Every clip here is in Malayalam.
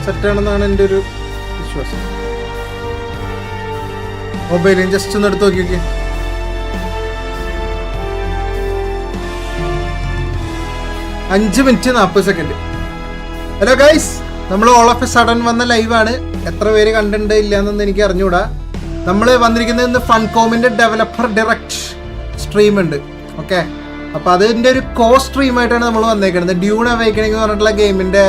സെറ്റാണെന്നാണ് എൻ്റെ ഒരു വിശ്വാസം. മൊബൈലിൽ ജസ്റ്റ് ഒന്ന് എടുത്ത് നോക്കിയൊക്കെ. അഞ്ച് മിനിറ്റ് 40 സെക്കൻഡ്. ഹലോ ഗൈസ്, നമ്മൾ ഓൾ ഓഫ് എ സഡൻ വന്ന ലൈവാണ്. എത്ര പേര് കണ്ടിട്ടുണ്ട് ഇല്ലാന്നൊന്നും എനിക്ക് അറിഞ്ഞൂടാ. നമ്മൾ വന്നിരിക്കുന്നത് ഇന്ന് ഫൺകോമിന്റെ ഡെവലപ്പർ ഡയറക്റ്റ് സ്ട്രീം ഉണ്ട്. ഓക്കെ, അപ്പൊ അതിന്റെ ഒരു കോ സ്ട്രീമായിട്ടാണ് നമ്മൾ വന്നേക്കുന്നത്. ഡ്യൂൺ അവേക്കണിംഗ് എന്ന് പറഞ്ഞിട്ടുള്ള ഗെയിമിന്റെ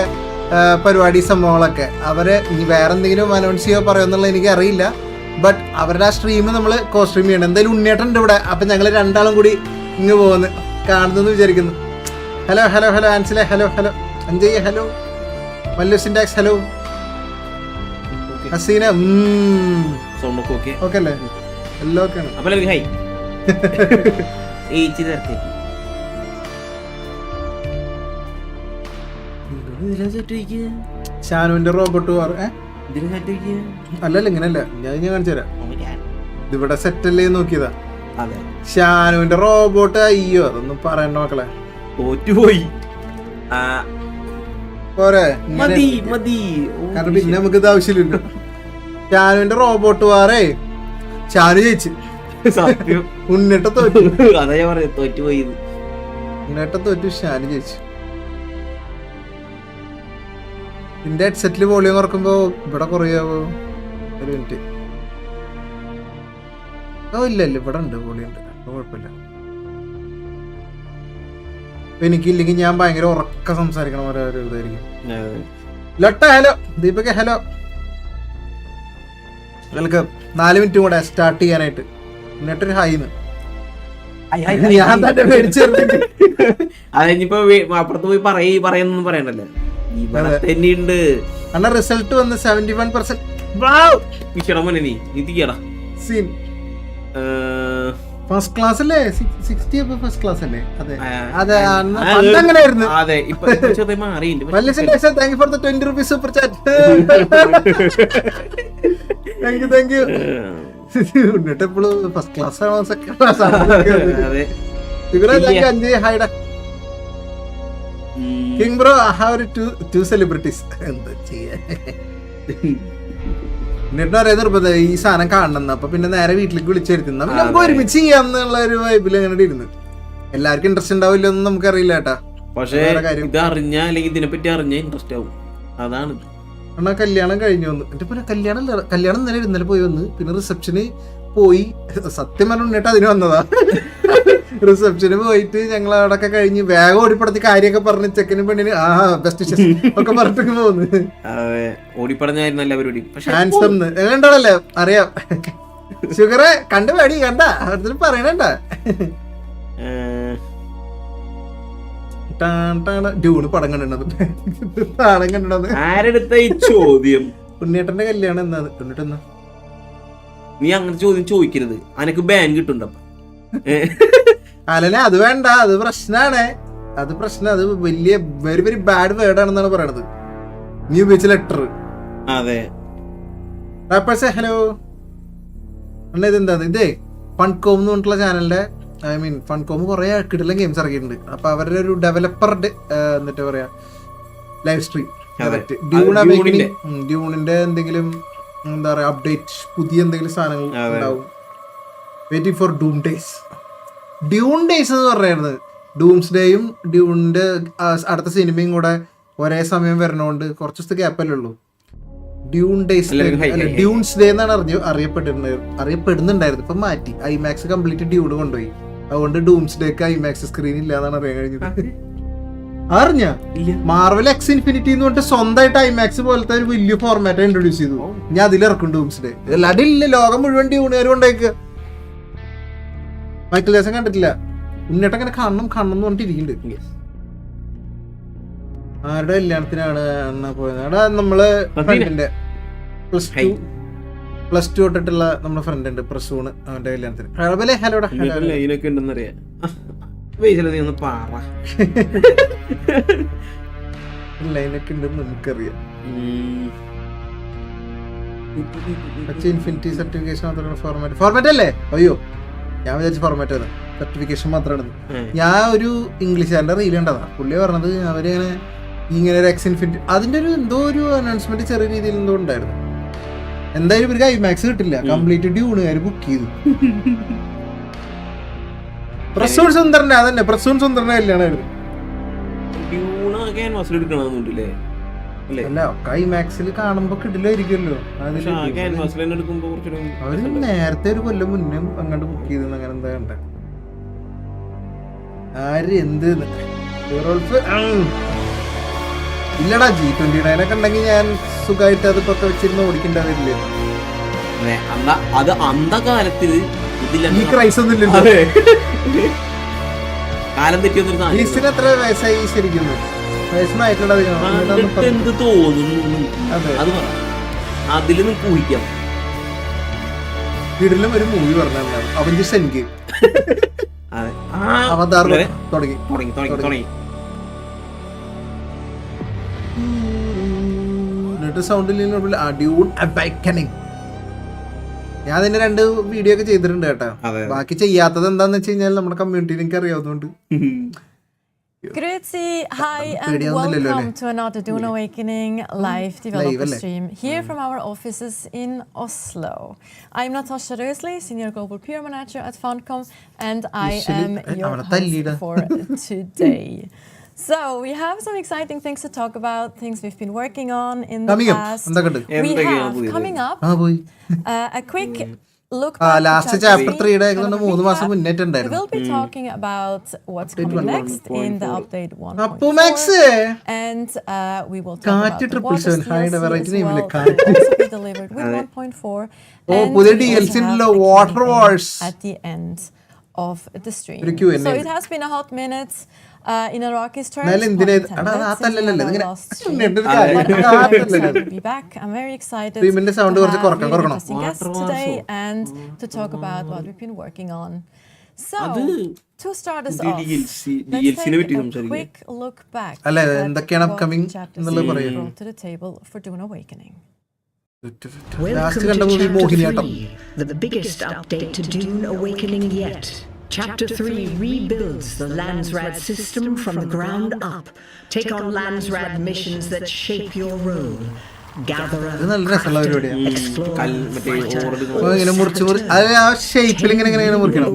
പരിപാടി സംഭവങ്ങളൊക്കെ അവര് ഇനി വേറെ എന്തെങ്കിലും അനൗൺസ് ചെയ്യോ പറയുമെന്നുള്ളത് എനിക്ക് അറിയില്ല. ബട്ട് അവരുടെ ആ സ്ട്രീം നമ്മൾ കോ സ്ട്രീം ചെയ്യണം. എന്തായാലും ഉണ്ണിയേട്ടുണ്ട് ഇവിടെ. അപ്പൊ ഞങ്ങൾ രണ്ടാളും കൂടി ഇങ്ങ് പോകുന്നു, കാണുന്നെന്ന് വിചാരിക്കുന്നു. ഹലോ ഹലോ ഹലോ ആൻസിലെ hello hello Anjay hello Mallu syntax hello Haseena okay അല്ലേ? എല്ലാം ഓക്കെയാണ്. ഷാനുവിന്റെ റോബോട്ട് അല്ലല്ല ഇങ്ങനല്ല, ഞാൻ കാണിച്ചു തരാം. ഇതിവിടെ സെറ്റല്ലേ നോക്കിയതാ. ഷാനുവിന്റെ റോബോട്ട്. അയ്യോ അതൊന്നും പറയണ്ട മക്കളെ, തോറ്റുപോയി. പോരെ കാരണം പിന്നെ നമുക്ക് ഇത് ആവശ്യമില്ലല്ലോ. ഷാനുവിന്റെ റോബോട്ട് വാറേ ഷാനു ജയിച്ചു. ഉണ്ണിട്ട തോറ്റു. അതാ ഞാൻ പറഞ്ഞത് തോറ്റുപോയി. ഉണ്ണിട്ട തോറ്റു, ഷാനു ജയിച്ചു. നിന്റെ ഹെഡ്സെറ്റില് വോളിയം കുറക്കുമ്പോ ഇവിടെ കുറയാവോ? ഒരു മിനിറ്റ്. ഓ ഇല്ല ഇല്ല, ഇവിടെ ഉണ്ട് വോളിയം ഉണ്ട്, കുഴപ്പമില്ല. എനിക്കില്ലെങ്കിൽ ഞാൻ ഭയങ്കര ഉറക്ക സംസാരിക്കണം. ഓരോ ഇതായിരിക്കും. ലട്ട ഹലോ, ദീപക് ഹലോ, വെൽക്കം. 4 മിനിറ്റും കൂടെ സ്റ്റാർട്ട് ചെയ്യാനായിട്ട്. എന്നിട്ടൊരു ഹൈന്ന് ഞാൻ തന്നെ മേടിച്ചിരുന്നിട്ട് അതിനിപ്പോ അപ്പുറത്ത് പോയി പറയുന്നൊന്നും പറയണ്ടല്ലോ. അണ്ണാ റിസൾട്ട് വന്ന് 71%. സീൻ ഫസ്റ്റ് ക്ലാസ് അല്ലേ? 60 ഫസ്റ്റ് ക്ലാസ് അല്ലേ? അതെ അതെ, അങ്ങനെയായിരുന്നു. Thank you for the 20 rupees super chat. Thank you. എന്നിട്ട് എപ്പോഴും ഫസ്റ്റ് ക്ലാസ് ആണോ സെക്കൻഡ് ക്ലാസ് ആണോ? King bro, I have two celebrities. എന്താ ചെയ്യാ? എന്നിട്ട് അറിയാൻ നിർബന്ധം ഈ സാധനം കാണണം. അപ്പൊ പിന്നെ നേരെ വീട്ടിലേക്ക് വിളിച്ചെടുത്തുന്ന നമുക്ക് ഒരുമിച്ച് ചെയ്യാന്നുള്ള ഒരു വൈബിൽ അങ്ങനെ ഇരുന്ന്. എല്ലാവർക്കും ഇൻട്രസ്റ്റ് ഉണ്ടാവില്ലെന്നും നമുക്കറിയില്ല കേട്ടാ. പക്ഷേ ഇത് അറിഞ്ഞാ അല്ലെങ്കിൽ ഇതിനെപ്പറ്റി അറിഞ്ഞാൽ ഇൻട്രസ്റ്റ് ആവും. അതാണ്. എന്നാ കല്യാണം കഴിഞ്ഞു വന്നു. എന്റെ പിന്നെ കല്യാണം ഇന്നലെ പോയി വന്ന്. പിന്നെ റിസപ്ഷന് പോയി. സത്യം പറഞ്ഞു ഉണ്ണിട്ട് അതിന് വന്നതാ. റിസപ്ഷന് പോയിട്ട് ഞങ്ങൾ അവിടെ കഴിഞ്ഞ് വേഗം ഓടിപ്പടത്തി കാര്യമൊക്കെ പറഞ്ഞ് ചെക്കനും പെണ്ണിന് ബെസ്റ്റ് ഒക്കെ പറഞ്ഞിട്ട് പോന്ന്. കണ്ടോളല്ലേ അറിയാം. ഷുഗറെ കണ്ടു പേടി കണ്ട അടുത്ത് പറയണണ്ട. ഡ്യൂണ് പടം കണ്ടിട്ടത് പടം കണ്ടിട്ടത് ആരെടുത്ത ഈ ചോദ്യം? ഉണ്ണിയേട്ടന്റെ കല്യാണം എന്നാണ്. ഉണ്ണിട്ടെന്നാ നീ അങ്ങനെ ചോദ്യം ചോദിക്കരുത്. അനക്ക് ബാങ്ക് കിട്ടുണ്ടപ്പ. അല്ലനെ അത് വേണ്ട, അത് പ്രശ്നാണ്. അത് വലിയ വെരി വെരി ബാഡ് വേർഡ് ആണെന്നാണ് പറയണത്. നീ ഉപയോഗിച്ച ലെറ്റർ. അതെ. ഹലോ അണ്ണ, ഇതെന്താ ഇതേ ഫൺകോം എന്ന് പറഞ്ഞിട്ടുള്ള ചാനലിന്റെ ഫൺകോം കുറെ കിട്ടുന്ന ഗെയിംസ് ഇറക്കിയിട്ടുണ്ട്. അപ്പൊ അവരുടെ ഒരു ഡെവലപ്പറുടെ എന്നിട്ട് പറയാ ലൈവ് സ്ട്രീം. ഡ്യൂണിന്റെ എന്തെങ്കിലും എന്താ പറയാ അപ്ഡേറ്റ്, പുതിയ എന്തെങ്കിലും സാധനങ്ങൾ ഉണ്ടാവും. Waiting for Doon days. Dune days എന്ന് പറയുന്നത് ഡൂംസ് ഡേയും ഡ്യൂണിന്റെ അടുത്ത സിനിമയും കൂടെ ഒരേ സമയം വരണോണ്ട് കുറച്ച് ദിവസത്തെ ഗ്യാപ്പല്ലേ ഉള്ളൂ. ഡ്യൂൺ ഡേയ്സ് ഡ്യൂൺസ് ഡേ എന്നാണ് അറിയപ്പെടുന്നുണ്ടായിരുന്നു. ഇപ്പൊ മാറ്റി. ഐമാക്സ് കംപ്ലീറ്റ് ഡ്യൂണ് കൊണ്ടുപോയി. അതുകൊണ്ട് ഡൂംസ് ഡേക്ക് ഐമാക്സ് സ്ക്രീൻ ഇല്ല എന്നാണ് അറിയാൻ കഴിഞ്ഞത്. അറിഞ്ഞ മാർവൽ എക്സ് ഇൻഫിനിറ്റി എന്ന് പറഞ്ഞിട്ട് സ്വന്തമായിട്ട് ഐമാക്സ് പോലത്തെ ഒരു വലിയ ഫോർമാറ്റ് ഇൻട്രൊഡ്യൂസ് ചെയ്തു. ഞാൻ അതിലിറക്കും ഡൂംസ് ഡേ. അല്ലാതെ ഇല്ല, ലോകം മുഴുവൻ ഡ്യൂണുകാർ കൊണ്ടേക്ക്. മൈക്കിൾ ജാക്സൺ കണ്ടിട്ടില്ല. ഉണ്ണിട്ട് അങ്ങനെ കാണണം എന്ന് പറഞ്ഞിട്ടിരിക്കുന്നുണ്ട്. ആരുടെ കല്യാണത്തിനാണ് അണ്ണാ പോയത്? അവിടെ നമ്മള് ഫ്രണ്ടിന്റെ പ്ലസ് ടു തൊട്ടിട്ടുള്ള നമ്മുടെ ഫ്രണ്ട് ഉണ്ട് പ്രസൂണ്, അവന്റെ കല്യാണത്തിന്. ഹലോടാ ലൈനൊക്കെ ഉണ്ടെന്നറിയാം. ലൈനൊക്കെ ഉണ്ടെന്ന് നമുക്കറിയാം. ഇൻഫിനിറ്റി സർട്ടിഫിക്കേഷൻ മാത്രമാണ് ഫോർമാറ്റ് അല്ലേ? അയ്യോ, ഞാൻ വിചാരിച്ച ഫോർമാറ്റ് ആണ്, സർട്ടിഫിക്കേഷൻ മാത്രമാണ്. ഞാൻ ഒരു ഇംഗ്ലീഷുകാരന്റെ റീൽ കണ്ടതാ. പുള്ളി പറഞ്ഞത് അവരിങ്ങനെ ഇങ്ങനെ ഒരു എക്സ് ഇൻഫിനിറ്റി അതിന്റെ ഒരു എന്തോ ഒരു അനൗൺസ്മെന്റ് ചെറിയ രീതിയിൽ എന്തോ ഉണ്ടായിരുന്നു. എന്തായാലും ഇവർക്ക് ഐമാക്സ് കിട്ടില്ല, കംപ്ലീറ്റ് ഡ്യൂണുകാർ ബുക്ക് ചെയ്തു. പ്രസൂൺ സുന്ദറിന്റെ അതന്നെ പ്രസൂൺ സുന്ദറിന്റെ കല്യാണമായിരുന്നു. അല്ല ഐമാക്സിൽ കാണുമ്പോ കിടിലായിരിക്കുമല്ലോ. അവര് നേരത്തെ ഒരു കൊല്ലം മുന്നേ അങ്ങോട്ട് ബുക്ക് ചെയ്തെന്ന് അങ്ങനെ എന്താ കണ്ട ആര് എന്ത് ഇല്ലടാ. G29 ഒക്കെ ഉണ്ടെങ്കിൽ ഞാൻ സുഖമായിട്ട് അതിപ്പോ വെച്ചിരുന്ന് ഓടിക്കണ്ടതില്ലേ. അത് അന്ധകാലത്തിൽ ഈ ക്രൈസ് ഒന്നും ഇല്ലല്ലോ. കാലം തെറ്റിയൊന്നും ഈസിന് എത്ര വയസ്സായി ശരിക്കും? എന്ത് തോന്നുന്നു അത് പറ. അതിൽ നിനക്ക് ഊഹിക്കാം. വീട്ടിലും ഒരു മൂവി പറഞ്ഞാൽ അവഞ്ചേഴ്സ് എൻഡ് ഗെയിം അവതാർ തുടങ്ങി. ഞാൻ അതിന്റെ 2 വീഡിയോ ഒക്കെ ചെയ്തിട്ടുണ്ട് കേട്ടോ. ബാക്കി ചെയ്യാത്തത് എന്താന്ന് വെച്ച് കഴിഞ്ഞാൽ നമ്മുടെ കമ്മ്യൂണിറ്റിയിൽ എനിക്ക് അറിയാവുന്നതുകൊണ്ട്. Grüezi, hi and welcome to another Dune Awakening live developer stream here from our offices in Oslo. I'm Natasha Rösli, Senior Global PR Manager at Funcom, and I am your host for today. So we have some exciting things to talk about, things we've been working on in the past. We have coming up a quick look back last chapter 3 യുടെ 3 മാസം മുന്നേറ്റ് we ഉണ്ടായിരുന്നു. will be talking about what's coming next in the update 1.4 and we will talk about the waters DLC as well that will also be delivered with 1.4 and പുതിയ DLC ഉണ്ടല്ലോ water wars at the end of the stream. Q&A. So it has been a hot minute in Iraqi's terms. Be back. I'm very excited to have interesting guests today and to talk about what we've been working on. So, to start us off, let's take a quick look back at what chapter 6 brought to the table for Dune Awakening. Welcome to Chapter 3, the biggest update to Dune Awakening yet. Chapter 3 rebuilds the Landsrad system from the ground up. Take on Landsrad missions that shape your role. Gather up, explore,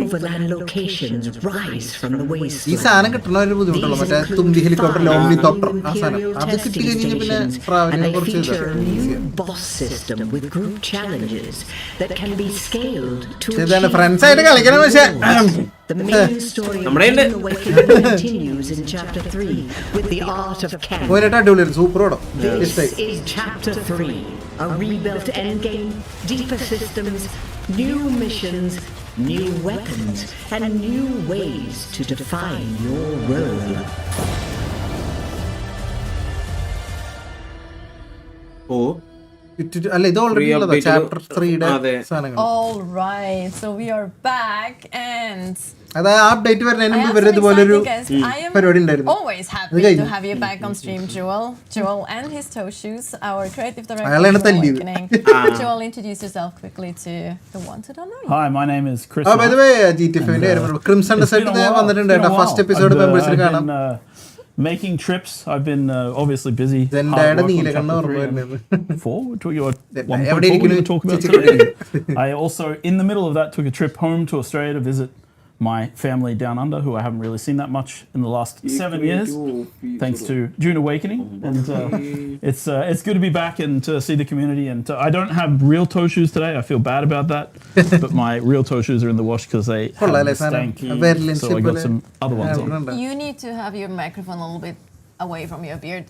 overland locations rise from the wasteland. And they feature a new boss system with group challenges that can be scaled to the main story of Dune Awakening continues in Chapter 3 with the art of camp. This is Chapter 3, a rebuilt endgame, deeper systems, new missions, new weapons, and new ways to define your role. chapter 3 All right, so we are back and update I am always happy to have you back on stream, Joel and his toe shoes, our creative director of Awakening. Joel, introduce yourself quickly to the ones who don't know you. Hi, my name is Chris. by the way, GTF Crimson first episode members making trips. I've been obviously busy. Then hard work on Chapter 4, what you were talking about today. I also, in the middle of that, took a trip home to Australia to visit my family down under, who I haven't really seen that much in the last 7 years, thanks to Dune Awakening. And it's good to be back and to see the community. And I don't have real toe shoes today. I feel bad about that, but my real toe shoes are in the wash because they stank. So I got some other ones on. You need to have your microphone a little bit away from your beard.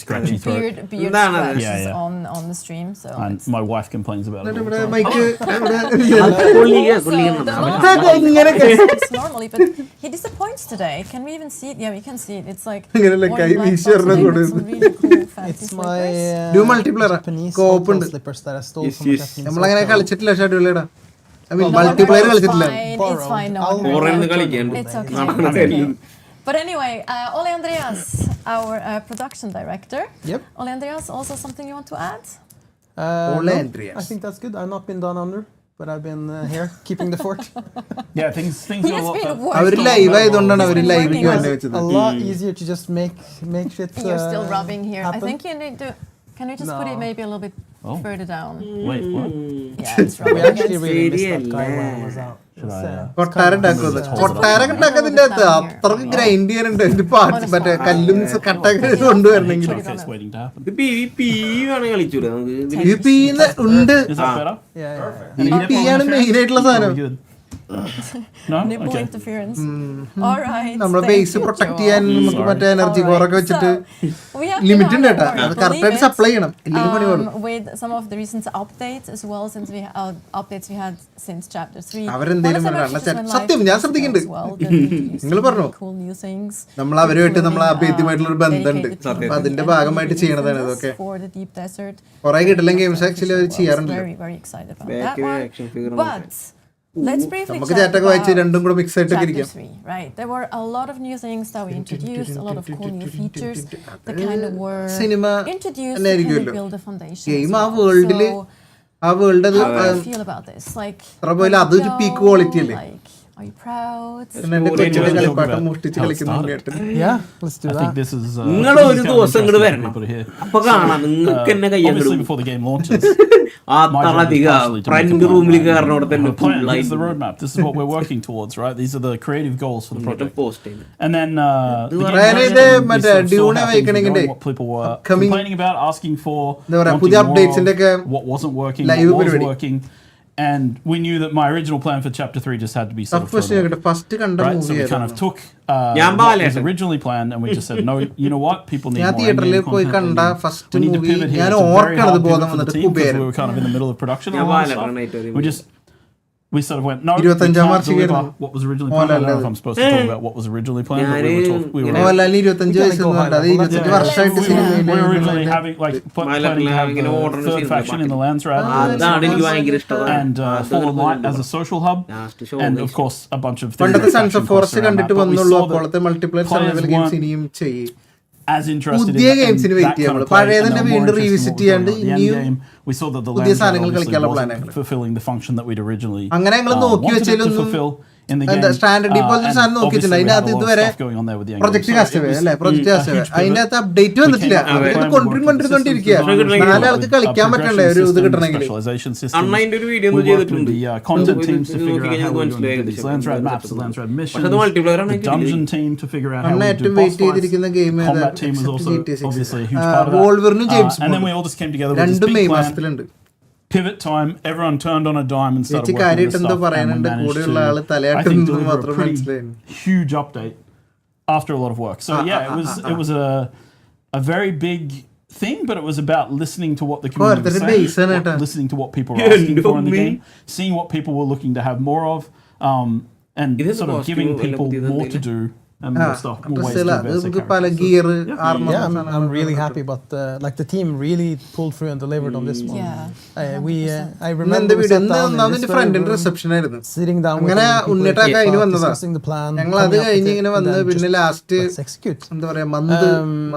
Scratchy throat. Beard scratches on the stream. So And my wife complains about it. it's normally, but he disappoints today. Can we even see it? Yeah, we can see it. It's like some really cool fancy It's my Japanese slippers that I stole from a Japanese multiplayer it's fine. No it's okay. But anyway, Ole Andreas, our production director. Yep. Ole Andreas, also something you want to add? Ole No, Andreas. I think that's good. I've not been down under. but I've been here keeping the fort. Yeah, things He got a has lot been better. working. അവർ ലൈവ് ആയതുകൊണ്ടാണ് അവർ He's been ലൈവിലേക്ക് working വേണ്ടി on- വെച്ചത്. A lot easier to just make shit. You're still rubbing here. I happen. think you need to. Can we just put it No. maybe a little bit Oh. further down? Wait, what? Yeah, it's We rubbing actually against. really missed that guy when I was out. Should I, കൊട്ടാരം ഉണ്ടാക്കുന്നത് കൊട്ടാരം ഉണ്ടാക്കുന്നതിന്റെ അകത്ത് അത്രക്ക് ഗ്രൈൻഡ് ചെയ്യാനുണ്ട് അതിന്റെ പാർട്സ് മറ്റേ കല്ലും കട്ടൊക്കെ കൊണ്ടുവരണമെങ്കിൽ Put it on it's a- waiting to happen. ഇത് PvP വേണേ കളിച്ചൂടെ നമുക്ക് ഇതില്? ഈ പീന്ന് ഉണ്ട് Is that better? Yeah. ഈ പീ ആണ് മെയിൻ ആയിട്ടുള്ള Are സാധനം we good? No? Nipple Okay. interference. All right. നമ്മളെ thank base you, protect Joel. ചെയ്യാൻ നമുക്ക് മറ്റേ എനർജി Alright, കോറൊക്കെ വെച്ചിട്ട് so, we have been limit ഉണ്ട് hard കേട്ടാ at work, അത് believe കറക്റ്റായിട്ട് it, സപ്ലൈ ചെയ്യണം ഇല്ലെങ്കിൽ പണി പാടും. with some of the recent updates as well, since we updates we had since chapter 3. അവരെന്തേലും One of them പറയണ്ട. actually just went സത്യം, live ഞാൻ as ശ്രദ്ധിക്കുന്നുണ്ട്. well. They're introducing നിങ്ങൾ പറഞ്ഞോ. cool new things, നമ്മൾ അവരുമായിട്ട് നമ്മൾ അഭേദ്യമായിട്ടുള്ള ഒരു ബന്ധമുണ്ട്. dedicated to അപ്പൊ അതിന്റെ and ഭാഗമായിട്ട് new ചെയ്യണതാണ് instances ഇതൊക്കെ. for the deep desert. കുറെ കിട്ടില്ല ഗെയിംസ് ആക്ച്വലി അവർ ചെയ്യാറുണ്ട്. Very, very excited about Back that in one. action figure But let's briefly നമുക്ക് chat ചാറ്റൊക്കെ വായിച്ച് about രണ്ടും കൂടെ മിക്സ് ആയിട്ടൊക്കെ Chapter ഇരിക്കാം. 3, right? There were a lot of new things that we introduced, a lot of cool new features that kind of were cinema introduced to തന്നെ kind ആയിരിക്കുമല്ലോ. of build the foundation. Game as ആ well. വേൾഡില് So, ആ വേൾഡ് അത് how do you feel about this? Like, പോലെ അതൊരു peak quality അല്ലേ? like, are you proud? പിന്നെ എന്റെ Story കൊച്ചിന്റെ was കളിപ്പാട്ടം talking മോഷ്ടിച്ച് about കളിക്കുന്ന how it ഉണ്ണിയേട്ടൻ. Yeah, let's do I think that. this is. നിങ്ങൾ this is ഒരു kind of ദിവസം ഇങ്ങോട്ട് interesting വരണം to put it here. അപ്പൊ കാണാം നിങ്ങൾക്ക് എന്നെ Obviously, കയ്യങ്ങിടും before the game launches, അത്ര അധികം ഫ്രണ്ട് റൂമിൽ കയറണോടെ തന്നെ plan. Here's the roadmap. This is what we're working towards, right? These are the creative goals for the project. Post ചെയ്യുന്നത് And then the game പറയാൻ launches, ഇത് we മറ്റേ sort of saw Dune how things were വയ്ക്കണമെങ്കിൽ going, what people were upcoming- complaining about, asking for, എന്താ പറയാ, wanting പുതിയ more updatesന്റെ of, ഒക്കെ what wasn't working, live what was പരിപാടി. working. And we knew that my original plan for chapter 3 just had to be sort of thrown away. First കണ്ട Right, so movie we kind of took ഞാൻ what was Balettan. originally planned and we just said, no, you know what, people need ഞാൻ more തിയേറ്ററിൽ endgame പോയി content. കണ്ട We first need to movie pivot here. ഞാൻ It's a very ഓർക്കണത് hard ബോധം pivot for the വന്നിട്ട് team because Kuberan we were kind of in the middle of production and ഞാൻ all that ബാലേട്ടൻ stuff. ആയിട്ട് ഒരു We sort of went, no, we 25 can't വാർഷികം deliver what was originally planned. I don't know if I'm supposed to talk about what was originally planned, but we were മോഹൻലാലിന് 25 വയസ്സ് അത് 25 വർഷമായിട്ട് we were originally സിനിമയിൽ having like planning to have ഇങ്ങനെ the order third ചെയ്ത് faction in the lands rather അതാണ് എനിക്ക് ഭയങ്കര ഇഷ്ടം and Fallen Light as a social hub, and of course a bunch of പണ്ടത്തെ theory sons faction of forest quests around കണ്ടിട്ട് that. But we വന്നുള്ളൂ saw അപ്പോഴത്തെ that multiplayer players survival games weren't ഇനിയും ചെയ്യും as interested in പുതിയ that, ഗെയിംസിന് and വെയിറ്റ് that ചെയ്യാം kind നമ്മള് of play, പഴയ and തന്നെ they were more വീണ്ടും interested in revisit what was ചെയ്യാണ്ട് going on at the ഇനിയും end game. We saw that the പുതിയ land സാധനങ്ങൾ obviously കളിക്കാനുള്ള wasn't പ്ലാനാണ് fulfilling the function that we'd originally അങ്ങനെ ഞങ്ങൾ നോക്കി wanted it to വെച്ചാലൊന്നും fulfill in the game. എന്താ സ്റ്റാൻഡേർഡ് ഇപ്പോഴത്തെ And സാധനം നോക്കി obviously വെച്ചിട്ടുണ്ട് we അതിന്റെ had അകത്ത് a lot of ഇതുവരെ stuff going on there with the end game. Project So it castaway was അല്ലെ പ്രൊജക്ട് a കാസ്റ്റവേ huge അതിന്റെ pivot. അകത്ത് അപ്ഡേറ്റ് വന്നിട്ടില്ല അവരത് കൊണ്ടിരുന്നിട്ടില്ല നാളെ ആൾക്ക് കളിക്കാൻ പറ്റണ്ടേ ഒരു ഇത് കിട്ടണമെങ്കിൽ അണ്ണതിന്റെ ഒരു വീഡിയോ We ഒന്നും worked with ചെയ്തിട്ടുണ്ട് the content teams to figure out നോക്കിക്കഴിഞ്ഞാൽ how we were going to മനസ്സിലായി do these Landsrad maps, the Landsrad missions, പക്ഷെ അത് multiplayer ആണ് the dungeon team to figure out how അണ്ണ we do ഏറ്റവും boss വെയിറ്റ് ചെയ്തിരിക്കുന്ന fights. Game Combat team was also obviously a huge part of വോൾവറിനും that. James And then we all just came together with this രണ്ടും big May plan. മാസത്തിലുണ്ട് Pivot time, everyone turned on a dime and started ചേച്ചി working on കാര്യമായിട്ട് this എന്തോ stuff, and we പറയാനുണ്ട് managed കൂടെയുള്ള ആള് to, I think, തലയാട്ടുന്നത് deliver a മാത്രം pretty മനസ്സിലായി huge update after a lot of work. So yeah, it was a very big thing, but it was about listening to what the community was ഓരോരുത്തരുടെ base ആണ് saying, കേട്ടോ. listening to what people were asking for in the me. game, seeing what people were looking to have more of, and It is sort of costume giving people element more to do and more stuff, more ways to ഡ്രസ്സില്ല advance നമുക്ക് their പല characters. Gear Yeah, I'm really happy, but like the team really pulled through and delivered on this one. Yeah. I 100%. remember എന്റെ we video sat down in ഒന്നാമത് this ഫ്രണ്ടിന്റെ very room, റിസപ്ഷൻ ആയിരുന്നു sitting down with അങ്ങനെ all the people ഉണ്ണിയേട്ടൊക്കെ that അതിന് thought, വന്നതാ discussing the plan, ഞങ്ങൾ അത് coming up with കഴിഞ്ഞ് it, ഇങ്ങനെ and വന്ന് then പിന്നെ just ലാസ്റ്റ് let's execute. എന്താ പറയാ മന്ത്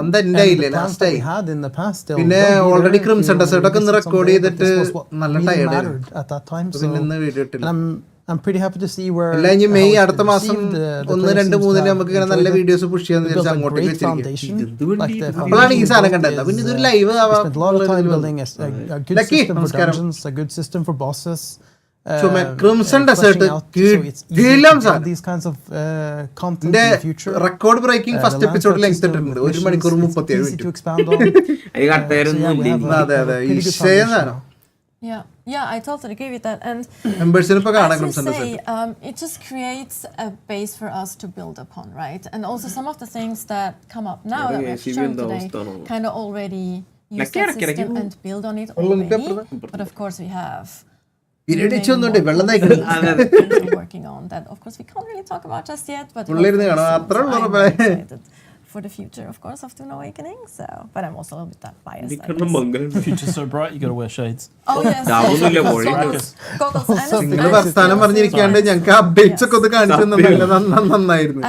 And എന്റെ ആയില്ലേ the plans ലാസ്റ്റ് that ആയി we had in the past still പിന്നെ don't be already there Crimson if you Desert ഒക്കെ ഒന്ന് visit record someday, but ചെയ്തിട്ട് this was what നല്ല really tired ആയിരുന്നു. mattered at that time. So പിന്നെ ഇന്ന് വീഡിയോ ഇട്ടില്ല I'm pretty happy to see where എല്ലാം ഇനി how മെയ് it's അടുത്ത been മാസം received. The 1, players 2, seems to 3 have നമുക്ക് ഇങ്ങനെ നല്ല enjoyed it. വീഡിയോസ് പുഷ് ചെയ്യാന്ന് We built വിചാരിച്ച് a അങ്ങോട്ടേക്ക് great വെച്ചിരിക്കും foundation. Like the അപ്പോഴാണ് ഈ foundation സാധനം we കണ്ടത് built പിന്നെ is, ഇതൊരു live we spent a lot of time building a good Lucky, system for നമസ്കാരം. dungeons, a good system for bosses. Crimson and Desert fleshing out, so it's easy to കിടിലം build സാധനം. these kinds of content എന്റെ in the future. Record breaking first The episode Landsrad length system ഇട്ടിട്ടുണ്ട് with 1 മണിക്കൂർ missions, it's 37 easy to minute expand on. അത് കട്ടയരൊന്നും So yeah, we have ഇല്ല a അതെ അതെ ഈ pretty good ഷെയർ foundation സാധനം now. Yeah, I totally agree with that. And മെമ്പേഴ്സിന് ഇപ്പൊ കാണാം as you crimson say, desert it just creates a base for us to build upon, right? And also some of the things that come up now that we have shown today kind of already use that system and build on it already. But of course we have ഇരടിച്ചൊന്നുണ്ട് വെള്ളം നയിക്കണം things we're working on that of course we can't really talk about just yet, but ഉള്ളിരുന്ന് കാണാം. I'm അത്രേ ഉള്ളൂ very റബ്ബേ. excited for the future, of course, of Dune Awakening. So, but I'm also a little bit that biased. I നിൽക്കുന്ന guess. Mangalam The future's so bright, you got to wear shades. Oh yes, ദാവൊന്നുമില്ല, yes, പോയി. goggles, and നിങ്ങൾ വർത്താനം പറഞ്ഞിരിക്കാണ്ട് ഞങ്ങൾക്ക് അപ്ഡേറ്റ്സ് ഒക്കെ ഒന്ന് കാണിച്ചു നന്നായിരുന്നു.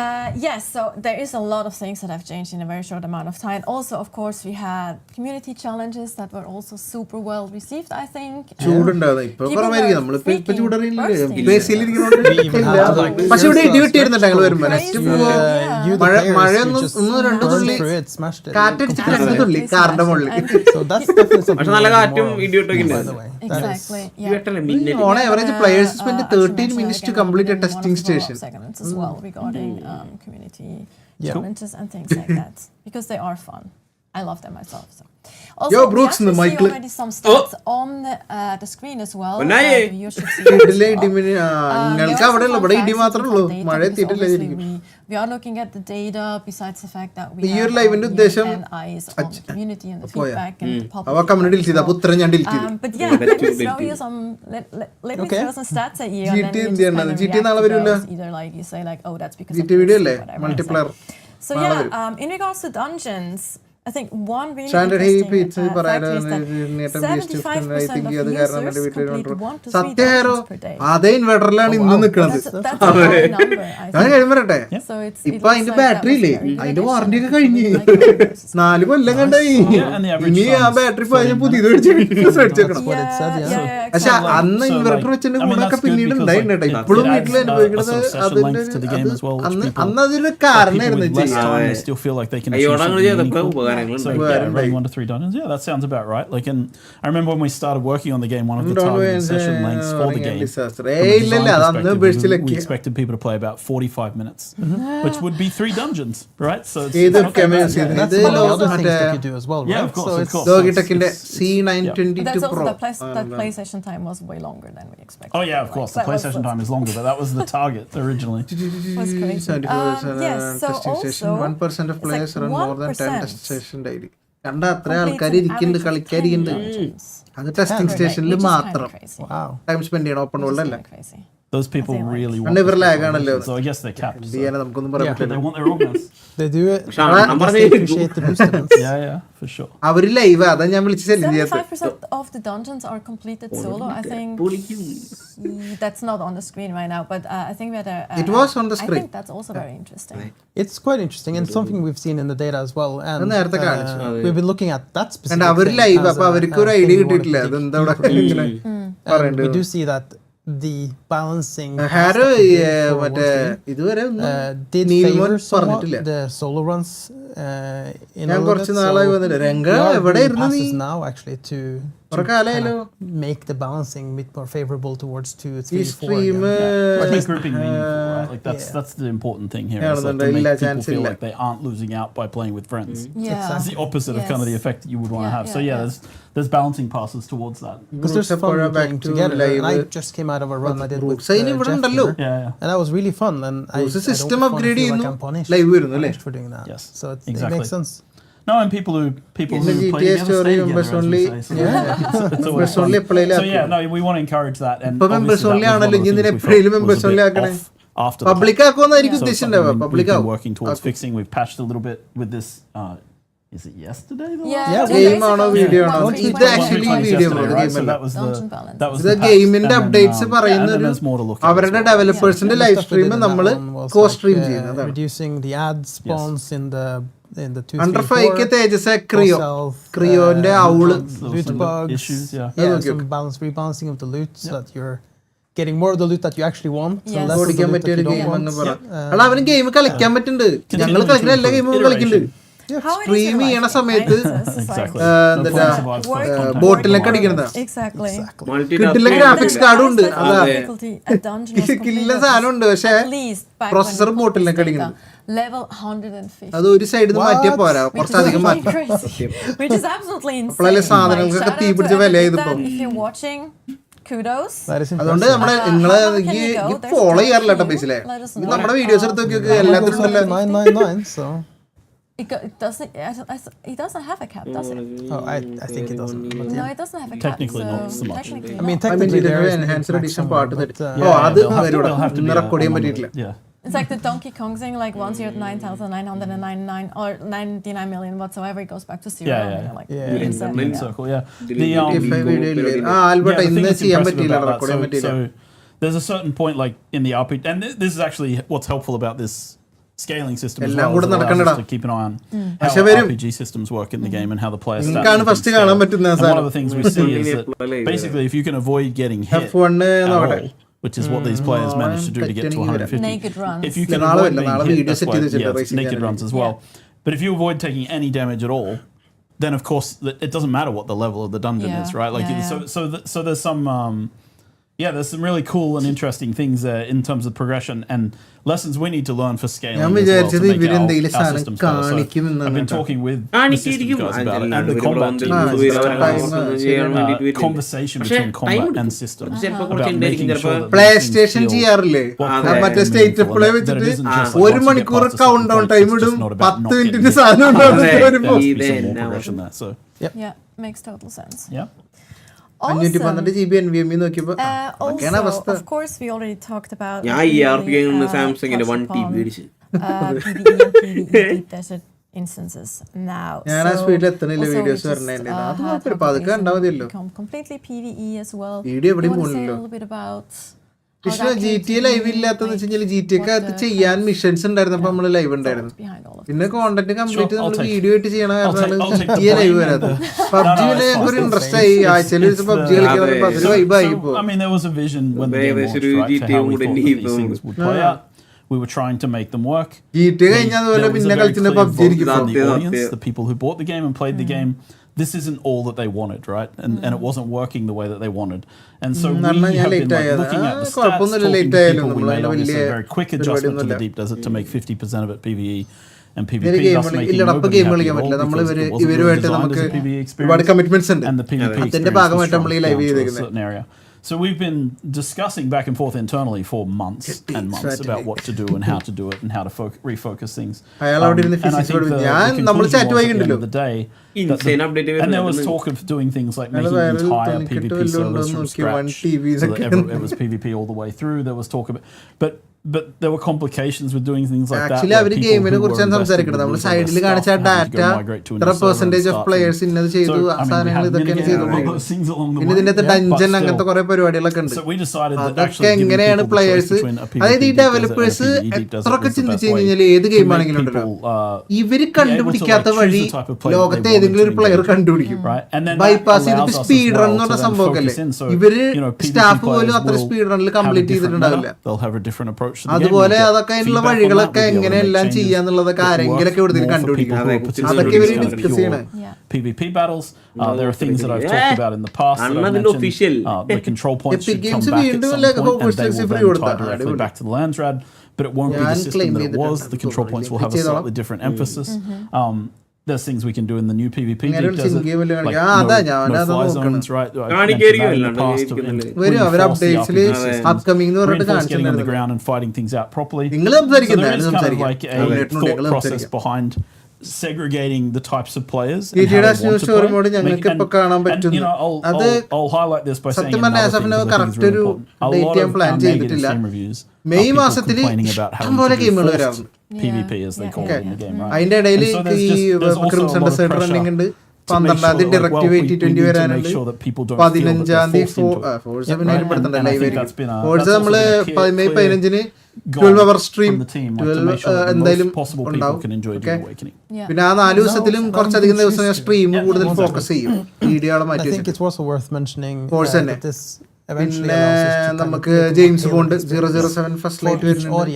Yes, so there is a lot of things that have changed in a very short amount of time. Also, of course, we had community challenges that were also super well received, I think. ചൂടുണ്ടാവുന്നത് ഇപ്പൊ People കുറവായിരിക്കും. were നമ്മളിപ്പോ ഇപ്പൊ freaking ചൂടറിയില്ലേ, bursting. ബേസിലിരിക്കുന്നോണ്ട് പക്ഷെ ഇവിടെ ഇടി വെട്ടിയിരുന്നുണ്ട് ഞങ്ങൾ വരുമ്പോ. നെക്സ്റ്റ് പോവോ You, the മഴ players, മഴയൊന്നും you just ഒന്നും രണ്ടു burned തുള്ളി through it, smashed it. കാറ്റടിച്ചിട്ട് രണ്ട് തുള്ളി കാറിന്റെ മുകളിൽ. So that's definitely something പക്ഷെ നല്ല we wanted കാറ്റും more of, ഇടിവെട്ടൊക്കെ by the ഉണ്ട്. way. That is- Exactly. Yeah. On average, players spend 13 minutes to complete a Actually testing mentioned in one station. of the follow-up segments as well regarding community Yeah. challenges and things like that, because they are fun. I love them myself. So. Also, Yo, we Brooks, actually the see Michael. already some stats on the screen as well. Onaye. The viewers should see ഇതിലെ as well. ഇടിമിനി നിങ്ങൾക്ക് There are അവിടെ some ഉള്ളു, ഇവിടെ fun ഇടി facts മാത്രമേ and ഉള്ളൂ. fun data, മഴ because എത്തിയിട്ടില്ലായിരിക്കും. obviously we are looking at the data besides the fact that we ഈ ഒരു have ലൈവിന്റെ ears ഉദ്ദേശം and eyes on the community and the പോയാ. feedback and the public അവ കമ്മ്യൂണിറ്റി ഡിലീറ്റ് feedback ചെയ്ത as അപ്പൊ well. ഉത്തരം ഞാൻ ഡിലീറ്റ് ചെയ്തു. But yeah, let me throw you some Okay. stats at you, GT and then you just എന്തിനാണ്? kind of GT react നാളെ to വരൂല. those. Either like you say like, oh, that's because GT of video this, അല്ലേ whatever. മൾട്ടിപ്ലയർ. So നാളെ yeah, വരും. in regards to dungeons, I think one really standard interesting heap it's fact പറയാൻ is that നേട്ടം 75% of അത് കാരണം എന്റെ users വീട്ടിൽ complete 1 to 3 സത്യഹരോ dungeons per day. അതേ ഇൻവെർട്ടറിലാണ് ഇന്ന് നിൽക്കുന്നത്. That's a high number, I ഞാൻ think. കഴിയും പറയട്ടെ, So it's, ഇപ്പൊ അതിന്റെ ബാറ്ററി ഇല്ലേ, അതിന്റെ വാറണ്ടി ഒക്കെ കഴിഞ്ഞ് numbers. 4 Kollam കണ്ടായി. Yeah, and the average ഇനി ആ sun's ബാറ്ററി പോയി 30 പുതിയത് minutes. മേടിച്ചേക്കണം. what it said, yeah. പക്ഷെ exactly. അന്ന് So, inverter like, വെച്ചതിന്റെ I mean, ഗുണമൊക്കെ that's good പിന്നീട് because, ഉണ്ടായിട്ടുണ്ട്. like, ഇപ്പോഴും it വീട്ടിൽ adds, അനുഭവിക്കുന്നത് a session അതിന്റെ length to the game as well, which people- അന്ന് അതിന് People കാരണമായിരുന്നു with less ചെയ്യാൻ. time, they still feel like they can achieve അയ്യോടെ something അങ്ങനെ ചെയ്തപ്പോ meaningful. ഉപകാരങ്ങളുണ്ട്. So yeah, running 1 to 3 dungeons, yeah, that sounds about right. Like, I remember when we started working on the game, one of the targeted session lengths for the game, from a ഇല്ലല്ല design അത് അന്ന് perspective, ഉപേക്ഷിച്ചിലൊക്കെ we expected people to play about 45 minutes, which would be 3 dungeons, right? So it's ഏത് not that bad. cameras And that's ഇത് one of the other മറ്റേ things that you do as well, right? Yeah, of course, So of it's- course. ലോഗിടെക്കിന്റെ But C922 that's also Pro. that PlayStation time was way longer than we expected. Oh yeah, of course. The PlayStation time is longer, but that was the target originally. was crazy. 74% Yes, so testing station. also 1% of it's players like run more than 10 1% test station daily. കണ്ട അത്ര completes ആൾക്കാർ an ഇരിക്കുന്നുണ്ട്, average of 10 കളിക്കാരിക്കുന്നുണ്ട്. dungeons അത് ടെസ്റ്റിംഗ് per day, സ്റ്റേഷനിൽ which is kinda മാത്രം crazy. Wow. ടൈം സ്പെൻഡ് ചെയ്യണം ഓപ്പൺ Which is വേൾഡ് അല്ല. kinda crazy. Those people I think, like- really want. And they were this lag technology, ആണല്ലോ. so I guess they're capped. എന്ത് So. ചെയ്യാനാ നമുക്കൊന്നും പറയാൻ Yeah. They പറ്റില്ല. want their organs. They do it. പക്ഷെ I നമ്മൾ guess they appreciate the boosted. Yeah, for sure. അവര് ലൈവ് അതാ ഞാൻ വിളിച്ച് ശല്യം ചെയ്യാത്ത. 75% of the dungeons are completed solo. I think that's not on the screen right now, but I think we had a. It was on the I screen. think that's also very interesting. It's quite interesting and something we've seen in the data as well. And നേരത്തെ കാണിച്ചു. we've been looking at that specific കണ്ട അവര് thing ലൈവ് as അപ്പൊ a- അവർക്ക് ഒരു a thing idea we wanted to കിട്ടിയിട്ടില്ല. dig അതെന്താ അവിടെ deeper into. ഇങ്ങനെ And we പറയണ്ടത്. do see that the balancing Harrow aspect of it for മറ്റേ one stream, ഇതുവരെ ഒന്നും did നീൽമോൻ favor somewhat പറഞ്ഞിട്ടില്ല. the solo runs in ഞാൻ a little കുറച്ച് bit. നാളായി So വന്നിട്ട് രംഗ we are എവിടെ doing ഇരുന്നു നീ passes now actually to കുറെ കാലായാലോ make the balancing a bit more favorable towards 2, ഈ 3, 4 stream again. Make grouping meaningful, right? Like that's the important thing here. Is like to make people feel like they aren't losing out by playing with friends. Yeah. It's the opposite of kind of the Yes. effect that you would want to Yeah, have. So yeah, yeah, yeah. there's balancing passes towards that. Because there's fun playing together. And I just came out of a run I did with Same Jeff ഇവിടെ ഉണ്ടല്ലോ. here, Yeah. and that was really fun. And I don't system wanna upgrade feel like ചെയ്യുന്നു I'm punished, ലൈവ് വരുന്നു അല്ലേ? for doing that. Yes, So it exactly. makes sense. No, and people who In the play GTA together story, stay together, members as we only- say. So Yeah. it's always Members fun. only എപ്പോഴേലും So yeah, ആക്കും. no, we want to encourage that. And ഇപ്പൊ members obviously only that was one ആണല്ലോ, of the ഇതിന് things we എപ്പോഴേലും felt members was a only bit ആക്കണേ. off after the പബ്ലിക് ആക്കുമെന്നായിരിക്കും So it's ഉദ്ദേശിച്ചിട്ടുണ്ടാവുക. something പബ്ലിക് we've been ആവും. working towards fixing. We've patched a little bit with this. Is it yesterday? The Yeah, Yeah, 2 game days ആണോ ago, video one ആണോ? week ഇത് ago. actually One week video yesterday, ആണ്, right? game So അല്ല. that was Dungeon the balance. that was ഇത് the patch. ഗെയിമിന്റെ And then, അപ്ഡേറ്റ്സ് yeah, പറയുന്ന and then ഒരു there's more to look at. as അവരുടെ well. ഡെവലപ്പേഴ്സിന്റെ The live stuff we did stream in that നമ്മള് one was കോ like, സ്ട്രീം ചെയ്യുന്നതാണ്. reducing the ad spawns in the 2, under 3, 4. 5 Tejas ക്രിയോന്റെ ഔള് loot Some bugs. issues, yeah. Yeah, Okay, some rebalancing of the loot so that you're getting more of the loot that you actually want. Yes. And less of the ഓടിക്കാൻ loot പറ്റിയ that ഒരു you don't ഗെയിം want. എന്ന് പറ. അല്ല അവന് ഗെയിം കളിക്കാൻ പറ്റുന്നുണ്ട്. ഞങ്ങൾ കളിക്കുന്ന എല്ലാ ഗെയിമും കളിക്കുന്നുണ്ട്. How it is stream in ചെയ്യണ life, സമയത്ത് right? So it's like- Exactly. എന്താ No fun survives Work- first contact. ബോട്ടിലൊക്കെ അടിക്കണതാ. Exactly. കിട്ടില്ല graphics card ഉണ്ട്. അതാ. Difficulty, a dungeon was കില്ല completed സാധനം ഉണ്ട് പക്ഷെ at least back processor when we bottle put ലൊക്കെ this അടിക്കണം. data, level 150. അത് ഒരു സൈഡിൽ നിന്ന് മാറ്റിയാ പോരാ, Which is കുറച്ചധികം really മാറ്റി. crazy. Which is absolutely insane. അപ്പോഴല്ലേ സാധനങ്ങൾക്കൊക്കെ Like, തീ shout out പിടിച്ച to വിലയായത് everyone ഇപ്പം. that if you're watching, kudos. That is അതുകൊണ്ട് impressive. നമ്മള് നിങ്ങള് how can ഈ you go? There's follow a ചെയ്യാറില്ല കേട്ടോ few. ബേസിലെ. Let us know. നമ്മുടെ വീഡിയോസ് എടുത്ത് നോക്കിയൊക്കെ It എല്ലാത്തിനും goes up to ഉണ്ടല്ലോ. 999, so It doesn't. It doesn't have a cap, does it? I think it doesn't. But No, yeah. it doesn't have a cap. Technically so not so much. Technically I mean, not. technically there is enhanced an edition maximum, part but, that. yeah. ഓ അത് they'll have to വരൂടാ. be ഇന്ന് റെക്കോർഡ് ചെയ്യാൻ a- പറ്റിയിട്ടില്ല. Yeah. It's like the Donkey Kong thing, like once you're at 9,999 or 99 million whatsoever, it goes back to zero. And you're like, in circle, yeah. Albert, the thing ഇന്ന് that's ചെയ്യാൻ impressive പറ്റിയില്ല, about record ചെയ്യാൻ that, പറ്റിയില്ല. so there's a certain point like in the RPG, and this is actually what's helpful about this scaling system as well, is it allows us to keep an eye on how our RPG systems work in the game and how the player stats നിങ്ങൾക്കാണ് first കാണാൻ പറ്റുന്ന and one സാധനം. of the things we see is that basically if you can avoid getting hit F1 at നോക്കട്ടെ. all, which is what these players managed to do to get to 150. Naked runs. If you can നാളെ avoid വരില്ല, being നാളെ hit, video that's set why, ചെയ്ത് yeah, it's racing naked ചെയ്യാൻ runs as well. But if you avoid taking any damage at all, then of course it doesn't matter what the level of the dungeon is, right? Like so there's some there's some really cool and interesting things in terms of progression and lessons we need to learn for scaling as well to make our systems better. So I've been talking with the systems guys about it and the combat team conversation between combat and systems about making sure that play these station things feel ചെയ്യാറില്ലേ മറ്റേ സ്റ്റേറ്റ് പ്ലേ വെച്ചിട്ട് ഒരു മണിക്കൂർ കൗണ്ട് ഡൗൺ ടൈം ഇടും 10 മിനിറ്റിന് സാധനം ഉണ്ടാവും. progression there. So Yeah, makes total sense. yeah. 512 GB NVMe നോക്കിയപ്പോ ഒക്കെയാണ് Also, അവസ്ഥ. of course, we already talked about. ഞാൻ ഈ RP സാംസങ്ങിന്റെ 1 TB മേടിച്ചു. PvE and PvE deep desert instances now. ഞാൻ ആ സ്പീഡിൽ എത്തണില്ല also വീഡിയോസ് we just, വരണേ. അത് had കുഴപ്പമില്ല, പതുക്കെ കണ്ടാൽ മതിയല്ലോ. become completely PvE as well. Video എവിടെയും You wanna say a പോണില്ലല്ലോ. little bit about how പക്ഷേ that came GTA to live be, ഇല്ലാത്തതെന്ന് വെച്ച് കഴിഞ്ഞാൽ GTA ഒക്കെ what അത് the ചെയ്യാൻ kind of മിഷൻസ് ഉണ്ടായിരുന്നപ്പോ നമ്മള് ലൈവ് ഉണ്ടായിരുന്നു. behind all of പിന്നെ കോണ്ടന്റ് കംപ്ലീറ്റ് Sure, നമ്മൾ I'll take- വീഡിയോ ആയിട്ട് ചെയ്യണ കാരണമാണ് I'll take the GTA live blame വരാത്തത്. and the- PUBG No, it's ഒരു fine. ഇൻട്രസ്റ്റ് ആയി ആഴ്ചയിൽ വെച്ച് It's PUBG the- കളിക്കാൻ അതൊരു വൈബായി ഇപ്പോ. I mean, there was a vision when the game There launched, was a right, for GTA how we would thought that need these them. things would play out. We were trying to make them work. GTA കഴിഞ്ഞാൽ അതുപോലെ There was a പിന്നെ very കളിച്ചിട്ട് clear PUBG vote ഇരിക്കും. from the Yeah. audience, the people who bought the game and played the game. This isn't all that they wanted, right? And it wasn't working the way that they wanted. And so we have been like, looking at the stats, talking to people. We made obviously a very quick adjustment to the Deep Desert to make 50% of it PvE and PvP, thus making nobody happy at all because it wasn't really designed as a PvE ഒരുപാട് experience. കമ്മിറ്റ്മെന്റ്സ് ഉണ്ട്. And the PvP അതിന്റെ experience was ഭാഗമായിട്ട് നമ്മൾ ഈ shrunk live down to a ചെയ്തേക്കുന്നത്. certain area. So we've been discussing back and forth internally for months and months about what to do and how to do it and how to refocus things. അയാൾ അവിടെ ഇരുന്ന് And I ഫിസിക്സ് think പഠിപ്പിച്ചു. the ഞാൻ നമ്മൾ conclusion chat was at the end വായിക്കണ്ടല്ലോ. of the day, Insane update and there was talk of doing things like making entire PvP servers from scratch, so that it was PvP all the way through. There was talk of it, but there were complications with doing things like that. Actually അവര് ഗെയിമിനെ കുറിച്ചാണ് സംസാരിക്കുന്നത്. നമ്മൾ സൈഡിൽ കാണിച്ച ഡാറ്റ ഇത്ര പെർസെന്റേജ് ഓഫ് പ്ലേയേഴ്സ് ഇന്നത് ചെയ്തു, ആ സാധനങ്ങൾ ഇതൊക്കെയാണ് ചെയ്തോണ്ടിരിക്കുന്നത്. പിന്നെ ഇതിന്റെ അകത്ത് ഡഞ്ചൻ അങ്ങനത്തെ കുറെ പരിപാടികളൊക്കെ ഉണ്ട്. അതൊക്കെ എങ്ങനെയാണ് പ്ലേയേഴ്സ്, അതായത് ഈ ഡെവലപ്പേഴ്സ് എത്രയൊക്കെ ചിന്തിച്ചു കഴിഞ്ഞാൽ ഏത് ഗെയിം ആണെങ്കിലും ഉണ്ടല്ലോ, ഇവര് കണ്ടുപിടിക്കാത്ത വഴി ലോകത്തെ ഏതെങ്കിലും ഒരു പ്ലെയർ കണ്ടുപിടിക്കും. ബൈപ്പാസ് ചെയ്തിട്ട് സ്പീഡ് റൺ എന്ന് പറഞ്ഞ സംഭവമൊക്കെ അല്ലേ, ഇവര് സ്റ്റാഫ് പോലും അത്ര സ്പീഡ് റണ്ണിൽ കംപ്ലീറ്റ് ചെയ്തിട്ടുണ്ടാവില്ല. അതുപോലെ അതൊക്കെ അതിനുള്ള വഴികളൊക്കെ എങ്ങനെയെല്ലാം ചെയ്യാന്നുള്ളതൊക്കെ ആരെങ്കിലൊക്കെ ഇവിടെ കണ്ടുപിടിക്കും. അതൊക്കെ ഇവര് ഡിസ്കസ് ചെയ്യണേ. PvP battles. There are things that I've talked about in the past that I've mentioned. The control points should come back at some point, and they will then tie directly back to the Landsrad. But it won't be the system that it was. The control points will have a slightly different emphasis. There's things we can do in the new PvP Deep Desert, like no-fly zones, right? I mentioned that in the past of reinforced getting on the ground and fighting things out properly. So there is kind of like a thought process behind segregating the types of players and how they want to play. And you know, I'll highlight this by saying another thing because I think it's really important. A lot of our negative game reviews are people complaining about having to do forced PvP, as they call it in the game, right? അതിന്റെ ഇടയിൽ And so there's ഈ ക്രിംസൺ ഡെസേർട്ട് റണ്ണിംഗ് ഉണ്ട്. 12-ാം തീയതി ഡയറക്റ്റീവ് 8020 വരാനുണ്ട്. 15-ാം തീയതി ഫോഴ്സ് പിന്നെ പെടുത്തണ്ട ലൈവ് ആയിരിക്കും. ഫോഴ്സ് നമ്മള് മെയ് 15-ന് 12 അവർ സ്ട്രീം 12 എന്തായാലും ഉണ്ടാവും. പിന്നെ ആ 4 ദിവസത്തിലും കുറച്ചധികം ദിവസം ഞാൻ സ്ട്രീം കൂടുതൽ ഫോക്കസ് ചെയ്യും. വീഡിയോകളെ മാറ്റി ഫോഴ്സ് തന്നെ. പിന്നെ നമുക്ക് ജെയിംസ് ബോണ്ട് 007 ഫസ്റ്റ് ലൈറ്റ് വരുന്നുണ്ട്.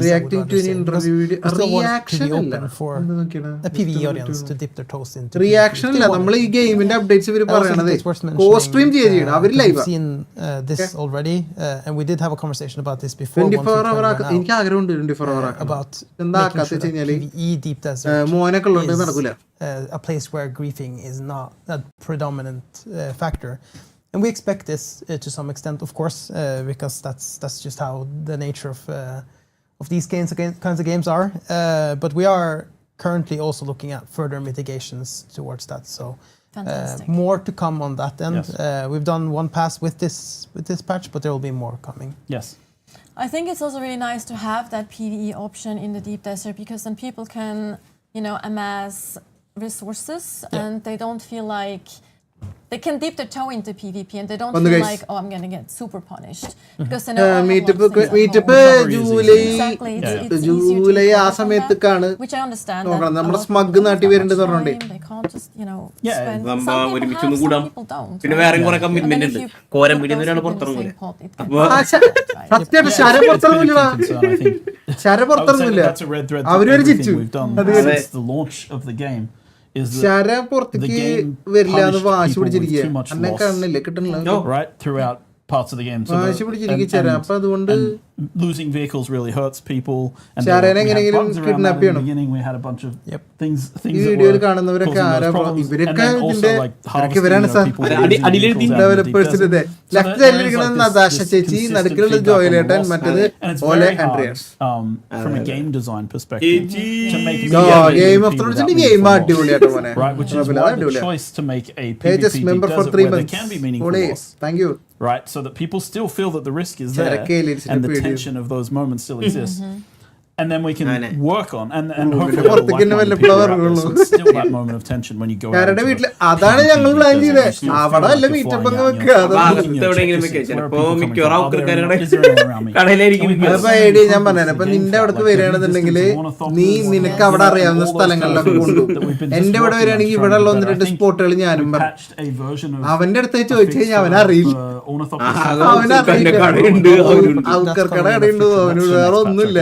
റിയാക്ടിംഗ് ടു ഇന്റർവ്യൂ റിയാക്ഷൻ അല്ല, നമ്മൾ ഈ ഗെയിമിന്റെ അപ്ഡേറ്റ്സ് ഇവർ പറയണത് കോസ്ട്രീം ചെയ്യണം. അവര് ലൈവ് 24 അവർ എനിക്ക് ആഗ്രഹമുണ്ട് 24 അവർ എന്താ ആക്കാത്ത വെച്ച് കഴിഞ്ഞാല് മോനൊക്കെ ഉള്ളത് നടക്കൂല. A place where griefing is not a predominant factor, and we expect this to some extent, of course, because that's just how the nature of these kinds of games are. But we are currently also looking at further mitigations towards that. So more to come on that end. Yes. We've done one pass with this patch, but there will be more coming. Yes. I think it's also really nice to have that PvE option in the deep desert because then people can, amass resources and they don't feel like they can dip their toe into PvP and they don't feel like, oh, I'm going to get super punished because they know July ആ സമയത്തേക്കാണ് which I understand നമ്മുടെ സ്മഗ് നാട്ടി വരേണ്ടത് പറഞ്ഞോണ്ടേ they can't just, spend. ഒരുമിച്ചൊന്നും കൂടാം പിന്നെ വേറെ കുറെ കമ്മിറ്റ്മെന്റ് ഉണ്ട് കോരം പിടിക്കുന്നവരാണ് പുറത്തിറങ്ങില്ല സത്യമായിട്ട് ശര പുറത്തിറങ്ങില്ല ശര പുറത്തിറങ്ങില്ല അവരൊരു ചിച്ചു ശര പുറത്തേക്ക് വരില്ല എന്ന് വാശി പിടിച്ചിരിക്കുക എന്നെ കാണില്ല കിട്ടണില്ല parts of the game. So losing vehicles really hurts people. And we had bugs around that in the beginning. We had a bunch of things that were causing those problems. And then also like harvesting people developers left Natasha Chechi, Nadikil Joyleton, Matade, Ole Andreas. From a game design perspective, to make Game of Thrones game right, which is why the choice to make a PvP desert where there can be meaningful loss. Thank you. Right, so that people still feel that the risk is there and the tension of those moments still exists. And then we can work on and hopefully have a lifeline people out there. So it's still that moment of tension when you go out into നിന്റെ അവിടെ വരികയാണെന്നുണ്ടെങ്കിൽ നീ നിനക്ക് അവിടെ അറിയാവുന്ന സ്ഥലങ്ങളിലൊക്കെ കൊണ്ടുപോകും. എന്റെ ഇവിടെ വരികയാണെങ്കിൽ ഇവിടെ ഉള്ള 1-2 സ്പോട്ടുകൾ ഞാനും പറഞ്ഞു. അവന്റെ അടുത്ത് ചോദിച്ചു കഴിഞ്ഞാൽ അവനറിയില്ല. അവനറിയില്ല കടയുണ്ട് അവന് വേറെ ഒന്നുമില്ല.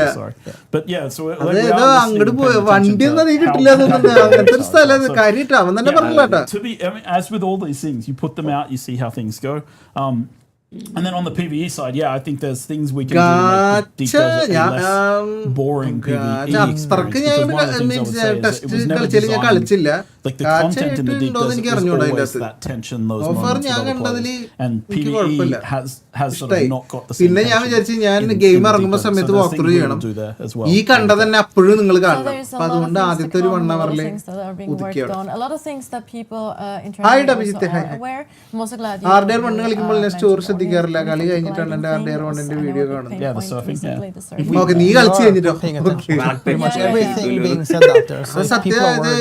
അതേതോ അങ്ങോട്ട് പോയ വണ്ടി ഒന്നും നീ കിട്ടില്ല അങ്ങനത്തെ ഒരു സ്ഥലം കാര്യമായിട്ട് അവൻ തന്നെ പറഞ്ഞില്ല. As with all these things, you put them out, you see how things go. And then on the PvE side, I think there's things we can do to make Deep Desert a less boring PvE experience. Because one of the things I would say is it was never designed, like the content in the Deep Desert was always that tension, those moments of other players. And PvE has sort of not got the same പിന്നെ ഞാൻ വിചാരിച്ചു ഞാൻ ഗെയിം ഇറങ്ങുമ്പോൾ സമയത്ത് വാക്ക് ത്രൂ ചെയ്യണം. ഈ കണ്ട തന്നെ അപ്പോഴും നിങ്ങൾ കാണണം. അപ്പൊ അതുകൊണ്ട് ആദ്യത്തെ ഒരു 1 hourല് ആർഡർ മണ്ണ് കളിക്കുമ്പോൾ ഞാൻ സ്റ്റോർ ശ്രദ്ധിക്കാറില്ല. കളി കഴിഞ്ഞിട്ടാണ് എന്റെ ആർഡർ മണ്ണിന്റെ വീഡിയോ കാണുന്നത്. ഓക്കെ നീ കളിച്ചു കഴിഞ്ഞിട്ടോ. സത്യം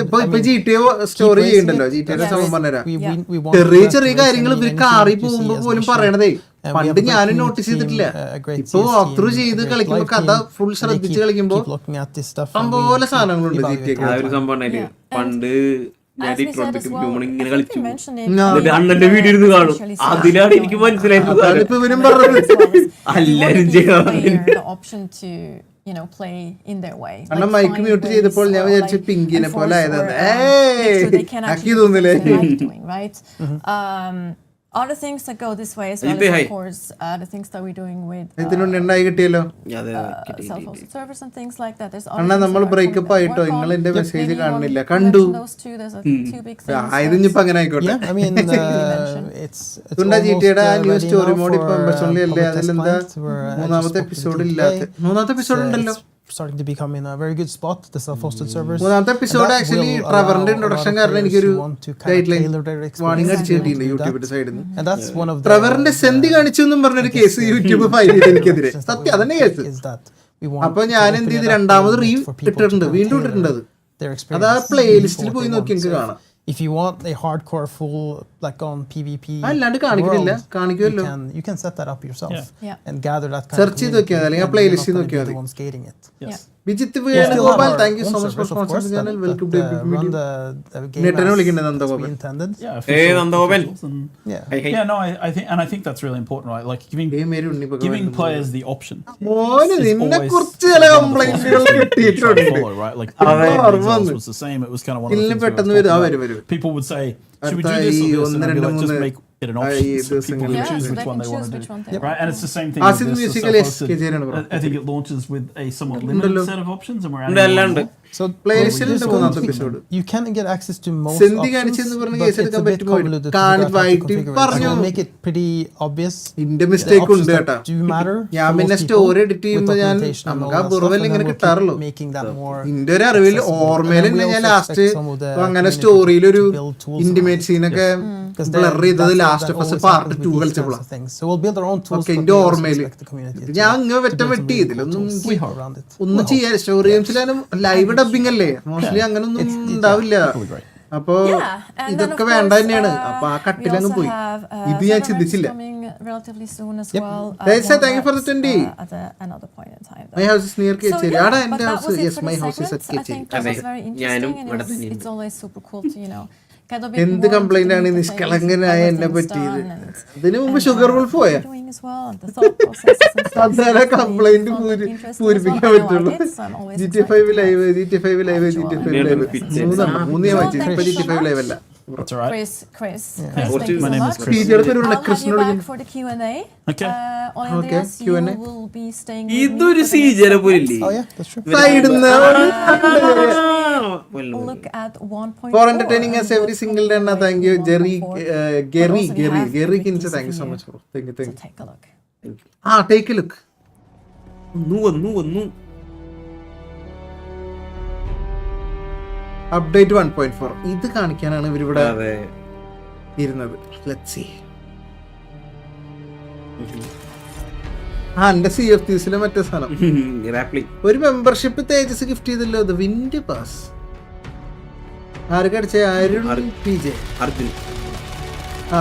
ഇപ്പൊ GTA സ്റ്റോറി ചെയ്യണ്ടല്ലോ. GTA സംഭവം പറഞ്ഞുതരാം. ചെറിയ കാര്യങ്ങൾ ഇവര് കാറി പോകുമ്പോ പോലും പറയണതേ പണ്ട് ഞാനും നോട്ടീസ് ചെയ്തിട്ടില്ല. ഇപ്പൊ വാക്ക് ത്രൂ ചെയ്ത് കളിക്കുമ്പോ കഥ ഫുൾ ശ്രദ്ധിച്ച് കളിക്കുമ്പോ സംഭവം സാധനങ്ങളുണ്ട് GTA. പണ്ട് ഇങ്ങനെ കളിച്ചു അണ്ണന്റെ വീഡിയോ ഇരുന്ന് കാണും. അതിലാണ് എനിക്ക് മനസ്സിലായത് എല്ലാരും അണ്ണൻ മൈക്ക് മ്യൂട്ട് ചെയ്തപ്പോൾ ഞാൻ വിചാരിച്ചു പിങ്കിനെ പോലെ ആയതാണ്. ആക്കി തോന്നില്ലേ? Other things that go this way as well as, of course, the things that we're doing with self-hosted servers and things like that. There's അണ്ണാ നമ്മൾ ബ്രേക്കപ്പ് ആയിട്ടോ നിങ്ങൾ എന്റെ മെസ്സേജ് കാണുന്നില്ല കണ്ടു. ഇതിപ്പോ അങ്ങനെ ആയിക്കോട്ടെ. GTA ന്യൂ സ്റ്റോറി മോഡ് ഇപ്പൊ എംബസോണിൽ അല്ലേ? അതിലെന്താ 3ാമത്തെ എപ്പിസോഡ് ഇല്ലാത്ത? 3ാമത്തെ എപ്പിസോഡ് ഉണ്ടല്ലോ. Starting to become in a very good spot, the self-hosted servers. 3ാമത്തെ എപ്പിസോഡ് ആക്ച്വലി ട്രെവറിന്റെ ഇൻട്രൊഡക്ഷൻ കാരണം എനിക്കൊരു ഗൈഡ്ലൈൻ വാർണിംഗ് അടിച്ചിട്ടുണ്ട് യൂട്യൂബിന്റെ സൈഡിൽ നിന്ന്. ട്രെവറിന്റെ സെന്തി കാണിച്ചു എന്നും പറഞ്ഞൊരു കേസ് യൂട്യൂബ് ഫയൽ ചെയ്ത് എനിക്കെതിരെ. സത്യം അതന്നെ കേസ്. അപ്പൊ ഞാൻ എന്ത് ചെയ്ത് 2ാമത് ഇട്ടിട്ടുണ്ട്, വീണ്ടും ഇട്ടിട്ടുണ്ട്. അത് ആ പ്ലേലിസ്റ്റിൽ പോയി നോക്കി എനിക്ക് കാണാം. If you want a hardcore full like on PvP അല്ലാണ്ട് കാണിക്കുന്നില്ല, കാണിക്കുമല്ലോ. You can set that up yourself and gather that kind search ചെയ്ത് നോക്കിയാൽ അല്ലെങ്കിൽ ആ പ്ലേലിസ്റ്റ് നോക്കിയാൽ മതി. Vijith Venugopal, thank you so much for sponsoring the channel. Welcome to നെറ്റനെ വിളിക്കുന്നത് Nandagopan. Nandagopan. I think that's really important, right? Like giving players the option. മോനെ നിന്നെ കുറിച്ച് ചില കംപ്ലൈന്റുകൾ കിട്ടിയിട്ടുണ്ട്. Like was the same. It was kind of one of the things people would say, should we do this or this? And I'd be like, just make it an option so people can choose which one they want to do. Right? And it's the same thing with this self-hosted. I think it launches with a somewhat limited set of options, and we're adding So പ്ലേലിസ്റ്റിൽ there's going മൂന്നാമത്തെ to be- episode you can get access to most സെന്തി options, കാണിച്ചെന്ന് പറഞ്ഞ but കേസ് it's എടുക്കാൻ a bit പറ്റുമോ convoluted to figure out how to കാണിച്ചു configure it. പറഞ്ഞു So make it pretty obvious. ഇന്റെ The മിസ്റ്റേക്ക് options ഉണ്ട് that കേട്ടാ do matter ഞാൻ for പിന്നെ most story people edit with ചെയ്യുമ്പോ ഞാൻ documentation and all നമുക്ക് ആ that stuff, ബുറവെല്ലാം and ഇങ്ങനെ then we'll കിട്ടാറുള്ളൂ keep making that more ഇന്റെ ഒരു അറിവിൽ accessible. ഓർമ്മയിൽ And then we ഞാൻ also last expect some of the അങ്ങനെ community സ്റ്റോറിയിലൊരു to build tools intimate around it. സീനൊക്കെ Because ബ്ലർ ചെയ്തത് that last of always part happens 2 with these kinds കളിച്ചപ്പോഴാണ് of things. So we'll build our own tools, okay but എന്റെ we also ഓർമ്മയില് expect the community to ഞാൻ അങ്ങ് to വെറ്റം build some വെട്ടി really ചെയ്തില്ല cool ഒന്നും tools around it. ഒന്നും ചെയ്യാൻ സ്റ്റോറി ഗെയിംസിലും ലൈവ് ഡബിങ് അല്ലേ മോസ്റ്റ്ലി അങ്ങനൊന്നും ഉണ്ടാവില്ല അപ്പൊ Yeah, and then of ഇതൊക്കെ course, വേണ്ട തന്നെയാണ് അപ്പൊ ആ we കട്ടിലങ്ങ് also പോയി have ഇത് ഞാൻ server ചിന്തിച്ചില്ല racks coming relatively soon as Yep. well. They say more thank you for the racks, 20. at another point in time. My house is near So Kecheri yeah, ആടാ but എന്റെ that house was it yes for my this house is segment. At I think Kecheri that was very ഞാനും interesting, ഇവിടെ and തന്നെയാണ്. it's always super cool to get a bit എന്ത് more കംപ്ലൈന്റ് ആണ് ഈ into the things, നിഷ്കളങ്കനായ എന്നെ everything's പറ്റിയത് done, and- ഇതിനു മുമ്പ് and ഷുഗർ how വുൾഫ് പോയ you're doing as well, and the thought processes and stuff. അന്നേരം It's really complaint fun and interesting as well. പൂരിപ്പിക്കാൻ I know I പറ്റുള്ളൂ did, so I'm always G T excited 5 to live have G T 5 live G T 5 live മൂന്ന് ഞാൻ വായിച്ചു ഇപ്പൊ ജി ടി 5 ലൈവ് അല്ല That's all right. Chris, Chris, thank you my so name is much. Chris. ടീച്ചർക്ക് ഒരു I'll have you ക്രിസ്റ്റിനോട് back for the Q&A. Okay. Ole Okay, Andreas, Q&A. you will be staying with me ഇതൊരു for the next സീജന segment. പോലില്ലേ Oh yeah, that's true. സൈഡിന്ന് Look at 1.4. For entertaining us every single day and thank you Jerry ഗെറി കിൻസ് thank you so much bro thank you So take a look. ആ ടേക്ക് എ ലുക്ക് വന്നു അപ്ഡേറ്റ് 1.4 ഇത് കാണിക്കാനാണ് ഇവരിവിടെ അതെ ഇരുന്നത് ലെറ്റ്സ് സീ ആ എന്റെ സി എഫ് തീസിലെ മറ്റേ സാധനം റാപ്ലിംഗ് ഒരു മെമ്പർഷിപ്പ് തേജസ് ഗിഫ്റ്റ് ചെയ്തല്ലോ അത് വിൻഡ് പാസ് ആരൊക്കെ അടിച്ചേ Arun P J Arjun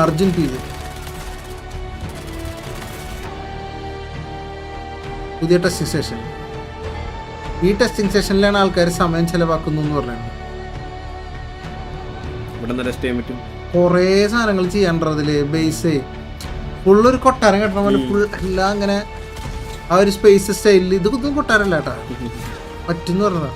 Arjun P J പുതിയ ടെസ്റ്റിംഗ് സ്റ്റേഷൻ ഈ ടെസ്റ്റിംഗ് സ്റ്റേഷനിലാണ് ആൾക്കാർ സമയം ചെലവാക്കുന്നു എന്ന് പറഞ്ഞത് ഇവിടെ നിന്ന് ടെസ്റ്റ് ചെയ്യാൻ പറ്റും കുറേ സാധനങ്ങൾ ചെയ്യാനുണ്ടോ അതില് ബേസ് ഫുള്ളൊരു കൊട്ടാരം കെട്ടണ പോലെ ഫുൾ എല്ലാം അങ്ങനെ ആ ഒരു സ്പേസ് സ്റ്റൈലിൽ ഇതൊന്നും കൊട്ടാരല്ല കേട്ടാ പറ്റുന്ന പറഞ്ഞതാ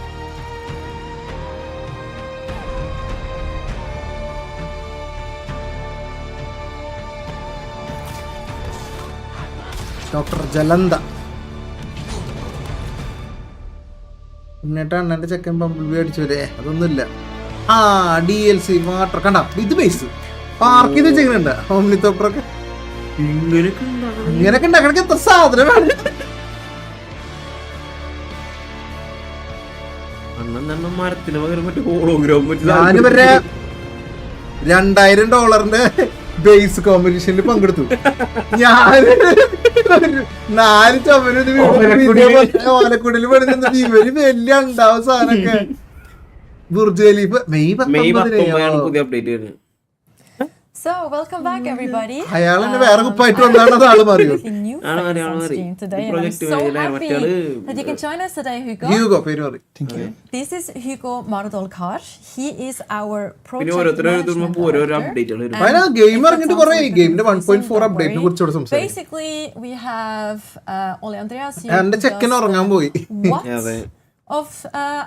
ഡോക്ടർ ജലന്ത എന്നിട്ട് അണ്ണന്റെ ചെക്കൻ പമ്പിൾ അടിച്ചു വരെ അതൊന്നുമില്ല ആ DLC വാട്ടർ കണ്ട ഇത് ബേസ് പാർക്ക് ചെയ്ത് വെച്ചിട്ടുണ്ട് ഹോംലി തോട്ടറൊക്കെ ഇങ്ങനെയൊക്കെ ഉണ്ടാക്കണക്ക് എത്ര സാധനം വേണം അണ്ണൻ മരത്തിന് പകരം മറ്റേ ഹോളോഗ്രാം ഞാന് വരെ $2000 ബേസ് കോമ്പറ്റീഷനിൽ പങ്കെടുത്തു ഞാൻ 4 ചുമര് ഓലക്കുടിയിൽ പണിത് ഇവര് വലിയ ഉണ്ടാവും സാധനമൊക്കെ ബുർജ് ഖലീഫ മെയ് 19 പുതിയ അപ്ഡേറ്റ് വരുന്നത് So, welcome back, everybody. അയാൾ തന്നെ വേറെ കുപ്പായിട്ട് വന്നാണ് അത് ആള് മാറിയോ A new face on screen today, and I'm so happy that you can join us today, Hugo. Hugo പേര് മാറി This is Hugo Mardolkar. He is our പിന്നെ project ഓരോരുത്തരും management ഓരോരോ director. അപ്ഡേറ്റുകൾ വരും അതിനാ ഗെയിം ഇറങ്ങിയിട്ട് കുറെ Something ഗെയിമിന്റെ that 1.4 don't അപ്ഡേറ്റിനെ worry. കുറിച്ചോട് സംസാരിക്കും Basically, we have Ole Andreas here. എന്റെ who ചെക്കൻ does ഉറങ്ങാൻ പോയി what അതെ of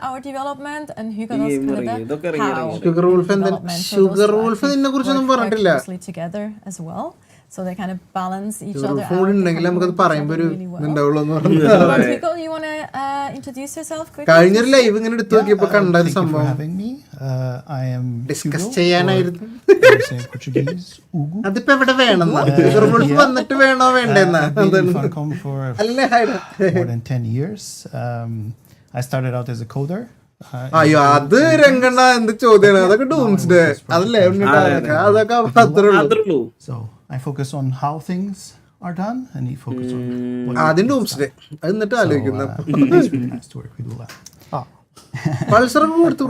our development, and Hugo ഈ does game kind of ഇറങ്ങി, ഇതൊക്കെ the ഇറങ്ങി, how. ഇറങ്ങി. Sugar wolf development. So sugar those wolf two, I നിന്നെ think, കുറിച്ചൊന്നും work quite പറഞ്ഞിട്ടില്ല closely together as well. So they kind of balance each sugar other wolf out. കൂടി They ഉണ്ടെങ്കിൽ നമുക്കത് complement each പറയുമ്പോ other ഒരു really well. ഇതുണ്ടാവുള്ളൂ എന്ന് പറഞ്ഞു Hugo, you want to introduce yourself quickly? കഴിഞ്ഞൊരു ലൈവ് ഇങ്ങനെ എടുത്തു നോക്കിയപ്പോ കണ്ട ഒരു Thank you for സംഭവം having me. I am discuss Hugo, ചെയ്യാനായിരുന്നു or I say in Portuguese, Hugo. അതിപ്പോ എവിടെ വേണം ഷുഗർ വൂൾഫ് വന്നിട്ട് വേണോ വേണ്ടെന്നാ I've been in Funcom for അല്ലേ more than 10 years. I started out as a coder. അയ്യോ അത് രംഗണ്ണ എന്ത് ചോദ്യാണ് അതൊക്കെ ഡൂംസ്ഡേ അതല്ലേ അതൊക്കെ അത്രേ ഉള്ളൂ അത്രേ ഉള്ളൂ So I focus on how things are done, and he focuses on what ആദ്യം ഡൂംസ്ഡേ അത് എന്നിട്ട് ആലോചിക്കുന്ന it's really nice to work with Ula. പൾസറൊക്കെ കൊടുത്തു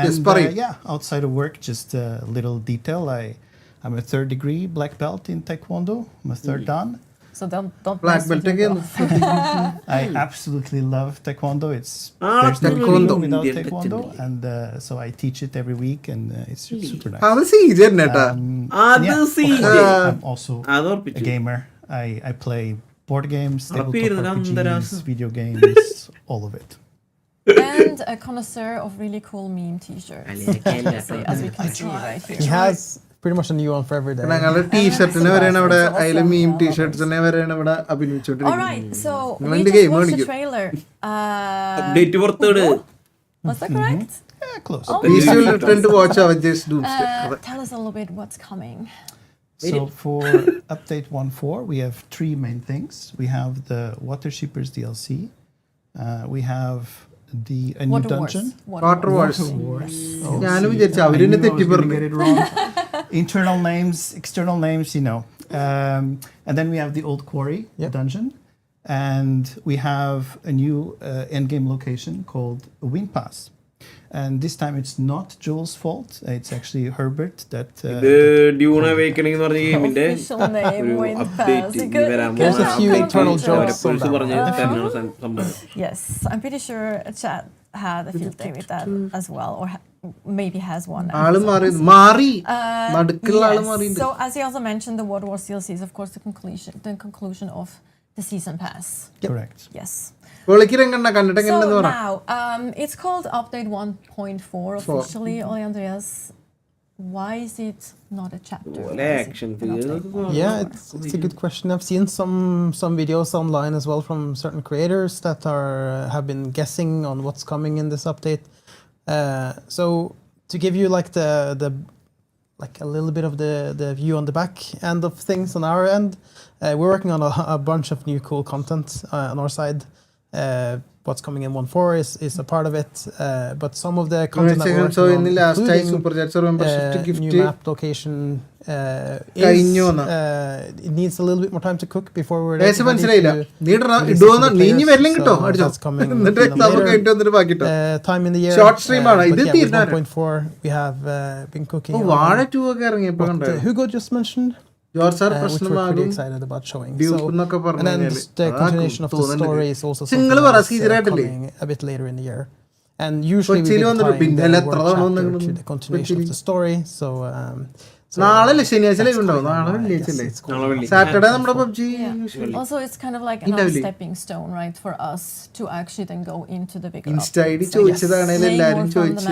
And sorry. yeah, outside of work, just a little detail. I'm a 3rd degree black belt in Taekwondo. I'm a 3rd Dan. So don't black mess with belt Hugo. ഒക്കെ I absolutely love Taekwondo. It's Ah, there's no Taekwondo. week without Indian Taekwondo, Taekwondo. and so I teach it every week, and it's super nice. അത് സീജ തന്നെ കേട്ടാ അത് Yeah, of see. course, I'm also അത് a ഉറപ്പിച്ചു gamer. I play board games, പേര് tabletop അന്തരാസ്. RPGs, video games, all of it. And a connoisseur of really cool meme t-shirts, as we can see right here. He has pretty much a new one for every day. ഞങ്ങളുടെ ടീഷർട്ടിനെ വരെയാണ് ഇവിടെ അതിലെ മീം ടീഷർട്ട്സിനെ വരെയാണ് ഇവിടെ All അഭിനയിച്ചോണ്ടിരിക്കുന്നത് right, so we നിങ്ങളെന്റെ just game watched the കാണിക്കും. trailer. അപ്ഡേറ്റ് പുറത്തോട് Was that correct? Yeah, close. Oh. Please you return to watch Avengers Doomsday. Tell us a little bit what's coming. So for update 1.4, we have 3 main things. We have the Water Shippers DLC. We have a new dungeon. Water Wars. ഞാനും വിചാരിച്ചു I അവരെന്നെ knew I was തെറ്റി gonna പറഞ്ഞു. get it wrong. Internal names, external names, you know. And then we have the Old Quarry dungeon. And we have a new endgame location called Wind Pass. And this time it's not Joel's fault. It's actually Herbert that... Dune Awakening എന്ന് പറഞ്ഞ ഗെയിമിന്റെ Official name, ഒരു Wind update Pass. ഇനി വരാൻ There's a പോകുന്ന few update internal അവരെ jokes on pulse that പറഞ്ഞ് തരുന്നതാണ് സംഭവം. Yes, I'm pretty sure Chad had a field day with that as well, or maybe has one. ആള് മാറി നടുക്കുള്ള ആള് Yes. മാറിയിട്ടുണ്ട്. So as he also mentioned, the World Wars DLC is of course the conclusion of the season pass. Correct. Yes. പൊളിക്ക് Ranganna കണ്ടിട്ട് So എങ്ങനെയെന്ന് പറ. now, it's called Update 1.4 officially. Ole Andreas, why is it not a chapter? പോലെ Why is it action an figures update? ഒക്കെ Yeah, it's a good question. I've seen some videos online as well from certain creators that have been guessing on what's coming in this update. So to give you like the like a little bit of the view on the back end of things on our end, we're working on a bunch of new cool content on our side. What's coming in 1.4 is a part of it, but some of the content that we're So working in on, the last time including Super Chats membership new gift map location, കഴിഞ്ഞു എന്നാ. it needs a little bit more time to cook before we're ഏകദേശം മനസ്സിലായില്ല. നീ ഇടുവോന്ന് നീ ഇനി വരലും കിട്ടോ അടിച്ചോ. എന്നിട്ട് എക്സാം ഒക്കെ ആയിട്ട് വന്നിട്ട് ബാക്കിട്ടോ. time in the year. Short stream ആണ് ഇത് തീർന്നാ. 1.4 we have been cooking. വാഴ 2 ഒക്കെ ഇറങ്ങിയപ്പോ what കണ്ടോ. Hugo just mentioned. George sir Which we're pretty പ്രശ്നമാകും. excited about showing. Duke എന്നൊക്കെ and പറഞ്ഞു then കഴിഞ്ഞാല് the continuation of the story is also something single പറ that's സീജറായിട്ടല്ലേ. coming a bit later in the year. And usually we കൊച്ചിയിൽ will വന്നിട്ട് tie പിന്നെ the എത്ര world തവണ chapter വന്നിട്ടുണ്ട് to the continuation of the story. So നാളെ ശനിയാഴ്ച ലൈവ് that's ഉണ്ടാവും. coming നാളെ on, I വെള്ളിയാഴ്ചല്ലേ. guess it's cool. നാളെ വെള്ളി. സാറ്റർഡേ നമ്മുടെ PUBG Yeah. Also, it's kind of like Interview. another stepping stone, right, for us to actually then go into the bigger insta I D updates. ചോദിച്ചതാണേലും Playing എല്ലാരും more from the ചോദിച്ചു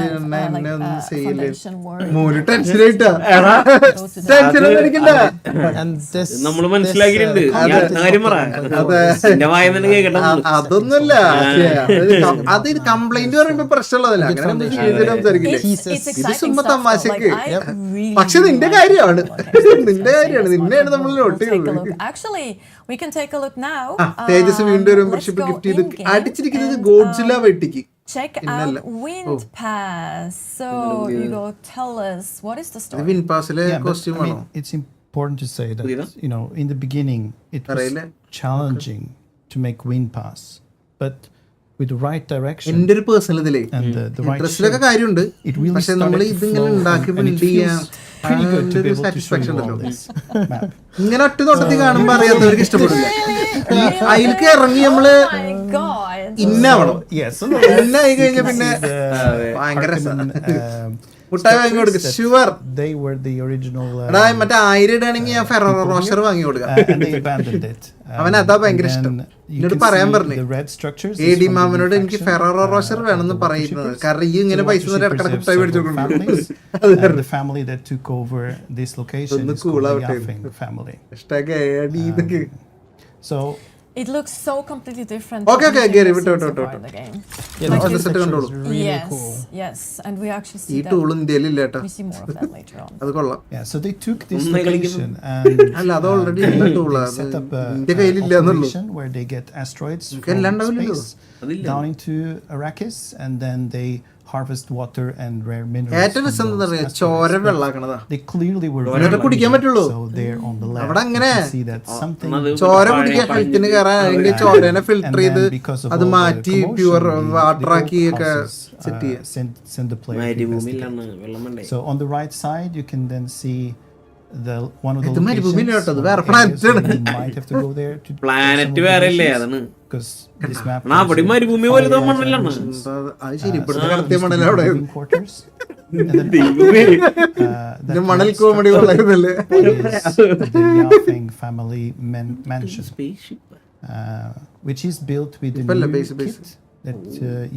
എന്നെ ഒന്നും ചെയ്യില്ലേ. foundation work. മോന് ടെൻഷനായിട്ടാ. Go to the- ടെൻഷൻ അടിക്കണ്ട. And this നമ്മള് മനസ്സിലാക്കിയിട്ടുണ്ട്. content ഞാൻ is കാര്യം പറ. something അതെ. എന്റെ വായന കേൾക്കട്ടെ. അതൊന്നുമല്ല. അത് കംപ്ലൈന്റ് പറയുമ്പോ പ്രശ്നമുള്ളതല്ല. അങ്ങനെ നമ്മൾ ജീവിതത്തിൽ സംസാരിക്കില്ലേ. It's ഇത് exciting ചുമ്മാ stuff, though. തമാശക്ക്. Like, I really, പക്ഷെ നിന്റെ really കാര്യമാണ്. like it. നിന്റെ കാര്യമാണ്. നിന്നെയാണ് നമ്മൾ We'll നോട്ട് take a ചെയ്യുന്നത്. look. Actually, we can take a look now. തേജസ് വീണ്ടും ഒരു Let's മെമ്പർഷിപ്പ് go ഗിഫ്റ്റ് ചെയ്ത് in-game അടിച്ചിരിക്കുന്നത് and, ഗോഡ്സില്ല വെട്ടിക്ക്. check ഇന്നല്ല. out Wind Pass. So, Hugo, tell us, what is the story? Win പാസിലെ Yeah, but, കോസ്റ്റ്യൂം I ആണോ? mean, it's important to say that, Pudiera? you know, in the beginning, it was Arayla? challenging to make Wind Pass. But with the right direction എന്റെ ഒരു പേഴ്സണൽ ഇതിലേ and the right ഡ്രസ്സിലൊക്കെ shape, കാര്യമുണ്ട്. it really പക്ഷെ started നമ്മൾ to ഇതിങ്ങനെ flow ഉണ്ടാക്കി and it ബിൽഡ് ചെയ്യാൻ feels pretty good to be able to show satisfaction you all ഉണ്ടല്ലോ. this map. ഇങ്ങനെ ഒറ്റ നോട്ടത്തിൽ കാണുമ്പോ അറിയാത്തവർക്ക് ഇഷ്ടപ്പെടില്ല. അതിലേക്ക് ഇറങ്ങി നമ്മള് Oh my god. ഇന്നാവണം. Yes, ഇന്നായി കഴിഞ്ഞാൽ പിന്നെ ഭയങ്കര മുട്ടായി വാങ്ങി കൊടുക്കുക. Sure. they were the original എടാ മറ്റേ 1000 ഇടാണെങ്കിൽ ഞാൻ ഫെററോ റോഷർ വാങ്ങി കൊടുക്കാം. and they abandoned it. അവൻ അതാ ഭയങ്കര and ഇഷ്ടം. then you എന്നോട് can പറയാൻ see പറഞ്ഞു. the red structures A is D from the മാമനോട് new എനിക്ക് faction, ഫെററോ റോഷർ വേണമെന്ന് the പറയുന്നത്. worshippers. കാരണം ഈ ഇങ്ങനെ The പൈസ worshippers ഇടക്കിടക്ക് have മുട്ടായി മേടിച്ചു several കൊടുക്കും. families. The family that took over this location ഒന്ന് is called the കൂളാവട്ടെ. Yafing family. ഇഷ്ടമൊക്കെ അടി ഇതൊക്കെ. So It looks so completely different. Okay, than okay, anything Gary, we've wait, seen wait, so wait, far wait. in the game. Yeah, Like the this architecture control. is really Yes, cool. yes, and we actually ഈ see ടൂൾ that. ഇന്ത്യയിലില്ല കേട്ടോ. We see more of that later on. അത് കൊള്ളാം. yeah, so they took this ഒന്നേ location and അല്ല അത് ഓൾറെഡി ഉള്ള ടൂളാ. they set up എന്റെ a കയ്യിലില്ല എന്നുള്ളൂ. operation where they get asteroids നമുക്ക് എല്ലാം from ഉണ്ടാവില്ലല്ലോ. space അതില്ല. down into Arrakis and then they harvest water and rare minerals. ഏറ്റവും from രസം എന്താ those പറയാ, asteroids. ചോര But വെള്ളാക്കണതാ. they clearly were ചോര very കുടിക്കാൻ lucky. പറ്റുള്ളൂ. So they're on the lab. അവിടെ അങ്ങനെ You can see that something അത് ചോര പഴയ കുടിക്കാൻ പഴയ ഹെൽത്തിന് കയറാൻ അതിന്റെ ചോരനെ ഫിൽട്ടർ ചെയ്ത് because of അത് all the മാറ്റി commotion, pure the water old ആക്കി ഒക്കെ houses, സെറ്റ് ചെയ്യാം. send the player to investigate. മരുഭൂമിയിലാണ് വെള്ളം വേണ്ടേ. So on the right side, you can then see one of the ഇത് മരുഭൂമിയിലാണ് കേട്ടോ, ഇത് locations, വേറെ areas where planet you might have to go there to planet വേറെ അല്ലേ അതാണ്. because this map അവിടെ has മരുഭൂമി five പോലെ different മണ്ണിലാണ്. missions. അത് ശരി, ഇവിടുത്തെ കടത്തിയ Used to മണല be അവിടെ living quarters. And then ഇത് മണൽ comedy കൊള്ളായിരുന്നല്ലേ. is the Yafing family mansion, Spaceship. which is built with the ഇപ്പല്ല new base. kit that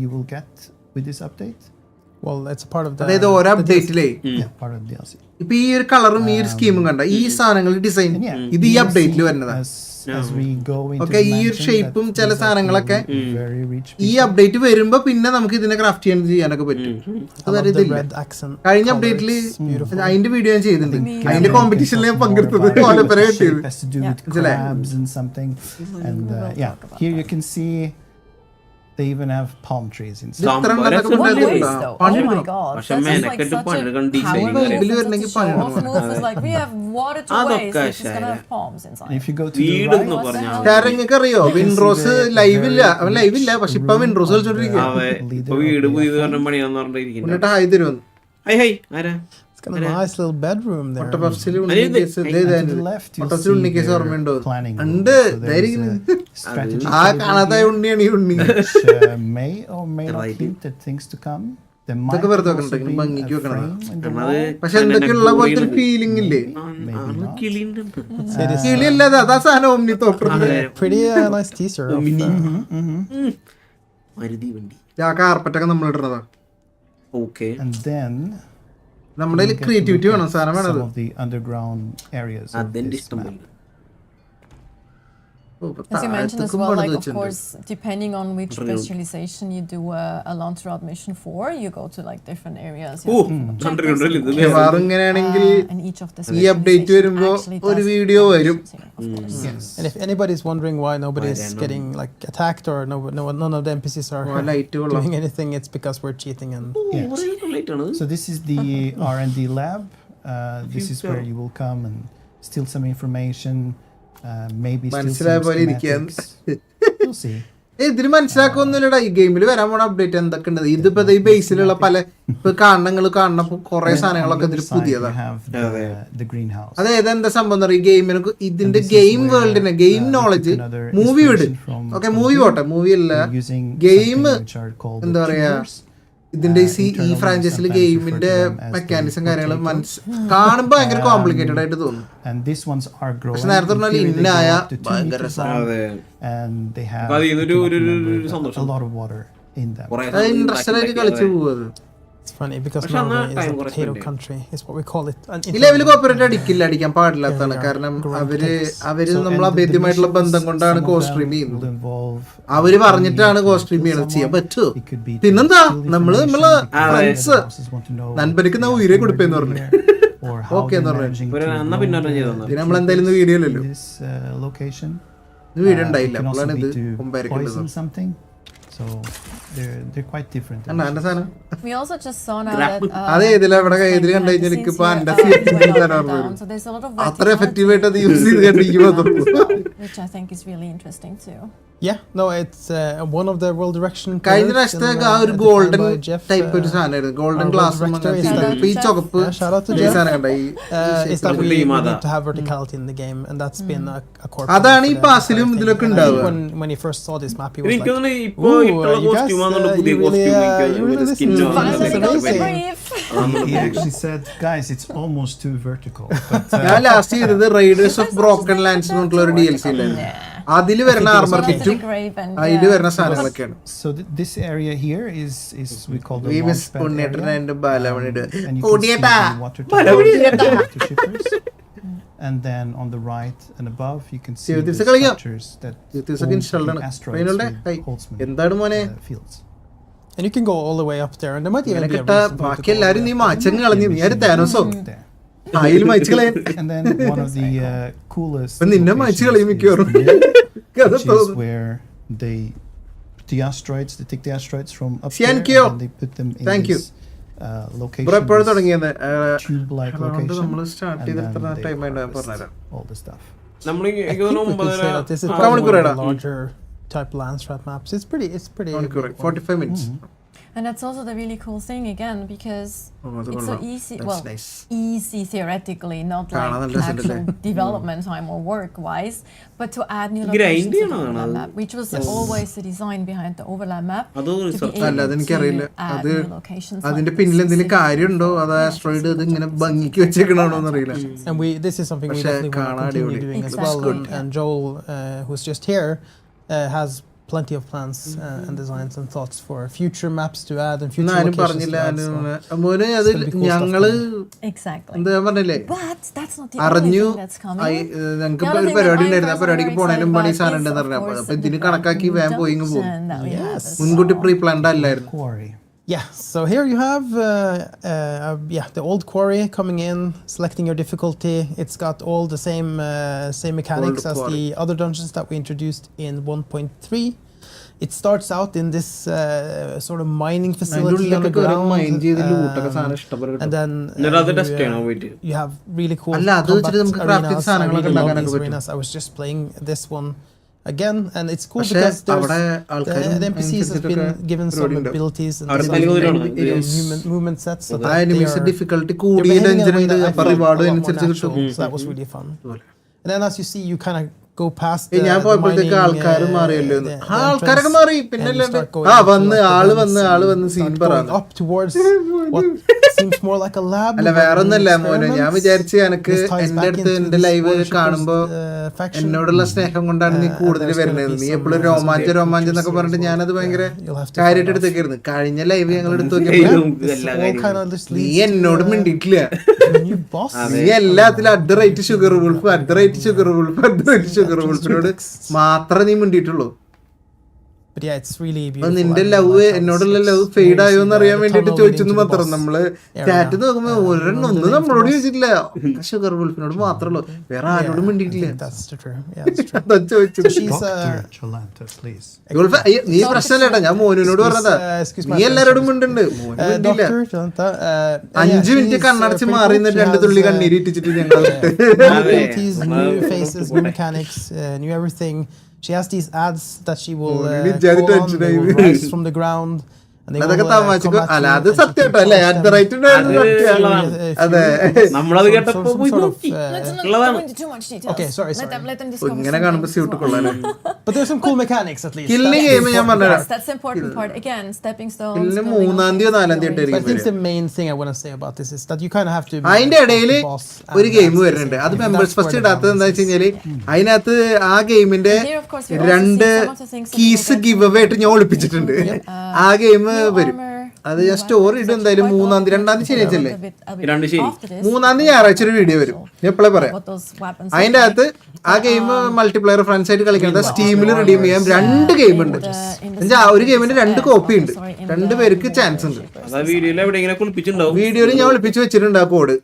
you will get with this update. Well, it's a part of the. അതായത് ഓരോ അപ്ഡേറ്റിലേ Yeah, part of DLC. ഇപ്പൊ ഈ ഒരു കളറും ഈ ഒരു സ്കീമും കണ്ട ഈ സാധനങ്ങൾ ഡിസൈൻ And yeah, ഇത് ഈ DLC അപ്ഡേറ്റിൽ വരുന്നതാ. has as we go into Okay, the ഈ ഒരു mansion, ഷേപ്പും that ചില these are സാധനങ്ങളൊക്കെ very rich ഈ people. അപ്ഡേറ്റ് വരുമ്പോ പിന്നെ നമുക്ക് ഇതിനെ ക്രാഫ്റ്റ് ചെയ്യാനൊക്കെ പറ്റും. I അത് love the ഇതില്ല. red accent. കഴിഞ്ഞ color, അപ്ഡേറ്റില് it's beautiful. അതിന്റെ വീഡിയോ ഞാൻ ചെയ്തിട്ടുണ്ട്. Gavin അതിന്റെ can കോമ്പറ്റീഷനിൽ ഞാൻ talk more പങ്കെടുത്തത് about ഓലപ്പര the കിട്ടിയത്. shape has to do with It's like- crabs and something. And yeah, here you can see they even have palm trees inside. ഇത്ര എണ്ണത്തൊക്കെ What What ഉണ്ടായിരുന്നു. ways though? പണി Oh my എടുക്കണം. god. പക്ഷെ That's just like മെനക്കെട്ട് such a പണിയെടുക്കണം, design powerful വരെ. ഇതില് thing വരണമെങ്കിൽ to show പണിയെടുക്കണം. off. And also, it's like we have water to അതൊക്കെ waste, which is gonna ശരി. have palms inside. And if you go to the വീട് എന്ന് right, പറഞ്ഞാൽ കാരണം നിങ്ങൾക്ക് അറിയോ വിൻഡ്രോസ് ലൈവില്ല, അവൻ ലൈവില്ല, പക്ഷെ ഇപ്പൊ വിൻഡ്രോസ് കളിച്ചോണ്ടിരിക്കുക. ഇപ്പൊ വീട് പുതിയത് പറഞ്ഞ പണിയാന്ന് പറഞ്ഞിരിക്കുന്നു. എന്നിട്ട് ഹായ് തരുമെന്ന്. ഹൈ ഹൈ ആരാ It's got a nice little bedroom there. ഒട്ടപ്പഫ്സിൽ and to the left you'll see ഉണ്ണിക്കേസ് their ഓർമ്മയുണ്ടോ? planning room. ഉണ്ട്. So there is a strategy ആ table കാണാത്ത here, ഉണ്ണിയാണ് ഈ ഉണ്ണി. which may or may not Right. hint at things to come. There might ഇതൊക്കെ വെറുതെ also വെക്കണ്ട, be ഭംഗിക്ക് a വെക്കണതാ. frame in the അത് wall. പക്ഷെ എന്തൊക്കെയുള്ള പോലത്തെ ഒരു ഫീലിംഗ് ഇല്ലേ? Maybe not. കിളിയുണ്ട്. കിളിയല്ലാതെ അതാ സാധനം ഒമ്നി തോട്ടത്തില്. Pretty nice teaser. Of, Maruti വണ്ടി. ആ കാർപ്പറ്റൊക്കെ നമ്മൾ ഇടുന്നതാ. ഓക്കെ. And then നമ്മുടെ you get to creativity look വേണം, at സാധനം some വേണത്. of the underground areas of അതെന്റെ this ഇഷ്ടം map. പോലെ. As you mentioned as well, like of course, depending on which specialization you do a launch route mission for, you go to like different areas. You ഓ have different കണ്ടിട്ടുണ്ടല്ലോ ഇത് objectives, വേറെ ഇങ്ങനെയാണെങ്കിൽ and each of the ഈ അപ്ഡേറ്റ് വരുമ്പോ specializations ഒരു actually വീഡിയോ does വരും. missions here, of course. Yes. and if anybody's wondering why nobody's Random. getting like attacked or none of the NPCs are light കൊള്ളാം. doing anything, it's because we're cheating and So this is the R&D lab. This is where you will come and steal some information. Maybe steal മനസ്സിലായ some പോലെ ഇരിക്കാൻ. schematics. You'll see. ഇതിന് മനസ്സിലാക്കൊന്നുമില്ലടാ, ഈ ഗെയിമിൽ വരാൻ പോണ അപ്ഡേറ്റ് എന്തൊക്കെ ഉണ്ട്. ഇതിപ്പോ ഈ ബേസിലുള്ള പല ഇപ്പൊ കാണണപ്പോ കുറെ സാധനങ്ങളൊക്കെ ഇതിൽ On the other side, പുതിയതാ. you have the greenhouse. അതായത് എന്താ സംഭവം എന്ന് പറയും, ഈ ഗെയിമിനെ ഇതിന്റെ ഗെയിം വേൾഡിനെ ഗെയിം നോളജ് മൂവി വിട്. ഓക്കെ മൂവി പോട്ടെ, മൂവി അല്ല Using game something which are called എന്താ the പറയാ tuners. ഇതിന്റെ ഈ ഫ്രാഞ്ചൈസിൽ ഗെയിമിന്റെ മെക്കാനിസം കാര്യങ്ങളും കാണുമ്പോ ഭയങ്കര കോംപ്ലിക്കേറ്റഡ് ആയിട്ട് തോന്നും. And these ones are growing. പക്ഷെ നേരത്തെ പറഞ്ഞാൽ In theory, they ഇന്നായ go up to 2 ഭയങ്കര meters രസമാണ്. long, അതെ. and they have അപ്പൊ അതിൽ ഒരു- ഒരു- ഒരു- ഒരു a സന്തോഷം. lot of water in them. കുറേ അത് ഇൻട്രസ്റ്റഡ് ആയിട്ട് കളിച്ചു പോകുന്നത്. it's funny because പക്ഷെ അന്ന് Norway is time a കുറച്ച് potato ഉണ്ട്. country is what we call it. ഈ ലെവല് കോപ്പറേറ്റ് അടിക്കാൻ പാടില്ലാത്തതാണ്. കാരണം അവര് So, നമ്മൾ and the അഭേദ്യമായിട്ടുള്ള missions, ബന്ധം കൊണ്ടാണ് some of co them stream will ചെയ്യുന്നത്. involve അവര് പറഞ്ഞിട്ടാണ് meeting കോ സ്ട്രീം with ചെയ്യണത്. ചെയ്യാൻ someone. പറ്റുമോ? It could be to പിന്നെന്താ steal നമ്മള് information because friends the bosses want to know നൻപരിക്ക് what Uyare they're കൊടുപ്പേന്ന് doing പറഞ്ഞു. there, or how Okay they're എന്ന് പറഞ്ഞു. managing ഒരു to എന്നാ grow പിന്നെ the ചെയ്തു തന്നെ. പിന്നെ നമ്മളെന്തായാലും ഇന്ന് വീഡിയോ അല്ലല്ലോ, in this location. ഇത് വീഡിയോ It ഉണ്ടായില്ല. can also അപ്പോഴാണ് be ഇത് to കൊമ്പാരിക്കേണ്ടത്. poison something. So they're quite different. എന്നാ എന്റെ സാധനം We also just saw now Grab. that അതെ ഇതിൽ അവിടെ like ഇതിൽ കണ്ടു behind the കഴിഞ്ഞാൽ എനിക്ക് scenes ഇപ്പൊ here, എന്റെ we went up സാധനം and down. ഓർമ്മ So there's a lot of അത്ര verticality, എഫക്റ്റീവ് ആയിട്ട് അത് യൂസ് ചെയ്ത് കണ്ടിരിക്കുമ്പോ which I think is really interesting too. Yeah, no, it's one of the world direction. കഴിഞ്ഞ pillars പ്രാവശ്യത്തെ ആ ഒരു defined golden by Jeff, type ഒരു സാധനമായിരുന്നു. Golden our glass world director is like- ഈ ചുവപ്പ് Yeah, shout out to ഈ Jeff. സാധനം കണ്ട is that we Team need to have verticality in the game, and that's been a core. അതാണ് ഈ part of the പാസിലും entire ഇതിലൊക്കെ thing. And I think ഉണ്ടാവുക. when he first saw this map, he was എനിക്ക് like, തോന്നുന്നു ഇപ്പൊ "Ooh, ഇട്ടുള്ള you guys, കോസ്റ്റ്യൂം ആണെന്നുണ്ട് പുതിയ you really, costume you really skin listen to Finally, That's we got the amazing. brief. He actually said, "Guys, it's almost too vertical." But ഞാൻ ലാസ്റ്റ് ചെയ്തത് റൈഡേഴ്സ് ഓഫ് ബ്രോക്കൺ ലാൻഡ്സ് എന്നുള്ള ഒരു DLC ഉണ്ടായിരുന്നു. അതില് വരുന്ന ആർമർ കിറ്റും അതില് വരുന്ന സാധനങ്ങളൊക്കെയാണ്. so this area here is we call the We miss launchpad ഉണ്ണിയേട്ടനെ area. എന്റെ ബാലമണിയുടെ And you can see ഉണ്ണിയേട്ടാ the water to shippers. And then on the right and above, you can see the ദിവസം കളിക്കാം. structures that ദിവസം hold ഇൻസ്റ്റാൾഡ് the ആണ്. asteroids റെയിനുടെ with Holtzman എന്താണ് മോനെ fields. and you can go all the way up there, and there might even ഇങ്ങനെ be a കിട്ട reason for you to ബാക്കി go all the എല്ലാരും way നീ up there. മാച്ചങ്ങ് കളഞ്ഞു. നീ ആര് താനോസോ There. അതിൽ മാച്ചു കളയാൻ. And then one of the coolest അപ്പൊ നിന്നെ മാച്ചു കളയും locations മിക്കവാറും. is here, കഥ which is തോന്നുന്നു. where they take the asteroids from up Thank there you. and they put them in Thank you. this location. Bro എപ്പോഴും this തുടങ്ങിയത് tube-like അതുകൊണ്ട് location. നമ്മൾ സ്റ്റാർട്ട് and ചെയ്ത് then എത്ര they ടൈം ആയിട്ട് harvest പറഞ്ഞുതരാം. all the stuff. നമ്മൾ I think we could say that this is Ah. probably one of the Kamakura. larger type Landsrat maps. It's pretty. മണിക്കൂർ 45 minutes. And that's also the really cool thing again because Oh, that's it's so cool. easy. That's Well, nice. easy theoretically, not കാണാൻ like നല്ല രസമുണ്ടല്ലേ? actual development time or work-wise, but to add new Grind locations to the ചെയ്യണതാണ് overlap അത്. map, which was always the design behind the overlap map. അത് To be research. അല്ല, able അതെനിക്കറിയില്ല. to add അത് new locations അതിന്റെ like പിന്നിൽ this എന്തെങ്കിലും specific കാര്യമുണ്ടോ അത് Yeah, ആസ്ട്രോയിഡ് ഇത് specific ഇങ്ങനെ locations. ഭംഗിക്ക് വെച്ചേക്കണോന്ന് അറിയില്ല. And this is something we പക്ഷേ definitely want to കാണാൻ continue അടിപൊളി. doing as Exactly. well. And Joel, who's just here, has plenty of plans and designs and thoughts for future maps to add and future locations to add. Exactly. എന്താ പറഞ്ഞില്ലേ But that's not the അറിഞ്ഞു only thing that's coming. ഞങ്ങൾക്ക് ഒരു പരിപാടി ഉണ്ടായിരുന്നു. ആ പരിപാടിക്ക് പോണേനും പണി സാധനം ഉണ്ടെന്ന് പറഞ്ഞു. അപ്പൊ ഇതിന് കണക്കാക്കി വേഗം പോയിങ്ങ് പോകും. മുൻകൂട്ടി പ്രീ പ്ലാൻഡ് അല്ലായിരുന്നു. Quarry. Yeah, so here you have the old quarry coming in, selecting your difficulty. It's got all the same mechanics as the other dungeons that we introduced in 1.3. It starts out in this sort of mining facility on the ground, and then you have really cool combat arenas. I was just playing this one again, and it's cool because the NPCs has been given some abilities and movement sets, so that they are difficulty so that was really fun. And then as you see, you kind of go past the പോയപ്പോഴത്തേക്ക് ആൾക്കാർ മാറിയല്ലോ. ആൾക്കാരൊക്കെ മാറി. പിന്നെ വന്ന് സീൻ പറഞ്ഞു. up towards what seems more like a lab. അല്ല വേറൊന്നല്ല മോനെ, ഞാൻ വിചാരിച്ചു എനക്ക് എന്റെ അടുത്ത് എന്റെ ലൈവ് കാണുമ്പോ എന്നോടുള്ള സ്നേഹം കൊണ്ടാണ് നീ കൂടുതൽ വരുന്നത്. നീ എപ്പോഴും രോമാഞ്ചം എന്നൊക്കെ പറഞ്ഞിട്ട് ഞാനത് ഭയങ്കര കാര്യമായിട്ട് എടുത്തേക്കായിരുന്നു. കഴിഞ്ഞ ലൈവ് ഞങ്ങൾ എടുത്തു നോക്കിയപ്പോ നീ എന്നോട് മിണ്ടിയിട്ടില്ല. നീ എല്ലാത്തിലും അഡ്റൈറ്റ് ഷുഗർ വുൾഫ് ഷുഗർ മാത്രമേ നീ മിണ്ടിയിട്ടുള്ളൂ. But yeah, it's really beautiful. നിന്റെ ലവ് എന്നോടുള്ള ലവ് ഫെയ്ഡ് ആയോ എന്ന് അറിയാൻ വേണ്ടിട്ട് ചോദിച്ചെന്ന് മാത്രം. നമ്മള് ചാറ്റ് നോക്കുമ്പോ ഒന്നും നമ്മളോട് ചോദിച്ചിട്ടില്ല. ഷുഗർ വുൾഫിനോട് മാത്രമല്ലോ, വേറെ ആരോടും മിണ്ടിയിട്ടില്ല. നീ പ്രശ്നമല്ലേട്ടാ, ഞാൻ മോനോട് പറഞ്ഞതാ. നീ എല്ലാരോടും മിണ്ടുണ്ട്, മോനില്ല. 5 മിനിറ്റ് കണ്ണടച്ച് മാറി 2 തുള്ളി കണ്ണീര് ഇട്ടിച്ചിട്ട് ഞങ്ങൾ new faces, new mechanics, new everything. She has these ads that she will call on, they will rise from the ground. അതൊക്കെ തമാശക്ക് അല്ല, അത് സത്യട്ടോ അല്ലേ? നമ്മളത് കേട്ടപ്പോ ഇങ്ങനെ കാണുമ്പോ സ്യൂട്ട് കൊള്ളാലോ. But there's some cool mechanics at least. Killing game ഞാൻ പറഞ്ഞുതരാം. That's the important part. Again, stepping stones. 3-ാം തീയതി 4-ാം തീയതി I think the main thing I want to say about this is that you kind of have to. അതിന്റെ ഇടയിൽ ഒരു ഗെയിം വരുന്നുണ്ട്. അത് മെമ്പേഴ്സ് ഫസ്റ്റ് ഇടാത്തത് എന്താ വെച്ച് കഴിഞ്ഞാല്, അതിനകത്ത് ആ ഗെയിമിന്റെ 2 കീസ് ഗിവ് അവേ ആയിട്ട് ഞാൻ ഒളിപ്പിച്ചിട്ടുണ്ട്. ആ ഗെയിം വരും. അത് ഞാൻ സ്റ്റോറി ഇടും എന്തായാലും 3-ാം തീയതി 2-ാം തീയതി ശനിയാഴ്ചല്ലേ, 3-ാം തീയതി ഞായറാഴ്ച ഒരു വീഡിയോ വരും. ഞാൻ എപ്പോഴേ പറയാം. അതിന്റെ അകത്ത് ആ ഗെയിം മൾട്ടിപ്ലെയർ ഫ്രണ്ട്സ് ആയിട്ട് കളിക്കുന്നത് സ്റ്റീമിൽ റിഡീം ചെയ്യാൻ 2 ഗെയിം ഉണ്ട്. ഒരു ഗെയിമിന് 2 കോപ്പി ഉണ്ട്. 2 പേർക്ക് ചാൻസ് ഉണ്ട്. വീഡിയോയിൽ ഞാൻ ഒളിപ്പിച്ച് വെച്ചിട്ടുണ്ട് ആ കോഡ്.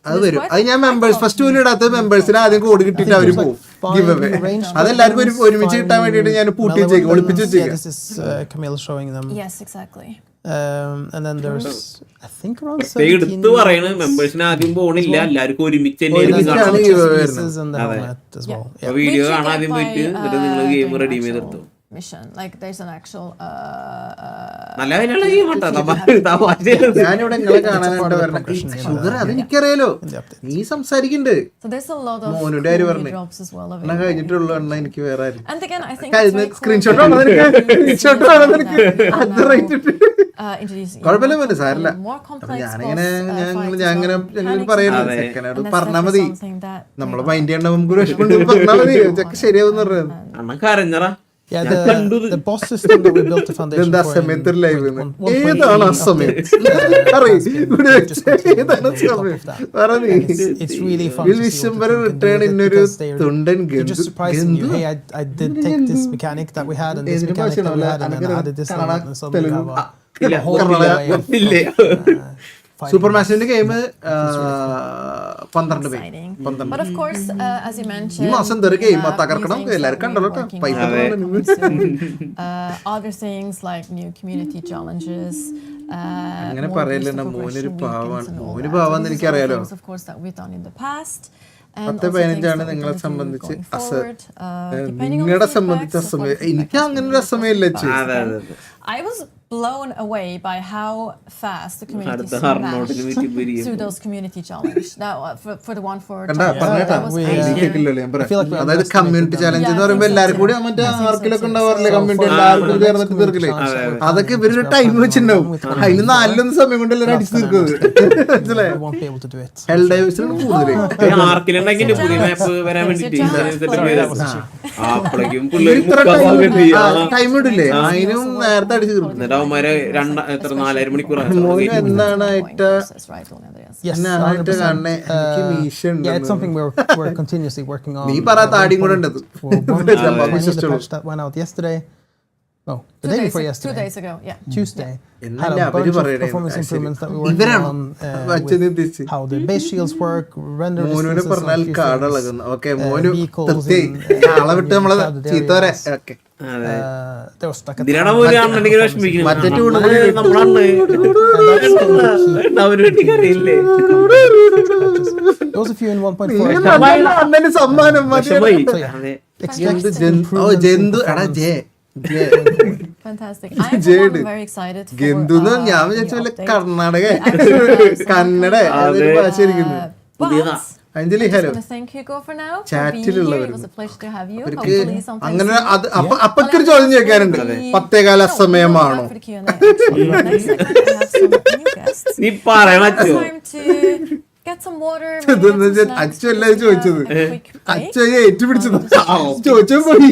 അത് വരും. അത് ഞാൻ മെമ്പേഴ്സ് ഫസ്റ്റ് പോലും ഇടാത്തത് മെമ്പേഴ്സിന് ആദ്യം കോഡ് കിട്ടിയിട്ട് അവര് പോകും ഗിവ് അവേ. അതെല്ലാവർക്കും ഒരുമിച്ച് കിട്ടാൻ വേണ്ടിയിട്ട് ഞാൻ പൂട്ടി വെച്ചേക്കും, ഒളിപ്പിച്ച് വെച്ചേക്കും. And then there's I think around 17 മെമ്പേഴ്സിന് ആദ്യം പോണില്ല, എല്ലാവർക്കും ഒരുമിച്ച് വീഡിയോ കാണാൻ ആദ്യം പോയിട്ട് നിങ്ങൾ ഗെയിം റെഡീം ചെയ്തെടുത്തു. Mission, like there's an actual ഞാനിവിടെ നിങ്ങളെ കാണാനായിട്ട് വരണം. ഷുഗർ അതെനിക്കറിയാലോ, നീ സംസാരിക്കണ്ട്. മോനുടെ ആര് പറഞ്ഞു എണ്ണ കഴിഞ്ഞിട്ടുള്ളൂ, എണ്ണ എനിക്ക് വേറെ സ്ക്രീൻഷോട്ട് ആണോ നിനക്ക്? സ്ക്രീൻഷോട്ട് ആണോ നിനക്ക്? അത് റൈറ്റ് കുഴപ്പമില്ല മോനെ, സാരില്ല. ഞാനിങ്ങനെ പറയുന്നത് സെക്കൻഡ് പറഞ്ഞാൽ മതി. നമ്മള് മൈൻഡ് ചെയ്യണ്ട, നമുക്ക് വിഷമം പറഞ്ഞാൽ മതി, ചെക്ക് ശരിയാവും പറഞ്ഞത്. Yeah, the boss system that we built the foundation for. It's really fun to see what because they're just surprising you. Hey, I did take this mechanic that we had and this mechanic that we had and then added this element and suddenly you have a whole new way of super മാസിന്റെ ഗെയിം 12 പേര്. But of course, as you mentioned, ഈ മാസം എന്തൊരു ഗെയിം തകർക്കണം, എല്ലാവരും കണ്ടല്ലോ. other things like new community challenges. അങ്ങനെ പറയല്ലേ, മോനൊരു പാവാണ്. മോന് പാവാന്ന് എനിക്കറിയാലോ. 10-15 നിങ്ങളെ സംബന്ധിച്ച് നിങ്ങളെ സംബന്ധിച്ച അസമയം. എനിക്ക് അങ്ങനെ ഒരു അസമയമില്ല. I was blown away by how fast the community smashed through those community challenge. That for the one for കണ്ടാ പറഞ്ഞേട്ടാ കേൾക്കില്ലല്ലോ ഞാൻ പറയാം. അതായത് കമ്മ്യൂണിറ്റി ചാലഞ്ച് എന്ന് പറയുമ്പോൾ എല്ലാവരും കൂടി മറ്റേ ആർക്കിലൊക്കെ ഉണ്ടാവാറില്ലേ കമ്മ്യൂണിറ്റി എല്ലാവർക്കും ചേർന്നിട്ട് തീർക്കില്ലേ, അതൊക്കെ ഇവരൊരു ടൈം വെച്ചിട്ടുണ്ടാവും. അതിന് 4 സമയം കൊണ്ട് എല്ലാവരും അടിച്ചു തീർക്കുന്നത്. മനസ്സിലായോ? ഹെൽ ഡൈവേഴ്സിനാണ് കൂടുതൽ ടൈം ഇടില്ലേ, അതിനും നേരത്തെ അടിച്ചു തീർക്കും. എന്താണ് it's something we're continuously working on. നീ പറ താടിയും കൂടെ ഉണ്ടത്. The patch that went out yesterday. No, the day before yesterday. 2 days ago, yeah. Tuesday. Had a bunch of performance improvements that we were working on with how the base shields work, render distances on a few things, vehicles ആളെ വിട്ട് നമ്മളെ ചീത്തോരെ. Okay there was like a there was a few in 1.4. സമ്മാനം ജന്തു എടാ J Fantastic. I'm very excited for ഗന്തുന്ന് ഞാൻ വിചാരിച്ചു വല്ല കർണാടക കന്നഡ അതൊരു ഭാഷ ഇരിക്കുന്നു. അഞ്ജലി ഹലോ ചാറ്റിലുള്ളവർ അങ്ങനെ അപ്പൊക്കൊരു ചോദ്യം ചോദിക്കാറുണ്ട്, 10:15 സമയമാണോ? നീ പറയണ അച്ഛൻ അല്ല ചോദിച്ചത്, അച്ഛൻ ഏറ്റുപിടിച്ചത് ചോദിച്ചോ പോയി.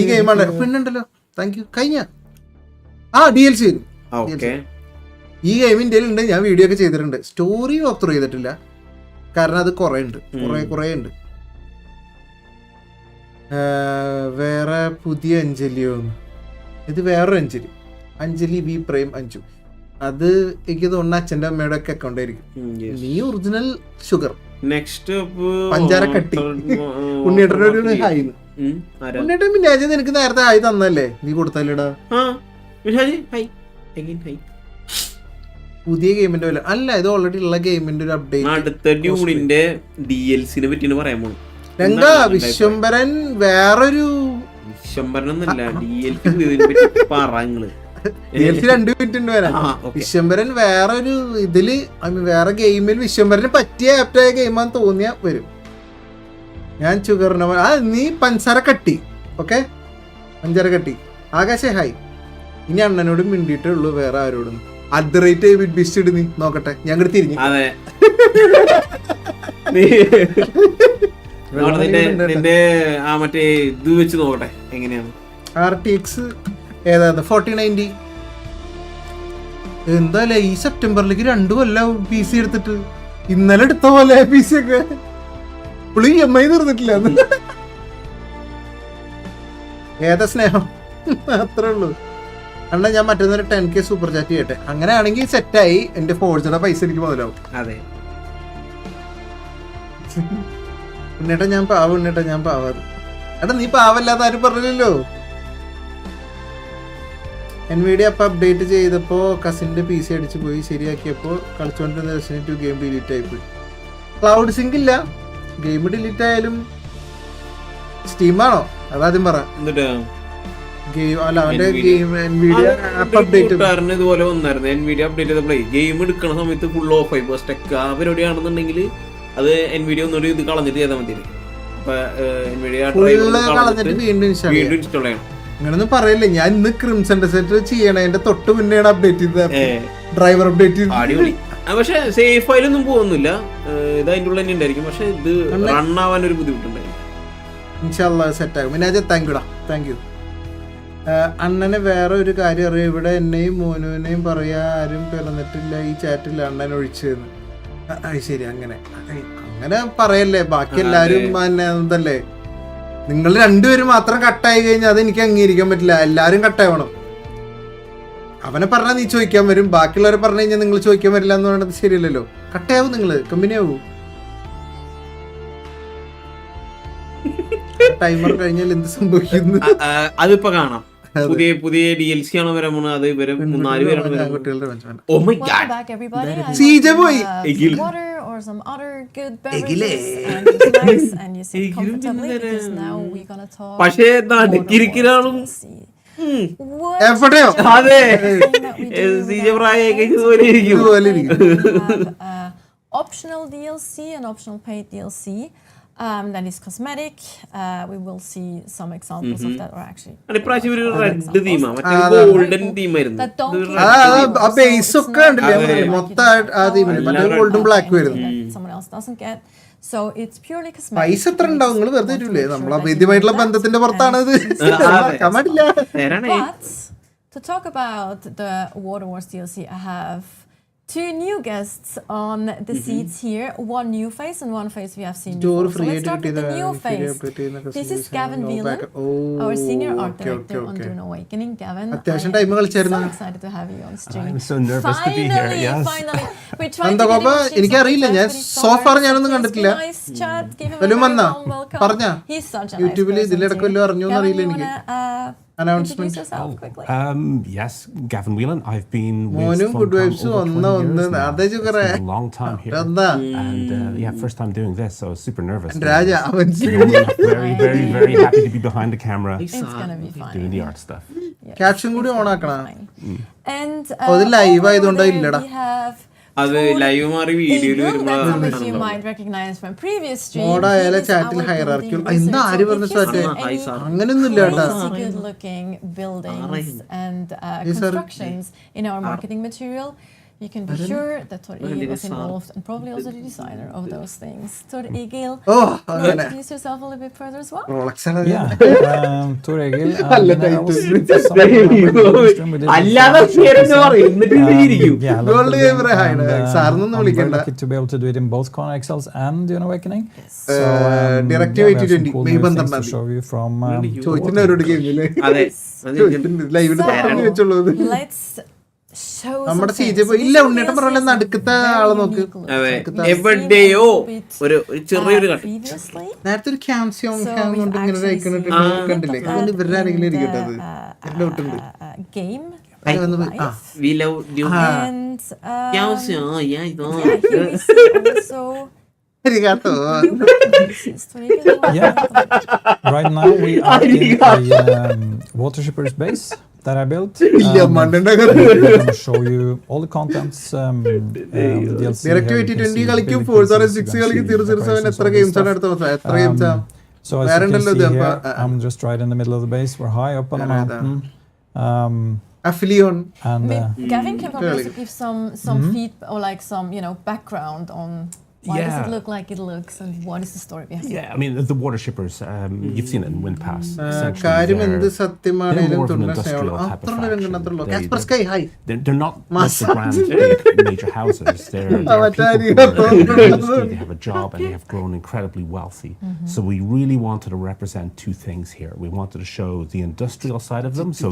ഈ ഗെയിമാണ് പിന്നുണ്ടല്ലോ. Thank you. കഴിഞ്ഞ DLC ഈ ഗെയിം ഇന്ത്യയിൽ ഉണ്ട്. ഞാൻ വീഡിയോ ഒക്കെ ചെയ്തിട്ടുണ്ട്. സ്റ്റോറി ഓപ്റ്റർ ചെയ്തിട്ടില്ല, കാരണം അത് കുറെ ഉണ്ട്. ഉണ്ട്. വേറെ പുതിയ അഞ്ജലിയോ, ഇത് വേറൊരു അഞ്ജലി വി പ്രേം അഞ്ജു. അത് എനിക്ക് തോന്നുന്നു അച്ഛൻ്റെ അമ്മയുടെ ഒക്കെ അക്കൗണ്ട് ആയിരിക്കും. നീ ഒറിജിനൽ ഷുഗർ നെക്സ്റ്റ് പഞ്ചാര കട്ടി ഉണ്ണിയേട്ടനൊരു ഹായ്. ഉണ്ണിയേട്ടൻ മിന്നാജ് നിനക്ക് നേരത്തെ ഹായ് തന്നല്ലേ, നീ കൊടുത്തല്ലേടാ. പുതിയ ഗെയിമിന്റെ വില അല്ല, ഇത് ഓൾറെഡി ഉള്ള ഗെയിമിന്റെ ഒരു അപ്ഡേറ്റ്. അടുത്ത ഡ്യൂണിന്റെ DLCനെ പറ്റിയാണ് പറയാൻ പോകുന്നത്. രംഗ വിശ്വംഭരൻ വേറൊരു വിശ്വംഭരനൊന്നല്ല, DLC പറങ്ങള് DLC 2 മിനിറ്റ് ഉണ്ട് വരാൻ. വിശ്വംഭരൻ വേറൊരു ഇതില് വേറെ ഗെയിമിൽ വിശ്വംഭരന് പറ്റിയ ആപ്റ്റായ ഗെയിമാന്ന് തോന്നിയാ വരും. ഞാൻ ഷുഗറിന് നീ പഞ്ചസാര കട്ടി. ഓക്കെ പഞ്ചസാര കട്ടി. ആകാശേ ഹായ്. ഇനി അണ്ണനോടും മിണ്ടിയിട്ടേ ഉള്ളൂ, വേറെ ആരോടും. അഡ്റേറ്റ് ബിസ്റ്റ് ഇട്, നീ നോക്കട്ടെ. ഞങ്ങൾ തിരിഞ്ഞു മറ്റേ ഇത് വെച്ച് നോക്കട്ടെ എങ്ങനെയാണ്. RTX ഏതാ 4090. എന്തായാലും ഈ സെപ്റ്റംബറിലേക്ക് 2 കൊല്ലം PC എടുത്തിട്ട്. ഇന്നലെ എടുത്ത പോലെ PC ഒക്കെ പുള്ളി EMI തീർന്നിട്ടില്ല. ഏതാ സ്നേഹം, അത്രേ ഉള്ളൂ. അണ്ണാ ഞാൻ മറ്റൊന്നൊരു 10K സൂപ്പർ ചാറ്റ് ചെയ്യട്ടെ. അങ്ങനെയാണെങ്കിൽ സെറ്റായി. എന്റെ ഫോഴ്സിന്റെ പൈസ എനിക്ക് മുതലാവും. അതെ ഉണ്ണേട്ടാ ഞാൻ പാവാത്. എടാ നീ പാവല്ലാതെ ആരും പറഞ്ഞില്ലല്ലോ. NVIDIA അപ്പൊ അപ്ഡേറ്റ് ചെയ്തപ്പോ കസിന്റെ PC അടിച്ചു പോയി. ശരിയാക്കിയപ്പോ കളിച്ചോണ്ടിരുന്ന Resident 2 ഗെയിം ഡിലീറ്റ് ആയിപ്പോയി. ക്ലൗഡ് സിങ്ക് ഇല്ല. ഗെയിം ഡിലീറ്റ് ആയാലും സ്റ്റീമാണോ അതാദ്യം പറ. ഇതുപോലെ വന്നായിരുന്നു NVIDIA അപ്ഡേറ്റ് ചെയ്തപ്പോഴേ ഗെയിം എടുക്കണ സമയത്ത് ഫുൾ ഓഫ് ആയി. സ്റ്റക്ക് ആ പരിപാടിയാണെന്നുണ്ടെങ്കിൽ അത് NVIDIA ഒന്നൊരു ഇത് കളഞ്ഞിട്ട് ചെയ്താൽ മതി. അപ്പൊ NVIDIA വീണ്ടും ഇൻസ്റ്റാൾ ചെയ്യണം. അങ്ങനൊന്നും പറയല്ലേ. ഞാൻ ഇന്ന് ക്രിംസൺ ഡെസേർട്ട് ചെയ്യണ എന്റെ തൊട്ട് മുന്നേ അപ്ഡേറ്റ് ചെയ്ത ഡ്രൈവർ അപ്ഡേറ്റ് അടിപൊളി. പക്ഷെ സേഫ് ആയാലൊന്നും പോകുന്നില്ല, ഇത് അതിൻ്റെ ഉള്ളിൽ തന്നെ ഉണ്ടായിരിക്കും. പക്ഷെ ഇത് റൺ ആവാൻ ഒരു ബുദ്ധിമുട്ടുണ്ടായിരുന്നു. ഇൻഷാല്ലാ സെറ്റ് ആകും. Minaj thank you. അണ്ണനെ വേറെ ഒരു കാര്യം അറിയാം. ഇവിടെ എന്നെയും മോനുവിനെയും പറയാ ആരും പിറന്നിട്ടില്ല ഈ ചാറ്റിൽ അണ്ണൻ ഒഴിച്ചെന്ന്. അത് ശരി, അങ്ങനെ പറയല്ലേ. ബാക്കി എല്ലാരും എന്തല്ലേ, നിങ്ങൾ രണ്ടുപേരും മാത്രം കട്ടായി കഴിഞ്ഞാൽ അത് എനിക്ക് അംഗീകരിക്കാൻ പറ്റില്ല. എല്ലാരും കട്ടാവണം. അവനെ പറഞ്ഞാൽ നീ ചോദിക്കാൻ വരും, ബാക്കിയുള്ളവരെ പറഞ്ഞു കഴിഞ്ഞാൽ നിങ്ങൾ ചോദിക്കാൻ വരില്ല എന്ന് പറയുന്നത് ശരിയല്ലല്ലോ. കട്ടയാവും, നിങ്ങള് കമ്പനി ആവൂ. ടൈമർ കഴിഞ്ഞാൽ എന്ത് സംഭവിക്കുന്നു അതിപ്പോ കാണാം. പുതിയ DLC ആണ് വരാൻ പോകുന്നത്. അത് ഇവര് 4 പേരാണ്. ഓ മൈ ഗോഡ്, സീജ പോയി. Or some other good beverages and snacks and you sit comfortably because now we're gonna talk. പക്ഷേ നടക്കിരിക്കലാണ്. What എവിടെയോ അതെ thing that we do with CJ our പ്രായമൊക്കെ content, ഇതുപോലെ ഇരിക്കും. ഇതുപോലെ ഇരിക്കും. we have optional DLC and optional paid DLC. That is cosmetic. We will see some examples of that, or actually ഇപ്രാവശ്യം ഒരു റെഡ് തീമാ മറ്റേ ആ, ഗോൾഡൻ തീമായിരുന്നു that don't ഇത് care ആ about ആ you. ബേസ് So ഒക്കെ it's not ഉണ്ടല്ലേ like മൊത്തം ആ തീമില് മറ്റേ ഗോൾഡും ബ്ലാക്കും വരുന്നു. that someone else doesn't get. So it's purely cosmetic. പൈസ എത്ര ഉണ്ടാവും നിങ്ങൾ വെറുതെ Want to തരൂലേ? make നമ്മളെ sure that you വിദ്യമായിട്ടുള്ള know that ബന്ധത്തിന്റെ പുറത്താണ് ഇത്. and മറക്കാൻ പാടില്ല. നേരാണേ. But to talk about the Water Wars DLC, I have 2 new guests on the seats here. One new face and one face we have seen before. So let's start with the new face. This is Gavin Whelan, our senior art director on Dune Awakening. Gavin, I അത്യാവശ്യം am ടൈം കളിച്ചായിരുന്നു. so excited to have you on stream. I'm so nervous to be here, yes. Finally. We're trying എന്താ to get him Copa? on stream എനിക്കറിയില്ല. so ഞാൻ fast, but he's so so far hard. ഞാനൊന്നും So please കണ്ടിട്ടില്ല. be nice, chat, give him a വല്ലതും very വന്നാ? warm welcome. പറഞ്ഞാ? He's such a nice യൂട്യൂബിൽ person ഇതിലിടക്ക് too. വല്ലതും അറിഞ്ഞോന്ന് Gavin, അറിയില്ല you എനിക്ക്. wanna Announcement. introduce yourself quickly? Yes, Gavin Whelan. I've been with മോനും ഗുഡ് Funcom വൈബ്സ് over 20 ഒന്ന് years now. അതേ It's ചുക്കറേ. been a long time here. എന്താ And yeah, first time doing this, so I was super nervous. രാജ അവൻ Very happy to be behind the camera It's gonna be fine. doing the art stuff. Yes, caption കൂടി it's on gonna be ആക്കണ. fine. And അത് live over ആയതുകൊണ്ടാ there ഇല്ലടാ. we have അത് ലൈവ് മാറി വീഡിയോയിൽ Eagle, that's വരുമ്പോൾ which you might recognize from previous streams. Mode ആയാലും He is ചാറ്റിൽ our ഹൈറാർക്കി building എന്താ wizard. ആര് So പറഞ്ഞ if you see chat any അങ്ങനെയൊന്നും ഇല്ല കേട്ടാ. crazy good looking buildings and constructions in our marketing material, you can be sure that Tor Egil was involved and probably also the designer of those things. Tor Egil, ഓ can you അങ്ങനെ introduce yourself a little bit further as well? Rolex ആണ്. Tor Egil. Alla അല്ലാതെ പേരെന്ന് പറയും എന്നിട്ട് ഇത് ഇരിക്കും. Gold camera ആണ്. സാറിനൊന്നും വിളിക്കണ്ട. Lucky to be able to do it in both Con XLs and Dune Awakening. Direct we have some 2020, cool May new things 12 to show you from ചോദിച്ചിട്ട് അവരോട് ഗെയിമില് അതെ അത് ലൈവിൽ വെച്ചുള്ളത്. Let's show നമ്മുടെ some CJ things. പോയി ഇല്ല This ഉണ്ണിയേട്ടൻ is പറഞ്ഞ a നടുക്കത്തെ very ആളെ നോക്ക്. unique look. അതെ We've seen എവിടെയോ a bit, ഒരു ചെറിയൊരു കട്ട് previously. നേരത്തെ ഒരു ക്യാംസിയോങ് So കൊണ്ട് we've ഇങ്ങനെ actually അയക്കണിട്ട് seen കണ്ടില്ലേ? that അതുകൊണ്ട് ഇവരുടെ ആരെങ്കിലും in ഇരിക്കട്ടെ അത്. the, ഡൗട്ട് ഉണ്ട്. game അത് വന്ന് life. We love Dune And yeah, here we see also ഇരിക്കാട്ടോ. pieces. Tor Egil, you want Yeah. to- Right now we are in a water shipper's base that I built. ഇല്ല മണ്ണണ്ട. I'm going to show you all the contents. The DLC direct here, you can 2020 see കളിക്കും building 406 pieces, you can കളിക്കും see 007 എത്ര decorations, all ഗെയിംസ് this ആണ് stuff. അടുത്ത ദിവസം എത്ര ഗെയിംസാ? So as you വേറെ can ഉണ്ടല്ലോ see ഇത് here, അപ്പൊ I'm just right in the middle of the base. We're high up on a Yeah, mountain. അഫിലിയോൺ. And Gavin can probably Really? also give some feedback or like some background on why does Yeah. it look like it looks and what is the story behind it. Yeah, I mean the water shippers. You've seen it in Wind Pass. Essentially, കാര്യം they're- എന്ത് സത്യമാണേലും more of an തുണ്ട industrial സ്നേഹം type of അത്ര faction. രംഗണത്രല്ലോ. They- Casper sky high. They're not like Massa. the grand big major houses. They're people who are in the industry, they have a job and they have grown incredibly wealthy. So we really wanted to represent two things here. We wanted to show the industrial side of them. So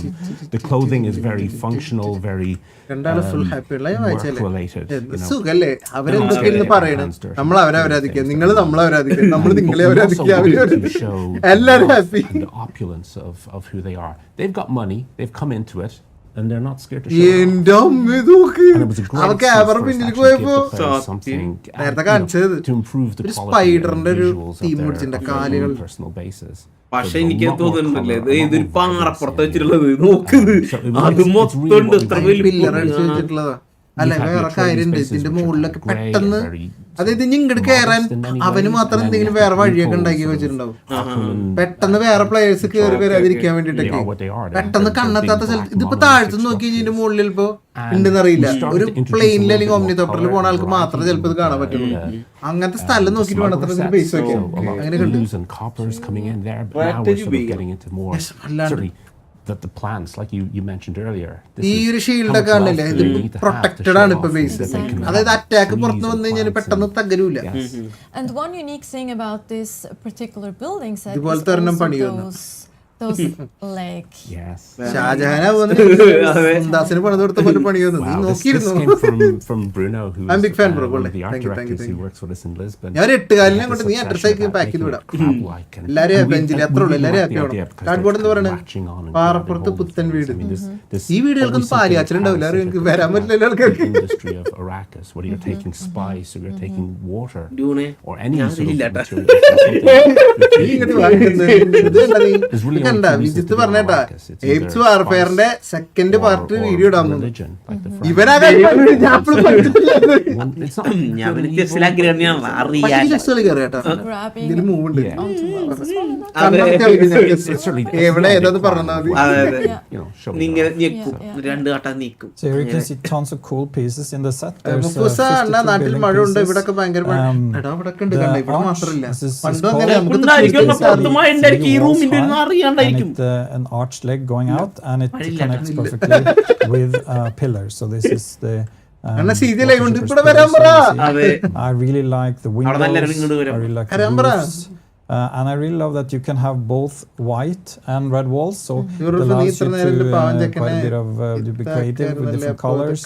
the clothing is very functional, very രണ്ടാള് ഫുൾ ഹാപ്പി ഉള്ള work related. You know. സുഖല്ലേ? അവരെന്തൊക്കെ ഇരുന്ന് പറയണം. Hamster. നമ്മൾ അവരെ അവരാധിക്കുക, നിങ്ങൾ നമ്മളെ അവരാധിക്കുക, നമ്മൾ നിങ്ങളെ But we also അവരാധിക്കുക, അവരെ wanted to show എല്ലാരും the happy. wealth and the opulence of who they are. They've got money. They've come into it, and they're not scared to show it off. എന്റെ അമ്മ നോക്ക്. And it was a great അവ excuse camera for us to പിന്നിലേക്ക് actually give പോയപ്പോ the players something നേരത്തെ and, കാണിച്ചത് to improve the ഒരു quality and സ്പൈഡറിന്റെ ഒരു visuals of തീം their പിടിച്ചിട്ടുണ്ട് own കാലുകൾ. personal bases. പക്ഷെ There's a എനിക്ക് lot more തോന്നുന്നില്ലേ colour, a lot ഇതൊരു more പാറപ്പുറത്ത് vibrancy in വെച്ചിട്ടുള്ളത് നോക്കുന്നത് So it was- അത് it's മൊത്തം really ഉണ്ട് what we ഇത്ര wanted. വലിയ പില്ലർ അടിച്ചു വെച്ചിട്ടുള്ളതാ. അല്ല We've had വേറെ the കാര്യമുണ്ട് Atreides ഇതിന്റെ bases, which are മുകളിലൊക്കെ grey and പെട്ടെന്ന് very അതായത് ഇനി ഇങ്ങോട്ട് കയറാൻ in many അവന് ways, മാത്രം and then എന്തെങ്കിലും you വേറെ have വഴിയൊക്കെ loopholes ഉണ്ടാക്കി of വെച്ചിട്ടുണ്ടാവും. Aquaman, പെട്ടെന്ന് വേറെ പ്ലേയേഴ്സ് കയറി വരാതിരിക്കാൻ വേണ്ടിട്ടൊക്കെ are what they are. They're- പെട്ടെന്ന് they're കണ്ണെത്താത്ത big സ്ഥലത്ത് black ഇതിപ്പോ monolithic താഴത്ത് നോക്കി ഇതിന്റെ structures. മുകളിൽ ഇപ്പോ And ഉണ്ടെന്നറിയില്ല. we started ഒരു to introduce പ്ലെയിനിൽ a little അല്ലെങ്കിൽ bit more ഒമ്നിത്തോട്ടറിൽ colour പോണ and ആൾക്ക് മാത്രമേ variety ചിലപ്പോൾ ഇത് കാണാൻ in പറ്റുള്ളൂ. the- അങ്ങനത്തെ സ്ഥലം നോക്കിട്ട് വേണം അത്ര smuggler ബേസ് sets, വെക്കാൻ. so a lot അങ്ങനെ of കണ്ടു. blues and coppers coming in there, but now Strategy we're sort of big. getting into more അല്ലാണ്ട് certainly that the plants, like you mentioned earlier. This ഈ is ഒരു how ഷീൽഡ് much ഒക്കെ ആണല്ലേ wealth ഇത് they need to have to protected show ആണ് ഇപ്പൊ off base. that they can അതായത് have അറ്റാക്ക് trees പുറത്ത് and വന്നു കഴിഞ്ഞാൽ plants പെട്ടെന്ന് and- തകരൂല. Yes. And one unique thing about this particular building set is ഇതുപോലത്തെ ഒരെണ്ണം also പണി വന്നു. those like Yes. ഷാജഹാനാ മുന്താസിന് പണിത് കൊടുത്ത പോലെ പണി വന്നു. നീ Wow, this നോക്കിയിരുന്നു. came from Bruno, who I'm is big fan, bro. one of the art Thank you, thank you, directors thank who you. works with us in Lisbon. ഞാൻ ഒരു എട്ടുകാലിനെ He കൊണ്ട് has നീ this അഡ്രസ് obsession ആക്കി about പാക്ക് ചെയ്ത് making വിടാം. it crab-like and- എല്ലാരും and we- ബെഞ്ചിൽ and അത്ര we ഉള്ളൂ, really എല്ലാരും like ഹാപ്പി the ആവണം. idea because card they're board എന്ന് kind of പറയണേ latching on and Parappurathu grabbing hold of പുത്തൻ things. വീട്. I mean, this ഈ വീടുകൾക്കൊന്നും always something പാലിയാച്ചിലുണ്ടാവില്ല. that ആരും has എനിക്ക് to വരാൻ do പറ്റില്ല with ആൾക്കാർക്ക്. the industry of Arrakis, whether you're taking spice or you're taking water ഡ്യൂണെ or any ഞാൻ sort of ഇല്ലാട്ടാ. material. It's something നീ ഇങ്ങോട്ട് വാ. ഇത് കണ്ടാ നീ? There's really ഇത് കണ്ട വിജിത്ത് പറഞ്ഞേട്ടാ എയ്പ്സ് വാർഫെയറിന്റെ സെക്കൻഡ് പാർട്ട് വീഡിയോ ഇടാൻ പോകുന്നു. ഇവനാ ഞാൻ ചെസ്സിലാക്കി അറിയാം ഇതിന് മൂവ് ഉണ്ട് എവിടെ ഏതാന്ന് പറഞ്ഞാൽ മതി. ഇങ്ങനെ ഞെക്കും 2 കാട്ടാൻ നീക്കും. So here you can see tons of cool pieces in the set. There's മുഫൂസ അണ്ണാ 52 നാട്ടിൽ building മഴ ഉണ്ട്, pieces. ഇവിടൊക്കെ ഭയങ്കര മഴ. എടാ ഇവിടൊക്കെ ഉണ്ട് കണ്ട, ഇവിടെ മാത്രല്ല This is പണ്ടും called- അങ്ങനെ നമുക്ക് ഈ റൂമിന്റെ ഒന്നും അറിയാണ്ടായിരിക്കും. and an arched leg going out, and it connects perfectly with pillars. So this is the Anna serial ആയതുകൊണ്ട് water ഇവിടെ spray വരാൻ പറ. pillars you അതെ. see. I really like the അവിടെ നല്ല windows. ഇങ്ങോട്ട് വരാം. I really like the വരാൻ പറ. roofs. And I really love that you can have both white and red walls, so it ഇവരുടെ നീ allows ഇത്ര you നേരം to പാവം quite ചെക്കനെ a bit of be creative with different colors.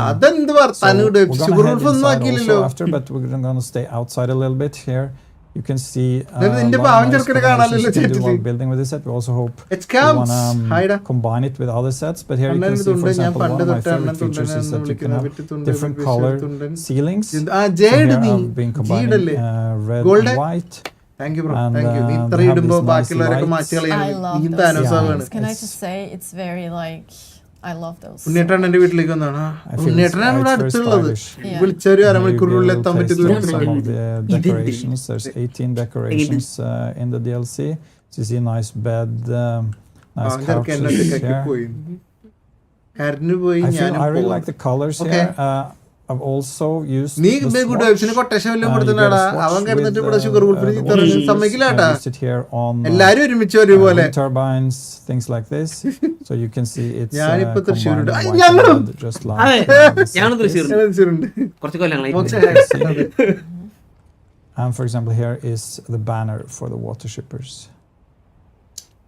അതെന്ത് So വർത്താനം we're gonna sugar head Ulf ഒന്നും inside ആക്കിയില്ലല്ലോ. also after, but we're gonna stay outside a little bit here. You can see നിന്റെ lot of പാവം nice ചെറുക്കനെ combinations കാണാനല്ലോ you can do ചേച്ചി. while building with this set. We also hope It's you camps. wanna combine it with other sets, but here you can see, for example, one of my favorite features is that you can have different color ceilings. ആ So ജേഡ് here നീ I've been combining ജീഡല്ലേ red Gold? and white. Thank you bro And, thank you. നീ ഇത്ര they have ഇടുമ്പോ these ബാക്കിയുള്ളവരൊക്കെ nice മാറ്റി I കളയാണ്. love നീ those താനോസാവാണ്. things. Can I just say it's very like I love those. ഉണ്ണിയേട്ടൻ എന്റെ വീട്ടിലേക്ക് വന്നാണ്. I feel ഉണ്ണിയേട്ടനാണ് ഇവിടെ it's very അടുത്തുള്ളത്. stylish. Yeah. വിളിച്ചൊരു Here you അരമണിക്കൂറിനുള്ളിൽ will എത്താൻ taste പറ്റിയ some ദൂരത്തിലാണ്. of the decorations. There's 18 decorations in the DLC. So you see a nice bed, nice ചെറുക്കൻ എന്നെ couches ഒറ്റയ്ക്കാക്കി here. പോയി. കരഞ്ഞു പോയി I ഞാനും really പോവാം. like the colors Okay. here. I've also used നീ the ഗുഡ് swatch. വൈബ്സിന് കൊട്ടേഷൻ വല്ലതും You get a കൊടുത്തിട്ടാടാ. swatch അവൻ കിടന്നിട്ട് with, ഇവിടെ ഷുഗർ ഉൾപ്പിന് the തറഞ്ഞ് washes. സമ്മതിക്കില്ലാട്ടാ. I've used it here on എല്ലാരും ഒരുമിച്ച് ഒരുപോലെ. wind turbines, things like this. So you can see it's ഞാനിപ്പോ തൃശ്ശൂരുണ്ട്. combined ഐ, white ഞങ്ങളും. and red, just like അതെ. the set ഞാനും is. തൃശ്ശൂരുണ്ട്. തൃശ്ശൂരുണ്ട്. കുറച്ച് കൊല്ലങ്ങളായി. And for example, here is the banner for the water shippers.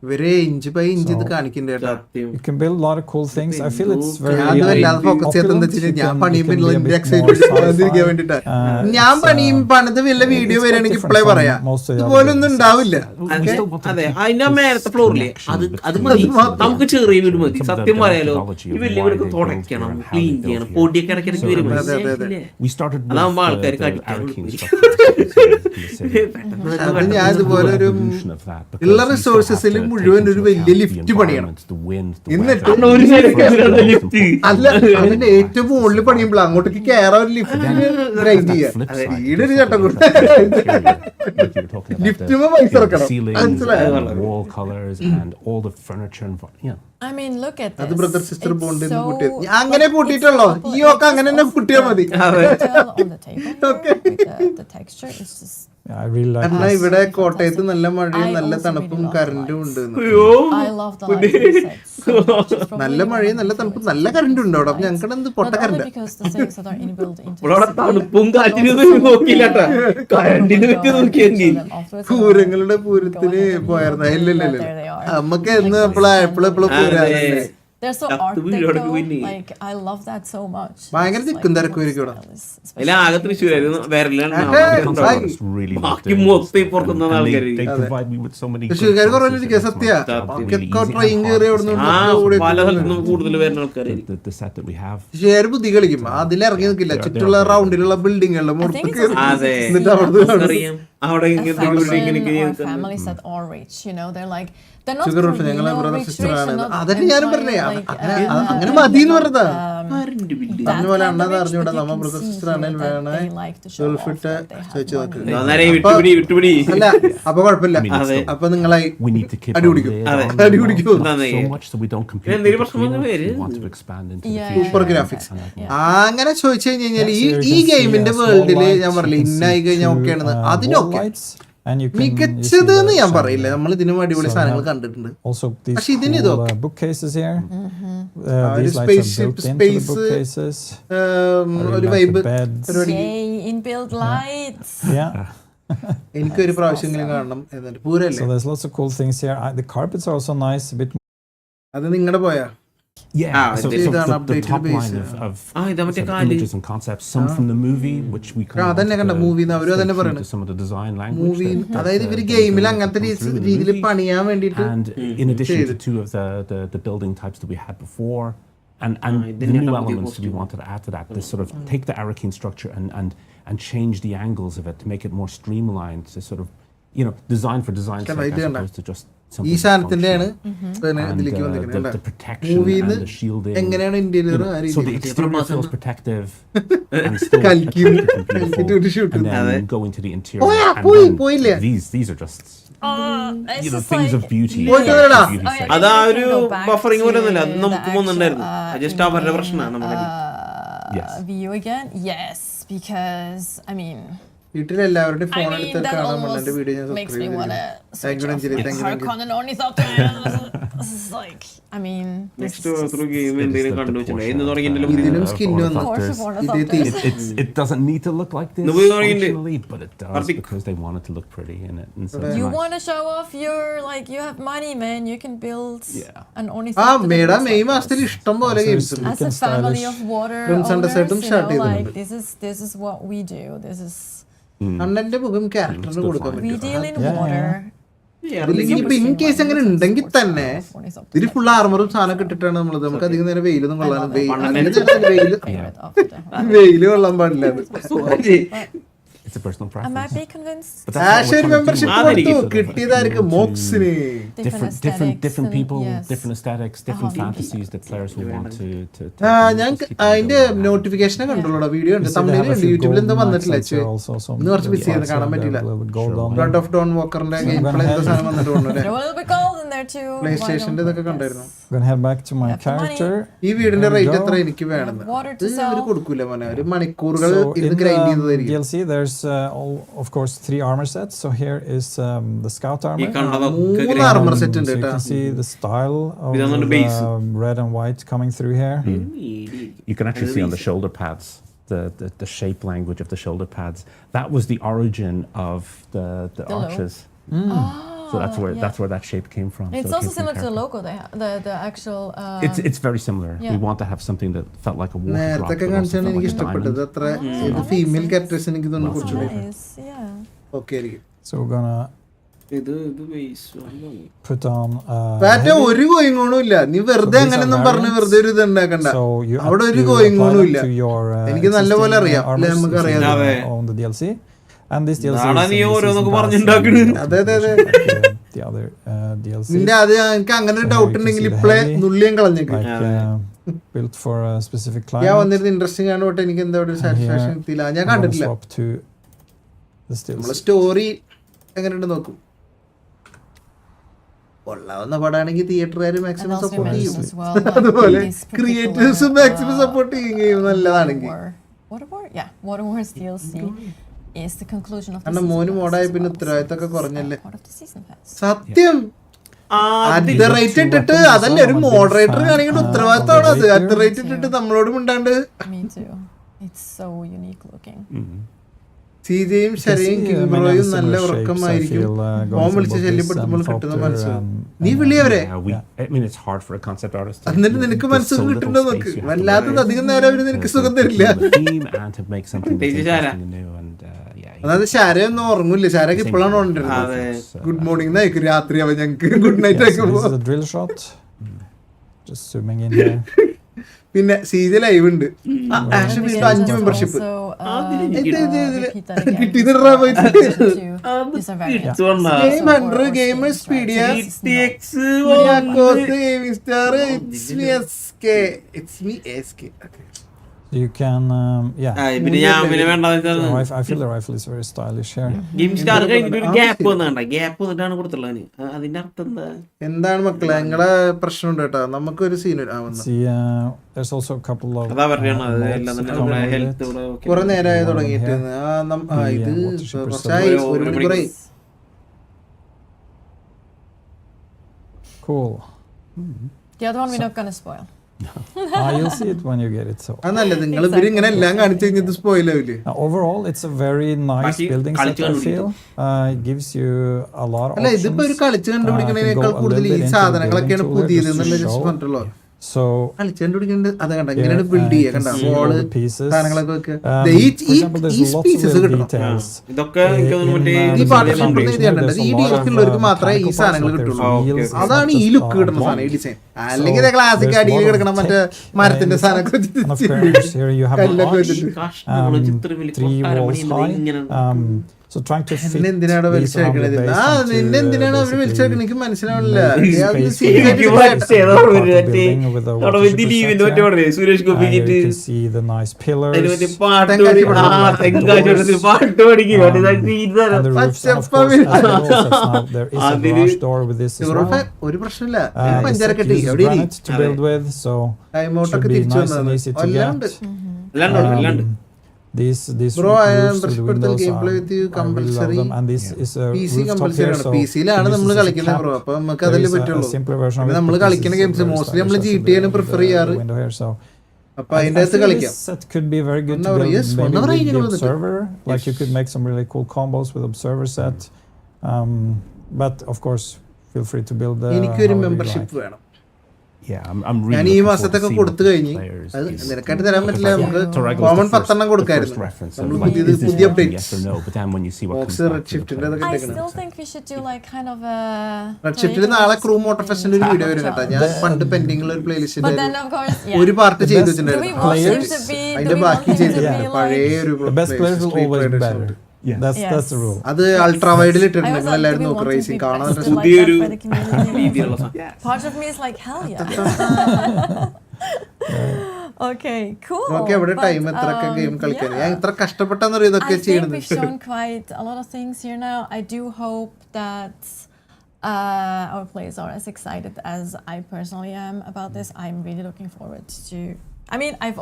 ഇവരെ ഇഞ്ച് ബൈ ഇഞ്ച് ഇത് കാണിക്കണ്ട കേട്ടോ. സത്യം. You can build a lot of cool things. I feel it's very ഞാൻ വല്ലാതെ ഫോക്കസ് ചെയ്യാത്ത എന്താ വെച്ചാൽ ഞാൻ പണിയുമ്പോ എക്സൈറ്റ്മെന്റ് വേണ്ടിട്ടാ. ഞാൻ പണിയും പണിത് വല്ല വീഡിയോ വരികയാണെങ്കിൽ ഇപ്പളേ പറയാം. ഇതുപോലെ ഒന്നും ഉണ്ടാവില്ല. അതെ അതിന്റെ മേലത്തെ ഫ്ലോറിലെ അത് മതി. നമുക്ക് ചെറിയ വീട് മതി. സത്യം പറയാലോ ഈ വലിയവരൊക്കെ തുടയ്ക്കണം, ക്ലീൻ ചെയ്യണം, പൊടിയൊക്കെ ഇടയ്ക്കിടയ്ക്ക് വരും. We started with അതാവുമ്പോ ആൾക്കാർ the കടിക്കാൻ Arakin structure in the city. അത് ഞാൻ ഇതുപോലെ ഒരു Evolution of that, because ഉള്ള we still റിസോഴ്സസിൽ have to മുഴുവൻ take ഒരു into വലിയ account ലിഫ്റ്റ് the പണിയണം. environment, the wind, the എന്നിട്ട് weather. ഒരു ശരിക്കും ലിഫ്റ്റ് അല്ല അതിന്റെ ഏറ്റവും മുകളിൽ പണിയുമ്പോൾ അങ്ങോട്ടോട്ട് കയറാൻ ഒരു ലിഫ്റ്റ് ഗ്രൈൻഡ് ചെയ്യാം. വീടൊരു ചട്ടം കൊടുത്ത ലിഫ്റ്റുമ്പോ പൈസ ഇറക്കണം. മനസ്സിലായോ? Wall colors and all the furniture and yeah. I mean, look at അത് this. Brother sister It's bond so- കൂട്ടിയത് ഞാൻ അങ്ങനെ കൂട്ടിയിട്ടുള്ളോ. ഈ ഒക്കെ അങ്ങനെ തന്നെ കൂട്ടിയാ മതി. detail on the table here with the texture. It's just Yeah, I really like കാരണം this. ഇവിടെ കോട്ടയത്ത് നല്ല മഴയും നല്ല I also തണുപ്പും really love കറണ്ടും ഉണ്ട്. I love the lighting sets so much. It's probably നല്ല one മഴയും of നല്ല my തണുപ്പും favorites നല്ല കറണ്ടും ഉണ്ട് അവിടെ. അപ്പൊ lights. ഞങ്ങൾക്ക് എന്ത് പൊട്ട Not only current. because the things that are inbuilt into the ഇവിടെ city, തണുപ്പും but കാറ്റിനും also നോക്കിയില്ലാട്ടാ. because കറണ്ടിന് we വെച്ച് go and നോക്കിയെങ്കിൽ show them afterwards. പൂരങ്ങളുടെ പൂരത്തിന് Go ahead and പോയായിരുന്നു. look, ഇല്ലല്ലോ but there they are. നമുക്ക് എന്ന് എപ്പോഴും പൂരാ. They're so That's art the video deco. winning. Like I love that so much. ഭയങ്കര It's തിക്കും like തിരക്കും the ആയിരിക്കും ഇവിടെ. style is- especially അതിൽ ആകെ തൃശ്ശൂരായിരുന്നു വരലാണ്. Concepts really ബാക്കി looked മൊത്തം ഈ and പുറത്തുനിന്ന് they ആൾക്കാര്. provide me with so many good തൃശ്ശൂർക്കാർ കുറേ choices ഇരിക്കുക in this സത്യ. one. ഒക്കെ Really easy ട്രെയിൻ and കയറി hard. അവിടെ ആ നിന്ന് പല സ്ഥലത്തു നിന്നും കൂടുതൽ വരുന്ന ആൾക്കാര്. The set that we have. Share ബുദ്ധി കളിക്കും. അതിലിറങ്ങി നിൽക്കില്ല. ചുറ്റുള്ള റൗണ്ടിലുള്ള ബിൽഡിങ്ങുകളുടെ മുഖത്ത് കയറി അതെ എന്നിട്ട് അവിടെ അറിയാം അവിടെ ഇങ്ങനെ or families that are rich, you know, they're like they're not sugar really, ഞങ്ങളെ you know, brother rich, sister rich, ആണ്. and not അതന്നെ ഞാനും പറഞ്ഞേ. like, അങ്ങനെ മതി എന്ന് പറഞ്ഞതാ. കറണ്ട് ബില്ല് that പറഞ്ഞ പോലെ kind of അണ്ണാന്ന് rich, അറിഞ്ഞൂടാ. but you നമ്മ can brother see sister here ആണെങ്കിൽ that വേണേ they like to show off ഗൾഫിട്ട് that they have ചോദിച്ചു money. നോക്ക്. അന്നേരം വിട്ടുപിടി വിട്ടുപിടി. അല്ല അപ്പൊ കുഴപ്പമില്ല. അതെ. അപ്പൊ നിങ്ങളായി We need to keep അടി our പിടിക്കും. lid അതെ. on അടി പിടിക്കും. not so much so we don't compete with എന്തെങ്കിലും the പ്രശ്നം വന്നാൽ Swedish. We വരും. want to expand into the Yeah, future. Super graphics. Yeah. അങ്ങനെ ചോദിച്ചു കഴിഞ്ഞാൽ Yeah, so you ഈ can see ഗെയിമിന്റെ a small വേൾഡില് light, ഞാൻ you പറഞ്ഞില്ല can ഇന്നായി see കഴിഞ്ഞാൽ two, ഓക്കെയാണെന്ന്. wall അതിനൊക്കെ lights, and you can- you see മികച്ചത് എന്ന് the ഞാൻ sun പറയില്ല. there. നമ്മൾ ഇതിനും അടിപൊളി So സാധനങ്ങൾ now- കണ്ടിട്ടുണ്ട്. Also these പക്ഷെ ഇതിന് cool ഇതൊക്കെ. bookcases here. ഒരു These lights are spaceship, built into the space, bookcases. I ഒരു really like vibe the beds. പരിപാടിക്ക്. Yay, inbuilt lights. Yeah. എനിക്കൊരു പ്രാവശ്യമെങ്കിലും കാണണം എന്നിട്ട് പൂരല്ലേ. So there's lots of cool things here. The carpets are also nice, a bit അത് നിങ്ങളുടെ പോയാ. Yeah, Ah, so, it's so an the updated top base, line yeah. of ഇതാ മറ്റേ sort of കാല്. images and concepts, some from the movie, which we kind of അതന്നെ കണ്ട wanted to മൂവിന്ന് അവരും stay അതന്നെ true പറയണേ. to some of the design language movie that അതായത് the ഇവര് buildings ഗെയിമിൽ that അങ്ങനത്തെ come through in the രീതിയിൽ movie. പണിയാൻ വേണ്ടിട്ട് And in addition to ചെയ്തു. two of the building types that we had before, and the then you new have the elements that we costume. wanted to add to that, this sort of take the Arakin structure and change the angles of it to make it more streamlined, to sort of, you know, design for design's Can sake I do as that? opposed to just something ഈ സാധനത്തിന്റെയാണ് functional. And the protection മൂവിന്ന് and the shielding. എങ്ങനെയാണ് interior So the exterior feels protective and still aesthetic and beautiful. And then go into the interior. And then these are just things of beauty. അതാ ഒരു ബഫറിംഗ് പോലെ ഒന്നുമില്ല, അത് നമുക്ക് വന്നിട്ടുണ്ടായിരുന്നു. ജസ്റ്റ് അവരുടെ പ്രശ്നമാണ് നമ്മുടെ view again. Yes, because I mean വീട്ടിലെല്ലാവരുടെയും ഫോൺ എടുത്ത് കാണാൻ എന്റെ വീഡിയോ ഞാൻ It doesn't need to look like this functionally, but it does because they want it to look pretty in it. And so you want to show off your, like, you have money, man, you can build an മാസത്തിൽ ഇഷ്ടം പോലെ games as a family of water owners, like this is what we do. This is അണ്ണന്റെ മുഖം ക്യാരക്ടറിന് കൊടുക്കാൻ we deal in water. ഇനിയിപ്പോ ഇൻ കേസ് അങ്ങനെ ഉണ്ടെങ്കിൽ തന്നെ ഇതിൽ ഫുൾ ആർമറും സാധനം ഇട്ടിട്ടാണ് നമ്മളത്. നമുക്ക് അധികം നേരം വെയിലൊന്നും കൊള്ളാനും വെയില് കൊള്ളാൻ പാടില്ല. it's a personal preference. Am I be convinced? Asher membership കൊടുത്തു കിട്ടിയതായിരിക്കും മോക്സിന്. Different people, different aesthetics, different fantasies that players will want to ഞാൻ അതിന്റെ നോട്ടിഫിക്കേഷൻ കണ്ടുള്ളൂ. വീഡിയോ ഉണ്ട്, തമിഴിൽ ഉണ്ട്, യൂട്യൂബിൽ എന്താ വന്നിട്ടില്ല. ഇന്ന് കുറച്ച് ബിസി ആയിരുന്നു, കാണാൻ പറ്റില്ല. ബ്ലഡ് ഓഫ് ഡോൺ വോക്കറിന്റെ ഗെയിം പ്ലേ എന്താ സാധനം വന്നിട്ടുണ്ട്. പ്ലേ സ്റ്റേഷന്റെ ഇതൊക്കെ കണ്ടായിരുന്നു. ഈ വീടിന്റെ റേറ്റ് എത്ര എനിക്ക് വേണം ഇവര് കൊടുക്കൂല മോനെ. ഒരു മണിക്കൂറുകൾ ഇത് grind ചെയ്തതായിരിക്കും. Of course 3 armor sets. So here is the scout armor. മൂന്ന് ആർമർ സെറ്റ് ഉണ്ട്. You can see the style of red and white coming through here. You can actually see on the shoulder pads the shape language of the shoulder pads. That was the origin of the arches. So that's where that shape came from. It's also similar to the logo they have, the actual it's very similar. We want to have something that felt like a water drop. നേരത്തെ കാണിച്ചാണ് എനിക്ക് ഇഷ്ടപ്പെട്ടത്. അത്ര ഫീമെയിൽ ക്യാരക്ടേഴ്സ് എനിക്ക് തോന്നുന്നു കുറച്ചുകൂടി ഓക്കെ ആയിരിക്കും. So we're gonna put on ഒരു ഗോയിങ്ങോണും ഇല്ല. നീ വെറുതെ അങ്ങനെയൊന്നും പറഞ്ഞ് വെറുതെ ഒരു ഇത് ഉണ്ടാക്കണ്ട. അവിടെ ഒരു ഗോയിങ്ങോണും ഇല്ല. എനിക്ക് നല്ലപോലെ അറിയാം. നമുക്ക് അറിയാം. And this DLC നിന്റെ അത് എനിക്ക് അങ്ങനെ ഒരു ഡൗട്ട് ഉണ്ടെങ്കിൽ ഇപ്പളെ നുള്ളിയും കളഞ്ഞേക്കും. built for a specific client. ഞാൻ വന്നിരുന്നത് ഇൻട്രസ്റ്റിംഗ് ആണ്. ബട്ട് എനിക്ക് എന്താ ഒരു സാറ്റിസ്ഫാക്ഷൻ കിട്ടിയില്ല. ഞാൻ കണ്ടിട്ടില്ല. നമ്മളെ സ്റ്റോറി എങ്ങനെയുണ്ട് നോക്കും. കൊള്ളാവുന്ന പടാണെങ്കിൽ തിയേറ്ററുകാർ മാക്സിമം സപ്പോർട്ട് ചെയ്യും. അതുപോലെ ക്രിയേറ്റേഴ്സും മാക്സിമം സപ്പോർട്ട് ചെയ്യും ഗെയിം നല്ലതാണെങ്കിൽ. കാരണം മോന് മോഡായ പിന്നെ ഉത്തരവാദിത്തമൊക്കെ കുറഞ്ഞല്ലേ. സത്യം അറ്റ് ദ റേറ്റ് ഇട്ടിട്ട് അതല്ലേ ഒരു മോഡറേറ്റർ കാണിക്കേണ്ട ഉത്തരവാദിത്തമാണ് അത്. അറ്റ് ദ റേറ്റ് ഇട്ടിട്ട് നമ്മളോടും ഉണ്ടാണ്ട് സീജയും ശരയും കിംബ്രോയും നല്ല ഉറക്കമായിരിക്കും. ഫോൺ വിളിച്ച് ശല്യപ്പെടുത്തുമ്പോൾ കിട്ടുന്ന മനസ്സും. നീ വിളിയവരെ എന്നിട്ട് നിനക്ക് മനസ്സും കിട്ടുന്നുണ്ടോ നോക്ക്. വല്ലാത്തത് അധികം നേരം അവര് നിനക്ക് സുഖം തരില്ല. അതായത് ശാരയൊന്നും ഉറങ്ങൂല്ലേ. ശാരക്ക് ഇപ്പോഴാണ് ഉണരുന്നത്. ഗുഡ് മോർണിംഗ് എന്നായിരിക്കും രാത്രി അവൻ ഞങ്ങക്ക് ഗുഡ് നൈറ്റ് ആക്കുമ്പോ. പിന്നെ സീജ ലൈവ് ഉണ്ട്. 5 membership gamers pedia gaming star. It's me SK. You can I feel the rifle is very stylish here. എന്താണ് മക്കളെ നിങ്ങളെ പ്രശ്നം ഉണ്ട് കേട്ടോ. നമുക്കൊരു scene there's also a couple of കുറെ നേരമായി തുടങ്ങിയിട്ട്. ഇത് കുറച്ചായി, 1 മണിക്കൂറായി. Cool. The other one we're not gonna spoil. You'll see it when you get it. So അതല്ലേ നിങ്ങൾ ഇവര് ഇങ്ങനെ എല്ലാം കാണിച്ചു കഴിഞ്ഞത് spoil ആവില്ലേ. Overall it's a very nice building set. I feel it gives you a lot of അല്ല ഇതിപ്പോ ഒരു കളിച്ച് കണ്ടുപിടിക്കുന്നതിനേക്കാൾ കൂടുതൽ ഈ സാധനങ്ങളൊക്കെയാണ് പുതിയത് എന്നുള്ള ജസ്റ്റ് പറഞ്ഞിട്ടുള്ളൂ. So കളിച്ച് കണ്ടുപിടിക്കേണ്ടത് അത് കണ്ട ഇങ്ങനെയാണ് ബിൽഡ് ചെയ്യുക. കണ്ട വോള് സാധനങ്ങളൊക്കെ വെക്കുക. ഈ പാർട്ടിഷനുള്ളവർക്ക് മാത്രമേ ഈ സാധനങ്ങൾ കിട്ടുള്ളൂ. അതാണ് ഈ ലുക്ക് കിട്ടുന്ന സാധനം, ഈ ഡിസൈൻ. അല്ലെങ്കിൽ ക്ലാസിക് അടിയിൽ കിടക്കണം മറ്റേ മരത്തിന്റെ സാധനമൊക്കെ So trying to fit എന്നെ എന്തിനാണ് these around the വലിച്ചെടുക്കണത്? base onto, നിന്നെ എന്തിനാണ് അവർ വലിച്ചെടുക്കുന്നത്? എനിക്ക് മനസ്സിലാവണില്ല. space serious for ആയിട്ട് the പറയട്ടെ. part of the building with the അവിടെ water ലീവിന്റെ super മറ്റേ set, Suresh and Gopi here you can see the nice pillars പാട്ട് തെങ്കാശി പാട്ട് and the roofs. And of course, as the wall sets now, there is a garage door with this as well. ഒരു പ്രശ്നമില്ല. This പഞ്ചാര set കെട്ടി uses അവിടെ granite to build with, so ടൈമൗട്ടൊക്കെ should be തിരിച്ചു nice and വന്നത് easy to എല്ലാം ഉണ്ട്. get. These Bro, I am roofs with respectful windows gameplay with you, I really love compulsory. them. And this is a PC rooftop compulsory here, ആണ്. so PC-ലാണ് നമ്മൾ this is a കളിക്കുന്നത് ബ്രോ. cap. അപ്പൊ നമുക്ക് There അതല്ലേ is a പറ്റുള്ളൂ. simpler version of it, നമ്മൾ but this കളിക്കുന്ന is ഗെയിംസ് very മോസ്റ്റ്ലി നമ്മൾ stylish as GTA ആണ് the പ്രിഫർ ചെയ്യാറ്. window here, so അപ്പൊ I അതിന്റെ അകത്ത് feel കളിക്കാം. this set could be very good to 1 hour, build yes, 1 maybe hour with ആയിരിക്കും the ഇത്. observer. Like you could make some really cool combos with observer set. But of course, feel free to build എനിക്കൊരു however you മെമ്പർഷിപ്പ് like. വേണം. Yeah, I'm ഞാൻ really ഈ looking forward to മാസത്തൊക്കെ see കൊടുത്തു what കഴിഞ്ഞ് the players അത് is. നിനക്കായിട്ട് തരാൻ പറ്റില്ല. നമുക്ക് Torrego's common the 10 first കൊടുക്കായിരുന്നു. reference. നമ്മൾ So പുതിയത് is this പുതിയ working, updates yes or no? But then when you see what comes box back red to the ഷിഫ്റ്റിന്റെ players. അതൊക്കെ I ഇട്ടേക്കണം. still think we should do like kind of a. Red ഷിഫ്റ്റിൽ നാളെ ക്രൂ മോട്ടോർ ഫെസ്റ്റിന്റെ ഒരു വീഡിയോ വരും കേട്ടോ. ഞാൻ പണ്ട് പെൻഡിംഗ് ഉള്ള ഒരു But പ്ലേലിസ്റ്റിന്റെ then of course, yeah. ഒരു പാർട്ട് ചെയ്തു best Do we വെച്ചിട്ടുണ്ടായിരുന്നു. want him players? to be? Do അതിന്റെ we want ബാക്കി him to ചെയ്തിട്ടുണ്ട്. be പഴയ like? ഒരു The best players will always be better. Yes. That's the rule. അത് അൾട്രാ വൈഡിൽ I ഇട്ടിട്ടുണ്ട്. was നിങ്ങൾ like, do എല്ലാവരും we നോക്ക് want to be റേസിംഗ് കാണാൻ നല്ല bested like പുതിയൊരു that by the community? രീതിയുള്ള സാധനം. Part of me is like, hell yeah. Okay, cool. നോക്കി എവിടെ But, ടൈം എത്രയൊക്കെ ഗെയിം കളിക്കാൻ. ഞാൻ ഇത്ര കഷ്ടപ്പെട്ടെന്നറിയോ I ഇതൊക്കെ think ചെയ്യണത്. we've shown quite a lot of things here now. I do hope that our players are as excited as I personally am about this. I'm really looking forward to. I mean, I've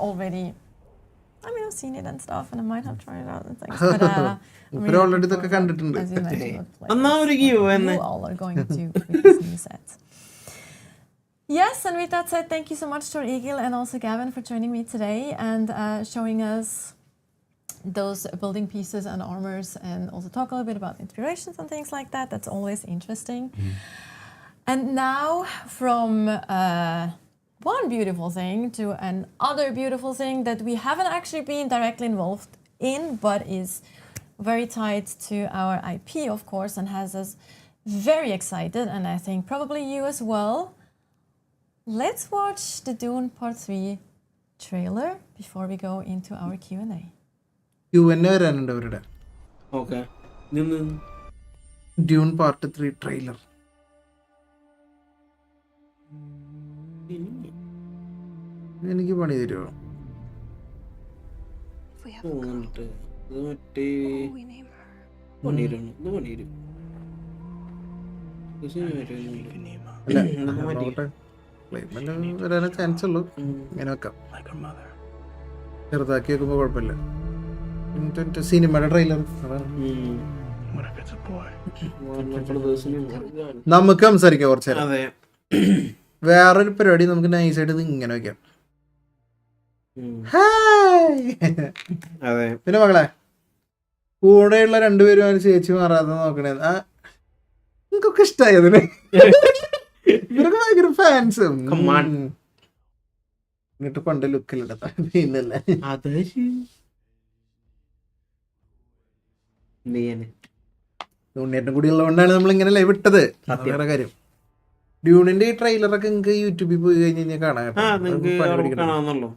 seen it and stuff, and I might have tried it out and things. But I'm ഇവര് really ഓൾറെഡി looking ഇതൊക്കെ forward, കണ്ടിട്ടുണ്ട്. as you mentioned, what players എന്നാ ഒരു give you all are going to with this new set. Yes, and with that said, thank you so much to Egil and also Gavin for joining me today and showing us those building pieces and armors, and also talk a little bit about inspirations and things like that. That's always interesting. And now from one beautiful thing to another beautiful thing that we haven't actually been directly involved in, but is very tied to our IP, of course, and has us very excited, and I think probably you as well. Let's watch the Dune Part 3 trailer before we go into our Q&A. Q&A വരാനുണ്ട് അവരുടെ. Okay Dune part 3 trailer. എനിക്ക് പണി തരുമോ? തോന്നിട്ട് ഇത് മറ്റേ പണീരാണ്. ഇത് പണീര് അല്ല നോക്കട്ടെ. വരാനേ ചാൻസ് ഉള്ളൂ. ഇങ്ങനെ വെക്കാം. ചെറുതാക്കി വെക്കുമ്പോ കുഴപ്പമില്ല. സിനിമയുടെ ട്രെയിലർ നമുക്ക് സംസാരിക്കാം കുറച്ച് നേരം. അതെ, വേറൊരു പരിപാടി നമുക്ക് നൈസായിട്ട് ഇത് ഇങ്ങനെ വെക്കാം. അതെ. പിന്നെ മകളെ കൂടെയുള്ള രണ്ടുപേരും അവന് ചേച്ചി മാറാതെ നോക്കണേ. നിങ്ങൾക്കൊക്കെ ഇഷ്ടമായി അതിന്. ഇവരൊക്കെ ഭയങ്കര ഫാൻസ്. എന്നിട്ട് പണ്ട് ലുക്കിലിടത്ത പിന്നല്ലേ ഉണ്ണിയേട്ടൻ കൂടി ഉള്ളതുകൊണ്ടാണ് നമ്മൾ ഇങ്ങനെ ലൈവ് ഇട്ടത്. വേറെ കാര്യം ഡ്യൂണിന്റെ ഈ ട്രെയിലറൊക്കെ നിങ്ങൾക്ക് യൂട്യൂബിൽ പോയി കഴിഞ്ഞ് കാണാൻ കാണാന്നല്ലോ.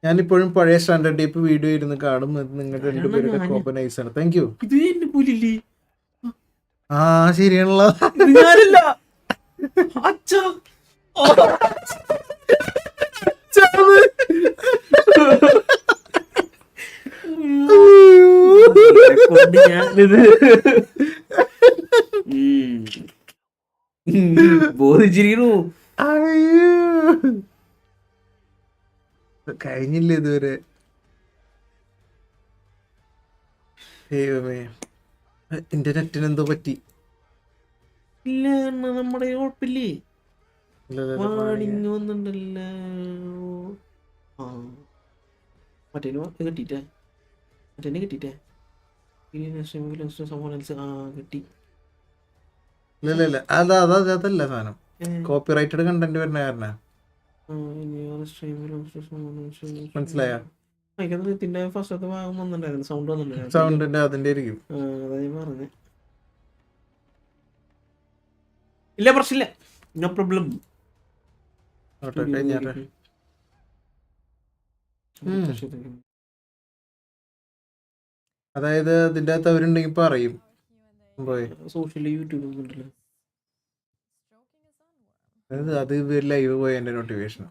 ഞാനിപ്പോഴും പഴയ സ്റ്റാൻഡേർഡ് ടൈപ്പ് വീഡിയോ ഇരുന്ന് കാണും. നിങ്ങളുടെ രണ്ടുപേരുടെ കോപ്പ നൈസാണ്. Thank you. ഇത് എന്നെ പോലില്ലേ? ആ ശരിയാണല്ലോ. ഞാനല്ല അച്ഛാ. ഞാനിത് ബോധിച്ചിരിക്കണു. കഴിഞ്ഞില്ല ഇതുവരെ. ദൈവമേ, എന്റെ നെറ്റിന് എന്തോ പറ്റി. ഇല്ല നമ്മുടെ കുഴപ്പമില്ലേ? വന്നിട്ടുണ്ടല്ലോ. ആ മറ്റേന് കിട്ടിട്ടേ മറ്റേനെ കിട്ടിട്ടേ കിട്ടി. ഇല്ല അതല്ല സാധനം. കോപ്പിറൈറ്റഡ് കണ്ടന്റ് വരുന്ന കാരണ. മനസ്സിലായോ? ഇതിന്റെ ഫസ്റ്റത്തെ ഭാഗം വന്നിട്ടുണ്ടായിരുന്നു. സൗണ്ട് വന്നിട്ടുണ്ടായിരുന്നു. സൗണ്ടിന്റെ അതിന്റെ ആയിരിക്കും. അതാ ഞാൻ പറഞ്ഞേ. ഇല്ല പ്രശ്നമില്ല. No problem. അതായത് ഇതിന്റെ അകത്ത് അവരുണ്ടെങ്കിൽ പറയും. സോഷ്യൽ യൂട്യൂബ് ഉണ്ടല്ലോ. അത് ലൈവ് പോയ എന്റെ നോട്ടിഫിക്കേഷൻ.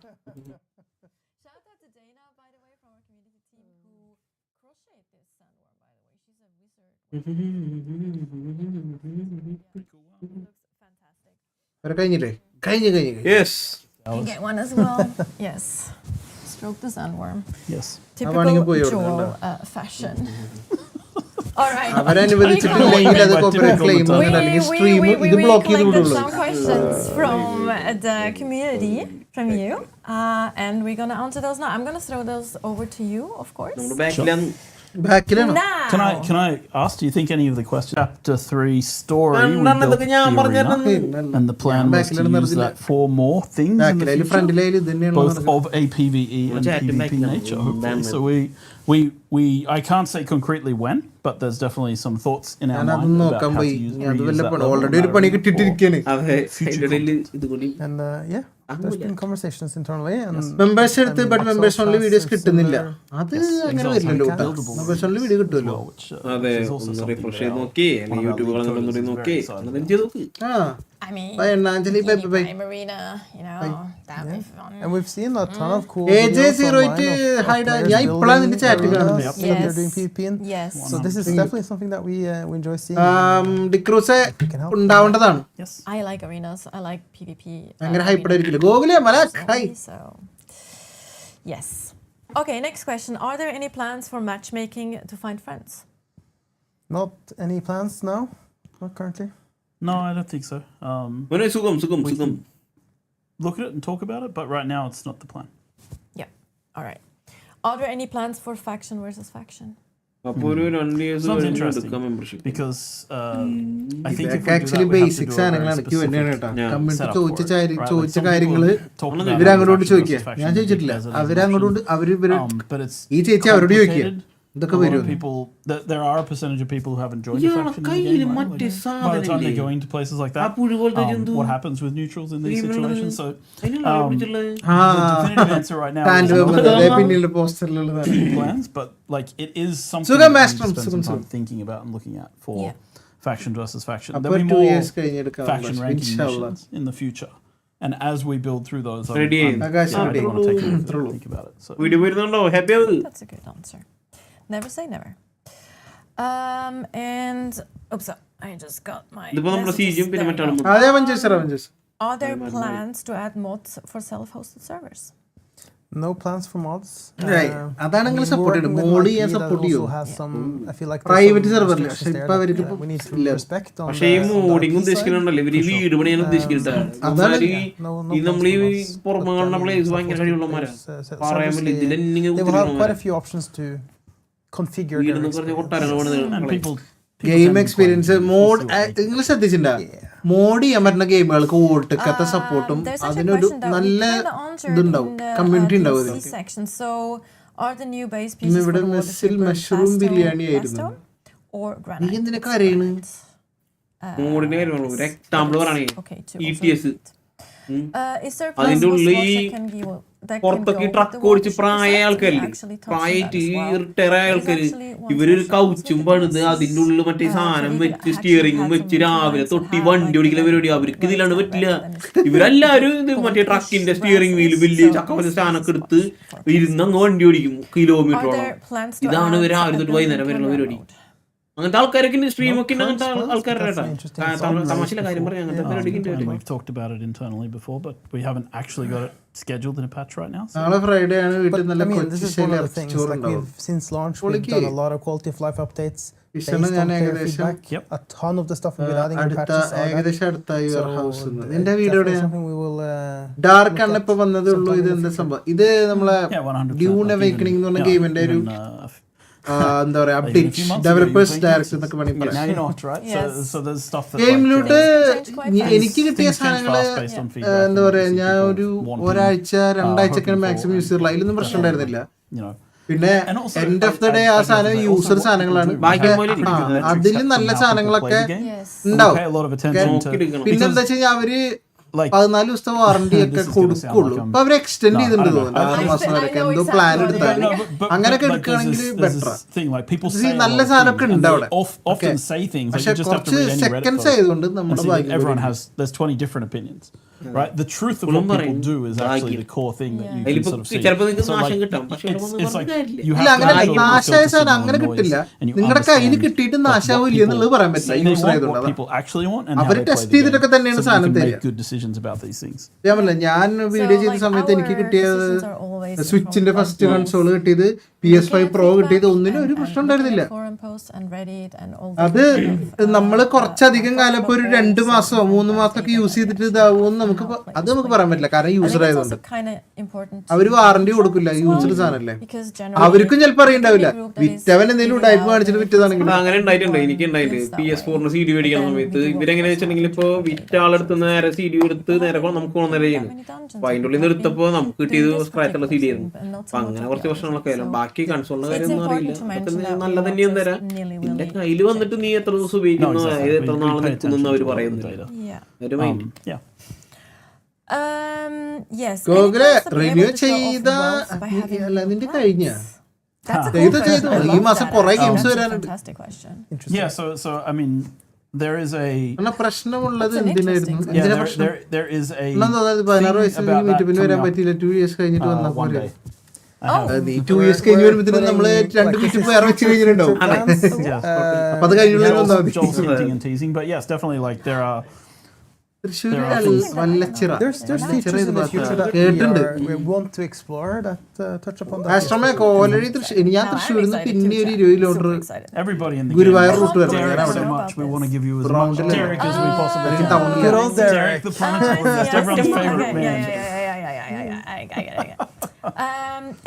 കഴിഞ്ഞില്ലേ? കഴിഞ്ഞു. Yes. You get one as well. Yes. Stroke the sandworm. Yes. Typical Joel fashion. All right. അവരനുവദിച്ചിട്ടില്ലെങ്കിൽ അത് കോപ്പിറൈറ്റ് ക്ലെയിം അല്ലെങ്കിൽ സ്ട്രീം ഇത് ബ്ലോക്ക് ചെയ്ത് വിടുള്ളൂ. Some questions from the community, from you, and we're gonna answer those now. I'm gonna throw those over to you, of course. ബാക്കിലാണോ? Can I ask? Do you think any of the questions? Chapter 3 story. We built the arena, and the plan was to use that for more things in the future, both of a PVE and PvP nature. Hopefully, so I can't say concretely when, but there's definitely some thoughts in our mind about how to use that. Already ഒരു പണി കിട്ടിയിരിക്കുകയാണ്. And yeah, there's been conversations internally. And members എടുത്ത് ബട്ട് മെമ്പേഴ്സ് ഓൺലി വീഡിയോസ് കിട്ടുന്നില്ല. അത് അങ്ങനെ വരില്ലല്ലോ. മെമ്പേഴ്സ് ഓൺലി വീഡിയോ കിട്ടുമല്ലോ. അതെ, ഒന്ന് റിഫ്രഷ് ചെയ്ത് നോക്കി, അല്ലെങ്കിൽ യൂട്യൂബ് നോക്കി I mean, Anjali, bye. Marina, you know, that'd be fun. And we've seen a ton of cool AJ08 hide. Yeah, ഇപ്പോഴാണ് ഇതിന്റെ ചാറ്റ് കാണുന്നത്. they're doing PvP in. Yes. So this is definitely something that we enjoy seeing. ഡിക്രൂസ് ഉണ്ടാവേണ്ടതാണ്. I like arenas. I like PvP. ഭയങ്കര ഹൈപ്പഡ് ആയിരിക്കില്ല. ഗോകുലേ മലാക് hi. So, yes. Okay, next question. Are there any plans for matchmaking to find friends? Not any plans now. Not currently. No, I don't think so. സുഖം. Look at it and talk about it, but right now it's not the plan. Yeah. All right. Are there any plans for faction versus faction? Sounds interesting because I think if we actually do that, basics സാധനങ്ങളാണ് Q&A കേട്ടോ. കമന്റ് ചോദിച്ച കാര്യങ്ങള് talking ഇവരങ്ങോട്ട് about ചോദിക്കുക. faction ഞാൻ ചോദിച്ചിട്ടില്ല. അവരങ്ങോട്ട് ഇവര് but it's ഈ ചേച്ചി അവരോട് ചോദിക്കുക. ഇതൊക്കെ a lot of വരും. people. There are a percentage of people who haven't joined the faction in the game, right? Like, by the time they go into places like that, what happens with neutrals in these situations? So the definitive answer right now is no പിന്നിലെ പോസ്റ്ററിലുള്ളതാണ്. plans, but like it is something സുഖം that we master, spend some സുഖം time thinking about and looking at for Yeah. faction versus faction. അപ്പോൾ There'll be 2 more years കഴിഞ്ഞെടുക്കാം. faction ranking ഇൻഷാല്ലാ. missions in the future. And as we build through those, I'm Ready. I Akash, want ready. to take a look and think about it. So video വരുന്നുണ്ടോ? ഹാപ്പി ആവും. That's a good answer. Never say never. And oops, I just got my. ഇതിപ്പോ നമ്മുടെ messages സീജും പിന്നെ there. മറ്റാളും. അതെ Avengers. Are there plans to add mods for self-hosted servers? No plans for mods. അതാണ് നിങ്ങൾ സപ്പോർട്ട് ചെയ്ത് മോഡ് ചെയ്യാൻ സപ്പോർട്ട് ചെയ്യും. Private server ഇല്ല. പക്ഷെ ഇപ്പൊ അവർക്ക് we need to ഇല്ല. respect on. പക്ഷേ ഈ മോഡിങ് ഉദ്ദേശിക്കുന്നുണ്ടല്ലോ ഇവര് ഈ വീട് പണിയാൻ ഉദ്ദേശിക്കുന്നുണ്ടാണ്. ഈ നമ്മൾ ഈ പുറമെ കാണുന്ന പ്ലേസ് ഭയങ്കര കഴിവുള്ളമാരാ. പറയാൻ പറ്റില്ല. ഇതിൽ They will have quite a few options to configure their and people game experience mode നിങ്ങൾ ശ്രദ്ധിച്ചിട്ടുണ്ടോ? മോഡ് ചെയ്യാൻ പറ്റുന്ന ഗെയിമുകൾക്ക് ഓൾട്ടൊക്കെ സപ്പോർട്ടും അതിനൊരു നല്ല ഇതുണ്ടാവും, കമ്മ്യൂണിറ്റി ഉണ്ടാവും അതിന്. So, are the new base pieces ഇവിടെ for the മെസ്സിൽ World mushroom Faster, biryani ആയിരുന്നു. or നീ granite? എന്തിനൊക്കെ അറിയണ്? മോഡിന്റെ കാര്യം പറഞ്ഞു. ഒരു എക്സാമ്പിൾ പറയണേ. Okay, ETS. Is there അതിന്റെ plans ഉള്ളിൽ for ഈ slots that can go പുറത്തൊക്കെ with the ട്രക്ക് World ഓടിച്ച് Faster പ്രായ set? We ആൾക്കാരില്ലേ, actually touched on പ്രായമായിട്ട് that as well. Retire ആയ ആൾക്കാര് There's actually one ഇവരൊരു session കൗച്ചും with പണിത് the അതിന്റെ ഉള്ളിൽ മറ്റേ സാധനം so we വെച്ച് actually സ്റ്റിയറിംഗും had വെച്ച് some രാവിലെ influence തൊട്ടി and വണ്ടി had, ഓടിക്കുന്ന like, പരിപാടി അവർക്ക് ഇതിലാണ് പറ്റില്ല. then ഇവരെല്ലാരും ഇത് മറ്റേ push ട്രക്കിന്റെ സ്റ്റിയറിംഗ് വീല് വലിയ buses, ചക്കപ്പച്ച so സാധനമൊക്കെ this എടുത്ത് is for ഇരുന്ന് അങ്ങ് വണ്ടി ഓടിക്കും Are കിലോമീറ്ററോളം. there plans to ഇതാണ് add രാവിലെ തൊട്ട് വൈകുന്നേരം ability വരുന്ന to പരിപാടി. railroad? അങ്ങനത്തെ ആൾക്കാരൊക്കെ സ്ട്രീമൊക്കെ അങ്ങനത്തെ Current ആൾക്കാരുടെ that's interesting. തമാശയിലെ കാര്യം പറയാം. അങ്ങനത്തെ പരിപാടിക്ക് and we've talked about it internally before, but we haven't actually got it scheduled in a patch right now. So നാളെ ഫ്രൈഡേ ആണ്. But വീട്ടിൽ നല്ല I mean, this കൊച്ചു is one of the ശൈലി things. Like ചോറുണ്ടാവും. since launch, we've done a lot of quality of life updates based ഇഷ്ടം on ഞാൻ player ഏകദേശം feedback. A ton of the stuff we've been adding in അടുത്ത patches are that. ഏകദേശം അടുത്തായി So ഹൗസ്. it's നിന്റെ video definitely something we will. Dark ആണ് ഇപ്പൊ വന്നതേ ഉള്ളൂ. ഇത് എന്താ സംഭവം? ഇത് നമ്മളെ yeah, 100%. ഡ്യൂൺ Like അവേക്കണിംഗ് എന്ന് പറഞ്ഞ even- ഗെയിമിന്റെ ഒരു even, എന്താ പറയാ like in a update, few months ago, developers you were direct playing എന്നൊക്കെ വേണമെങ്കിൽ now പറയാം. you're not, right? Yes. So there's stuff that ഗെയിമിലോട്ട് Things change quite എനിക്ക് കിട്ടിയ things change സാധനങ്ങള് fast based on feedback. എന്താ and പറയാ obviously ഞാൻ people ഒരു wanting, ഒരാഴ്ച രണ്ടാഴ്ചയൊക്കെ hoping മാക്സിമം for, യൂസ് ചെയ്തിട്ടുള്ള അതിലൊന്നും പ്രശ്നം ഉണ്ടായിരുന്നില്ല. you know, പിന്നെ and also end of the day I ആ guess സാധനം they also യൂസർ want സാധനങ്ങളാണ്. people to ബാക്കി have പോലെ pretty good metrics അതിൽ set നല്ല from how people സാധനങ്ങളൊക്കെ play the game. Yes. And we ഉണ്ടാവും. pay a lot of attention to നോക്കിയെടുക്കണം. പിന്നെ എന്താ വെച്ച് കഴിഞ്ഞാൽ അവര് 14 ദിവസത്തെ വാറണ്ടി ഒക്കെ കൊടുക്കുള്ളൂ. അപ്പൊ അവര് എക്സ്റ്റെൻഡ് ചെയ്തിട്ടുണ്ട് തോന്നുന്നു 6 മാസം വരെയൊക്കെ എന്തോ പ്ലാൻ എടുത്താൽ അങ്ങനെയൊക്കെ എടുക്കുകയാണെങ്കിൽ ബെറ്റർ. നല്ല സാധനമൊക്കെ ഉണ്ട് അവിടെ. പക്ഷെ കുറച്ച് സെക്കൻഡ്സ് ആയതുകൊണ്ട് നമ്മുടെ Right, the truth of what people do is actually the core thing that you can sort of see. So like, it's like you have to make നാശായ സാധനം അങ്ങനെ കിട്ടില്ല. നിങ്ങളുടെ കയ്യിൽ കിട്ടിയിട്ട് നാശാവില്ല എന്നുള്ളത് പറയാൻ പറ്റില്ല. യൂസർ ആയതുകൊണ്ട് അവര് ടെസ്റ്റ് ചെയ്തിട്ടൊക്കെ തന്നെയാണ് സാധനം തരിക. ഞാൻ പറഞ്ഞില്ല, ഞാൻ വീഡിയോ ചെയ്ത സമയത്ത് എനിക്ക് കിട്ടിയത് സ്വിച്ചിന്റെ ഫസ്റ്റ് കൺസോൾ കിട്ടിയത് PS5 Pro കിട്ടിയത് ഒന്നിനും ഒരു പ്രശ്നം ഉണ്ടായിരുന്നില്ല. അത് നമ്മള് കുറച്ചധികം കാലം ഇപ്പൊ ഒരു 2 മാസമോ 3 മാസമൊക്കെ യൂസ് ചെയ്തിട്ട് ഇതാവുമെന്ന് നമുക്ക് പറയാൻ പറ്റില്ല. കാരണം യൂസർ ആയതുകൊണ്ട് അവര് വാറണ്ടി കൊടുക്കില്ല. യൂസർ സാധനല്ലേ, അവർക്കും ചിലപ്പോൾ അറിയണ്ടാവില്ല. വിറ്റവൻ എന്തെങ്കിലും ടൈപ്പ് കാണിച്ചിട്ട് വിറ്റതാണെങ്കിൽ. അങ്ങനെ ഉണ്ടായിട്ടുണ്ട്, എനിക്ക് ഉണ്ടായിട്ടുണ്ട്. PS4 CD മേടിക്കുന്ന സമയത്ത് ഇവരെങ്ങനെ വെച്ചിട്ടുണ്ടെങ്കിൽ ഇപ്പൊ വിറ്റ ആളെടുത്ത് നേരെ CD എടുത്ത് നേരെ നമുക്ക് കൊണ്ടുവന്നേരെ ചെയ്യുന്നു. അപ്പൊ അതിൻ്റെ ഉള്ളിൽ നിന്ന് എടുത്തപ്പോ നമുക്ക് കിട്ടിയത് സ്ക്രാച്ചുള്ള CD ആയിരുന്നു. അപ്പൊ അങ്ങനെ കുറച്ച് പ്രശ്നങ്ങളൊക്കെ ആയാലും ബാക്കി കൺസോളിന്റെ കാര്യമൊന്നും അറിയില്ല. അതൊക്കെ നല്ല തന്നെയും തരാം. നിന്റെ കയ്യിൽ വന്നിട്ട് നീ എത്ര ദിവസം ഉപയോഗിക്കുന്നു, എത്ര നാളെ നിൽക്കുന്നു അവർ പറയുന്നില്ല. ഒരു മൈൻഡ് ഗൂഗിള് റിവ്യൂ ചെയ്ത നിന്റെ കഴിഞ്ഞ ഈ മാസം കുറെ ഗെയിംസ് വരാനുണ്ട്. There is a പ്രശ്നമുള്ളത് എന്തിനായിരുന്നു? 16 വയസ്സിൽ മീറ്റപ്പിന് വരാൻ പറ്റിയില്ല. 2 years കഴിഞ്ഞിട്ട് വന്നാൽ പോലെ 2 years കഴിഞ്ഞ് വരുമ്പോ നമ്മള് 2 മീറ്റപ്പ് വേറെ വെച്ച് കഴിഞ്ഞിട്ടുണ്ടാവും. അപ്പൊ അത് കഴിഞ്ഞുള്ള There's features in the future that we want to explore that touch upon that. ഞാൻ തൃശ്ശൂരിൽ നിന്ന് പിന്നെ ഒരു 20 കിലോമീറ്റർ ഗുരുവായൂർ റൂട്ട് വരുന്നത്.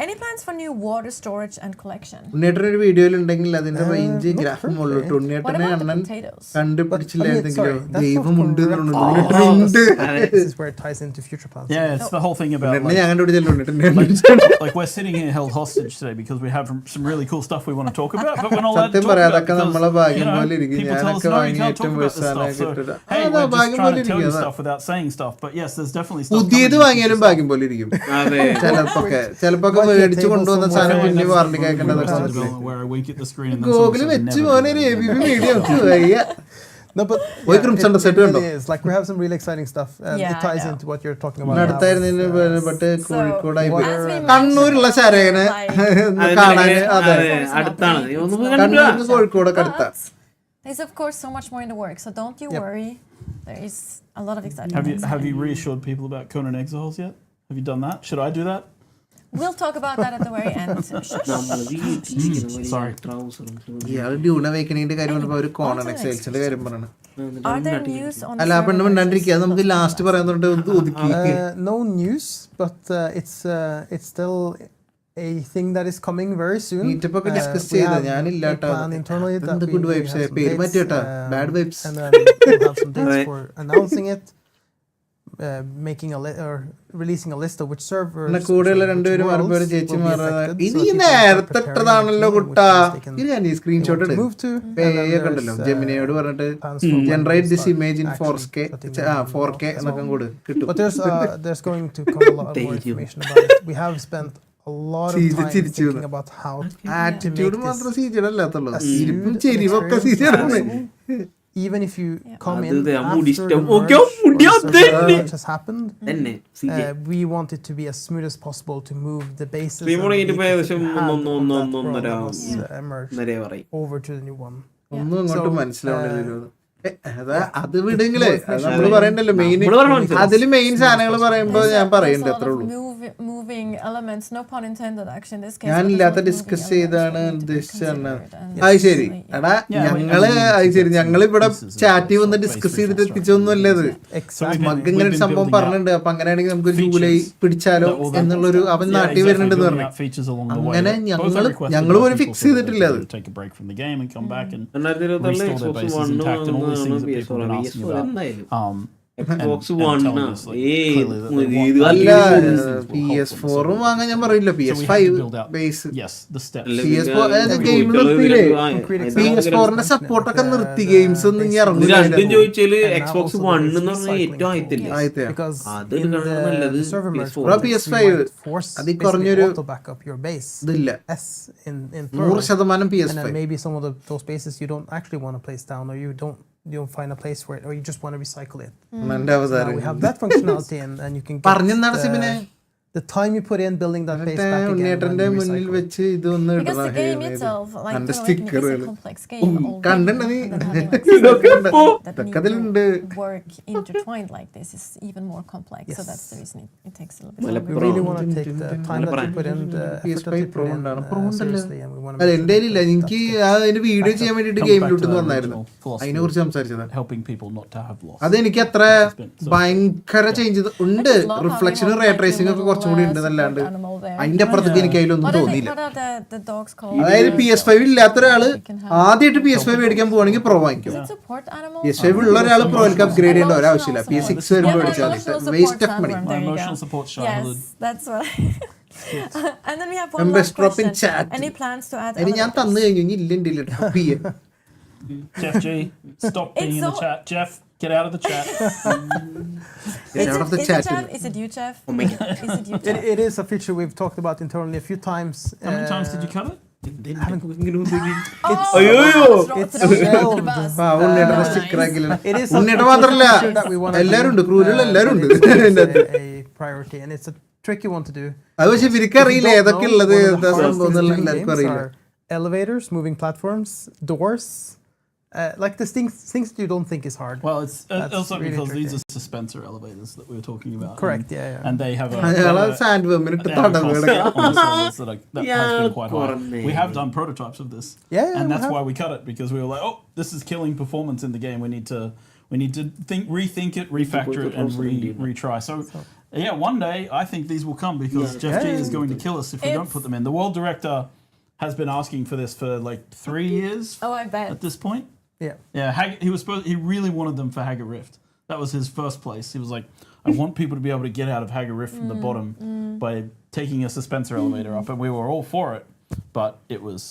Any plans for new water storage and collection? ഉണ്ണിയേട്ടനൊരു വീഡിയോയിൽ ഉണ്ടെങ്കിൽ അതിന്റെ റേഞ്ച് ഗ്രാഫും ഉള്ളു. ഉണ്ണിയേട്ടനെ അണ്ണൻ കണ്ടുപിടിച്ചില്ലായിരുന്നെങ്കിലോ ദൈവമുണ്ട്. This is where it ties into future plans. Yeah, it's the whole thing about like we're sitting here held hostage today because we have some really cool stuff we want to talk about, but we're not allowed to talk about it because, people tell us no, you can't talk about this stuff. So, hey, we're just trying to tell you stuff without saying stuff. But yes, there's definitely stuff. പുതിയത് വാങ്ങിയാലും ഭാഗ്യം പോലെ ഇരിക്കും. ചിലപ്പോ മേടിച്ചു കൊണ്ടുവന്ന സാധനം പിന്നെ വാറണ്ടി കേൾക്കേണ്ടതൊക്കെ ഗൂഗിള് വെച്ച് പോലെ media. No, but like we have some really exciting stuff. It ties into what you're talking about. കണ്ണൂരുള്ള ശരകനെ കാണാന് കോഴിക്കോടൊക്കെ അടുത്ത. There's of course so much more in the works, so don't you worry. There is a lot of exciting. Have you reassured people about Conan Exiles yet? Have you done that? Should I do that? We'll talk about that at the very end. Sorry. Are there news on no news, but it's still a thing that is coming very soon. We have a plan internally that we have some dates, and then we'll have some dates for announcing it. Making a or releasing a list of which servers screenshot generate this image in 4K. But there's going to come a lot more information about it. We have spent a lot of time thinking about how to make this even if you come in after the merge has happened, we want it to be as smooth as possible to move the bases and over to the new one. അത് വിടെങ്കിലേ നമ്മള് പറയണ്ടല്ലോ മെയിൻ അതില് മെയിൻ സാധനങ്ങൾ പറയുമ്പോ ഞാൻ പറയണ്ട അത്രേ ഉള്ളൂ. ഞാനില്ലാത്ത ഡിസ്കസ് ചെയ്താണ് ഉദ്ദേശിച്ചാണ്. അത് ശരി എടാ ഞങ്ങളിവിടെ ചാറ്റ് വന്ന് ഡിസ്കസ് ചെയ്തിട്ട് എത്തിച്ചൊന്നും അല്ലേ ഇത്. നമുക്ക് ഇങ്ങനെ ഒരു സംഭവം പറഞ്ഞിട്ടുണ്ട്. അപ്പൊ അങ്ങനെയാണെങ്കിൽ നമുക്ക് ജൂലൈ പിടിച്ചാലോ എന്നുള്ളൊരു അവൻ നാട്ടിൽ വരുന്നുണ്ടെന്ന് പറഞ്ഞു. അങ്ങനെ ഞങ്ങള് പോലും ഫിക്സ് ചെയ്തിട്ടില്ല അത്. Xbox and One telling ആ. us, like, ഏയ് clearly that they ഇത് want- അല്ല will PS4 help them. വാങ്ങാൻ ഞാൻ പറയില്ല, So we have to PS5 build out, base. yes, the steps. അല്ല, PS4 പിന്നെ അത് ഇത് game പോയിട്ടുള്ള നിർത്തിയില്ലേ? Concrete PS4ന്റെ സപ്പോർട്ടൊക്കെ നിർത്തി, ഗെയിംസ് ഒന്നും ഇനി ഇത് ഇറങ്ങില്ല. രണ്ടും ചോദിച്ചാല് And now Xbox also One there is എന്ന് പറഞ്ഞാൽ recycling ഏറ്റവും ആയിട്ടില്ല. ആയിത്തെ Because അത് in എടുക്കണം നല്ലത് the server merge PS4. conflicts, PS5 we might force അതിൽ basically കുറഞ്ഞൊരു auto backup your base ഇതില്ല. S in plural. 100% And then PS5. maybe some of those bases you don't actually want to place down, or you don't find a place for it, or you just want to recycle it. എന്റെ Now അവതാരം we have that functionality, and you can പറഞ്ഞെന്താണ് get സിബിനെ the time you put in building that base back again. ഉണ്ണിയേട്ടന്റെ when you മുന്നിൽ recycle it. വെച്ച് ഇതൊന്ന് Because the game itself, like എന്റെ Dune Awakening, is a സ്റ്റിക്കറുകൾ complex game already. കണ്ടണ്ട നീ And then having like ഇതൊക്കെ ഉണ്ട്. that ഇതൊക്കെ need അതിലുണ്ട്. to work intertwined like this is even more complex. So Yes. that's the reason it takes a little bit We longer. really want to take the time that you put in, the effort that you put in, seriously, and we want to അല്ല make എന്റെ sure ഇല്ല, that എനിക്ക് അതിന്റെ വീഡിയോ ചെയ്യാൻ വേണ്ടിട്ട് Comes back to ഗെയിമിലോട്ട് that വന്നായിരുന്നു, original philosophy അതിനെ കുറിച്ച് സംസാരിച്ചത്. helping people not to have loss. അതെനിക്ക് അത്ര ഭയങ്കര ചേഞ്ച് ഉണ്ട്, റിഫ്ലക്ഷനും റേ ട്രേസിംഗ് ഒക്കെ കുറച്ചും കൂടി ഉണ്ട് എന്നല്ലാണ്ട് അതിന്റെ അപ്പുറത്തേക്ക് എനിക്ക് അതിലൊന്നും തോന്നിയില്ല. The dogs called? അതായത് PS5 ഇല്ലാത്ത ഒരാള് ആദ്യമായിട്ട് PS5 മേടിക്കാൻ പോവാണെങ്കിൽ പ്രോ വാങ്ങിക്കും. Does it support animals? PS5 ഉള്ള ഒരാൾ പ്രോയിലേക്ക് അപ്ഗ്രേഡ് ചെയ്യേണ്ട ഒരാവശ്യമില്ല. PS6 വരുമ്പോൾ മേടിച്ചാൽ waste of money. My emotional support childhood. Yes, that's what. And then we have one Members last drop in question. chat. Any plans to add അതിന് ഞാൻ elevators? തന്നു കഴിഞ്ഞു, ഇനി ഇല്ല ടോപ്പ് ചെയ്യാൻ. Jeff G, stop being in the so- chat. Jeff, get out of the chat. Get out of the Is chat. it Jeff? Is it you, Jeff? Oh my God. Is it you, Jeff? it is a feature we've talked about internally a few times. How many times did you cut it? ആ, ഉണ്ണിയേട്ടന്റെ സ്റ്റിക്കർ ആക്കില്ല. It is ഉണ്ണിയേട്ടൻ മാത്രല്ല, feature that we want to എല്ലാരും ഉണ്ട്, ക്രൂലുള്ള എല്ലാരും ഉണ്ട്. a priority, and it's a tricky one to do. അത് പക്ഷെ ഇവർക്ക് അറിയില്ല ഏതൊക്കെ ഉള്ളത്, One of the എന്താ hardest സംഭവം things to do എന്നുള്ള in എല്ലാവർക്കും games അറിയില്ല. are elevators, moving platforms, doors, like the things that you don't think is hard. Well, it's That's also really because tricky. these are suspensor elevators that we were talking about. Correct, yeah. And they have a അയാളെ സാൻഡ് വെമ്മിനിട്ട് they have a തടവ് cost കിടക്കാം. on the servers that has been quite high. corny. We have done prototypes of this, Yeah, and we that's have. why we cut it, because we were like, oh, this is killing performance in the game. We need to rethink it, refactor it, and retry. So, yeah, one day I think these will come because Jeff G is going to kill us if we don't put them in. The world director has been asking for this for like 3 years Oh, I bet. at this point. Yeah. Yeah, he really wanted them for Haggard Rift. That was his first place. He was like, I want people to be able to get out of Haggard Rift from the bottom by taking a suspensor elevator up, and we were all for it, but it was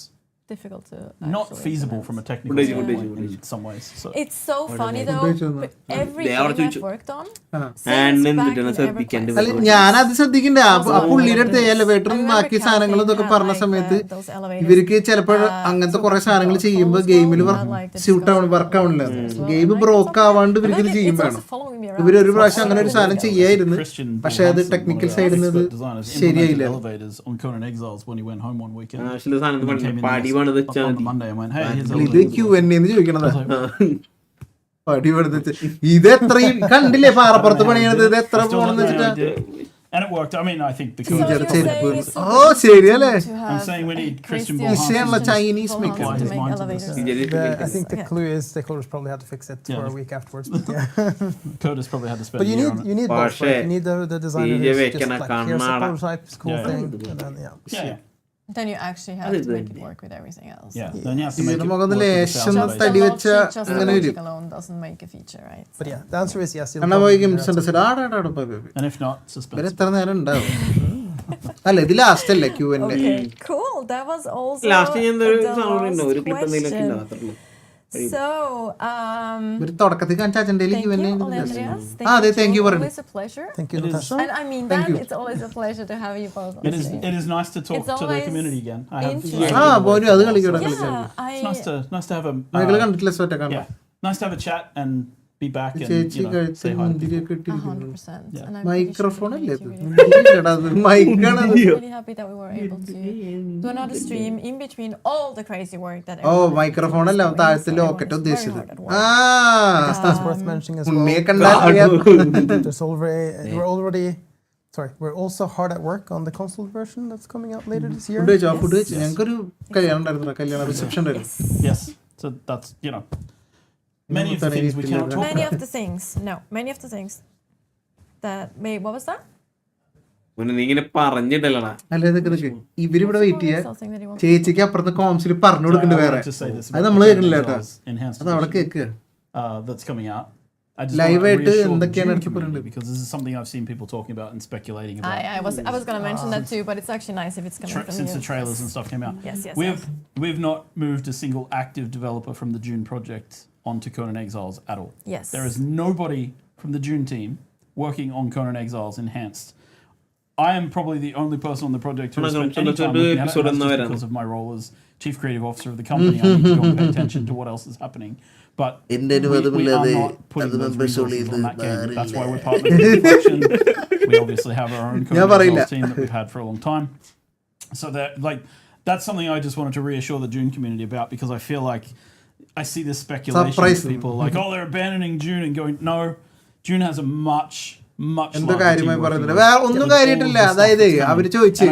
Difficult to not actually feasible implement. from a technical Footage, standpoint footage. in some ways. So It's so funny though. But every They are game I've to- worked on, And since then back the in dinosaur Everclass, weekend അല്ല ഞാനത് ശ്രദ്ധിക്കണ്ടേ, ആ പുള്ളിയുടെ അടുത്ത് എലവേറ്ററും ബാക്കി സാധനങ്ങളും ഇതൊക്കെ പറഞ്ഞ സമയത്ത് ഇവർക്ക് ചിലപ്പോൾ അങ്ങനത്തെ കുറെ സാധനങ്ങൾ ചെയ്യുമ്പോൾ ഗെയിമിൽ സ്യൂട്ട് ആവണം, വർക്ക് ആവണില്ല. ഗെയിം ബ്രോക്ക് ആവാണ്ട് ഇവർക്ക് ഇത് ചെയ്യും വേണം. ഇവരൊരു പ്രാവശ്യം അങ്ങനെ ഒരു സാധനം ചെയ്യായിരുന്നു, പക്ഷെ അത് ടെക്നിക്കൽ സൈഡിൽ നിന്ന് ശരിയായില്ല. elevators on Conan Exiles when he went home one weekend. ആവശ്യമുള്ള സാധനം And then came in പാടി the പണിത് next- on the Monday and went, hey, here's ഇത് elevators. Q&A ചോദിക്കണതാ, പടി പടുത്ത് ഇത് എത്രയും കണ്ടില്ലേ പാറപ്പുറത്ത് പണിയണത്, ഇത് എത്ര I still പോണെന്ന് don't know how വെച്ചിട്ടാ. we did it. And it worked. I mean, I think the So code you're is saying probably- it's so ഓ ശരിയല്ലേ, I'm saying we need Christian ക്രിസ്ത്യാനുള്ള Bullhouse Chinese Bullhouse maker. Apply to his make mind to elevators. this. I think the Yeah. clue is stakeholders probably had to fix it Yeah. for a week afterwards. But yeah. Code has probably had to spend But a year on it. you need both. പക്ഷേ, Right? You need the designer DJ who's just വെക്കണ like, here's a കണ്ണാട. prototype, it's a cool Yeah. thing, and then Yeah. Then you actually have That is to make good. it work with everything else. Yeah. Then you have to make it ഇതിന്റെ work മുഖത്ത് with the ലേശം sound Just base. തടി the വെച്ച logic, just the അങ്ങനെ logic വരും. alone doesn't make a feature, right? But yeah, the answer is yes. you'll എന്നാ probably പോയി do that. ഗെയിംസ് ആടാടാ പോയി. And if not, suspend. ഇവരെത്ര നേരം ഉണ്ടാവും? അല്ല ഇത് ലാസ്റ്റ് അല്ലേ Q&A? Okay, cool. That was also last ഞാൻ the സാധനം last ഒരു ക്ലിപ്പ് എന്തെങ്കിലും question. ഉണ്ടാകത്തുള്ളൂ. So, ഇവര് തുടക്കത്തിൽ കാണിച്ച അജണ്ടയിൽ thank Q&A you, ഉണ്ട്. Andreas. ആ അതെ, താങ്ക് യു It's പറഞ്ഞു. always a pleasure. Thank you, It is- Natasha. And I mean Thank that, you. it's always a pleasure to have you both on It is. stream. It is nice to talk It's to the always community again. I have. interesting. ആ പോരും, അത് കളിക്കണം. Yeah, It's nice to have a. Michael കണ്ടിട്ടില്ല സ്വറ്റ കാണാം. Yeah, nice to have a chat and be back and ചേച്ചി say കഴുത്തിൽ hi. to people. മുന്തിരിയൊക്കെ ഇട്ടിരിക്കുന്നു. 100%. Yeah. And I'm microphone really, അല്ലേ really, ഇത്? മുന്തിരിയല്ലടാ അത്, മൈക്കാണത്. really happy that we were able to do another stream in between all the crazy work that ഓ everyone has മൈക്രോഫോൺ been അല്ല, doing. താഴത്തെ So ലോക്കറ്റ് everyone is ഉദ്ദേശിച്ചത്. very hard at work. ആ That's worth mentioning as well. ഉണ്ണിയെ കണ്ടാൽ അറിയാം. There's already, we're also hard at work on the console version that's coming out later this year. Food കഴിച്ചോ? ആ ഫുഡ് കഴിച്ചു. ഞങ്ങൾക്കൊരു കല്യാണം ഉണ്ടായിരുന്നു, കല്യാണ റിസപ്ഷൻ ഉണ്ടായിരുന്നു. Yes. So that's many of the things we cannot talk Many about. of the things, many of the things that made, what was that? പിന്നെ നീ ഇങ്ങനെ പറഞ്ഞിട്ടല്ലടാ. അല്ല ഇതൊക്കെ നിക്ക്. ഇവരിവിടെ വെയിറ്റ് ചെയ്യാ, Something that you want. ചേച്ചിക്ക് അപ്പുറത്ത് കോംസിൽ പറഞ്ഞു കൊടുക്കണ്ട് I വേറെ. wanted to say this അത് about നമ്മള് the കേൾക്കില്ല കേട്ടോ, Exiles enhanced അത് അവിടെ edition, cake. that's coming out. I just want to reassure the Dune community because this is something I've seen people talking about and speculating about. I was going to mention that too, but it's actually nice if it's coming from Since you. the trailers and stuff came out. Yes. We've not moved a single active developer from the Dune project onto Conan Exiles at all. Yes. There is nobody from the Dune team working on Conan Exiles Enhanced. I am probably the only person on the project who has spent any time looking at it, and that's just because of my role as Chief Creative Officer of the company. I need to go and pay attention to what else is happening. But we are not putting those resources on that game. That's why we're partnering with Reflection. We obviously have our own Conan Exiles team that we've had for a long time. So that's something I just wanted to reassure the Dune community about, because I feel like I see this speculation of people like, oh, they're abandoning Dune and going, no, Dune has a much എന്തോ കാര്യമായി പറയുന്നുണ്ട്. വേറെ ഒന്നും കാര്യമായിട്ടില്ല. അതായത് അവര് ചോദിച്ചു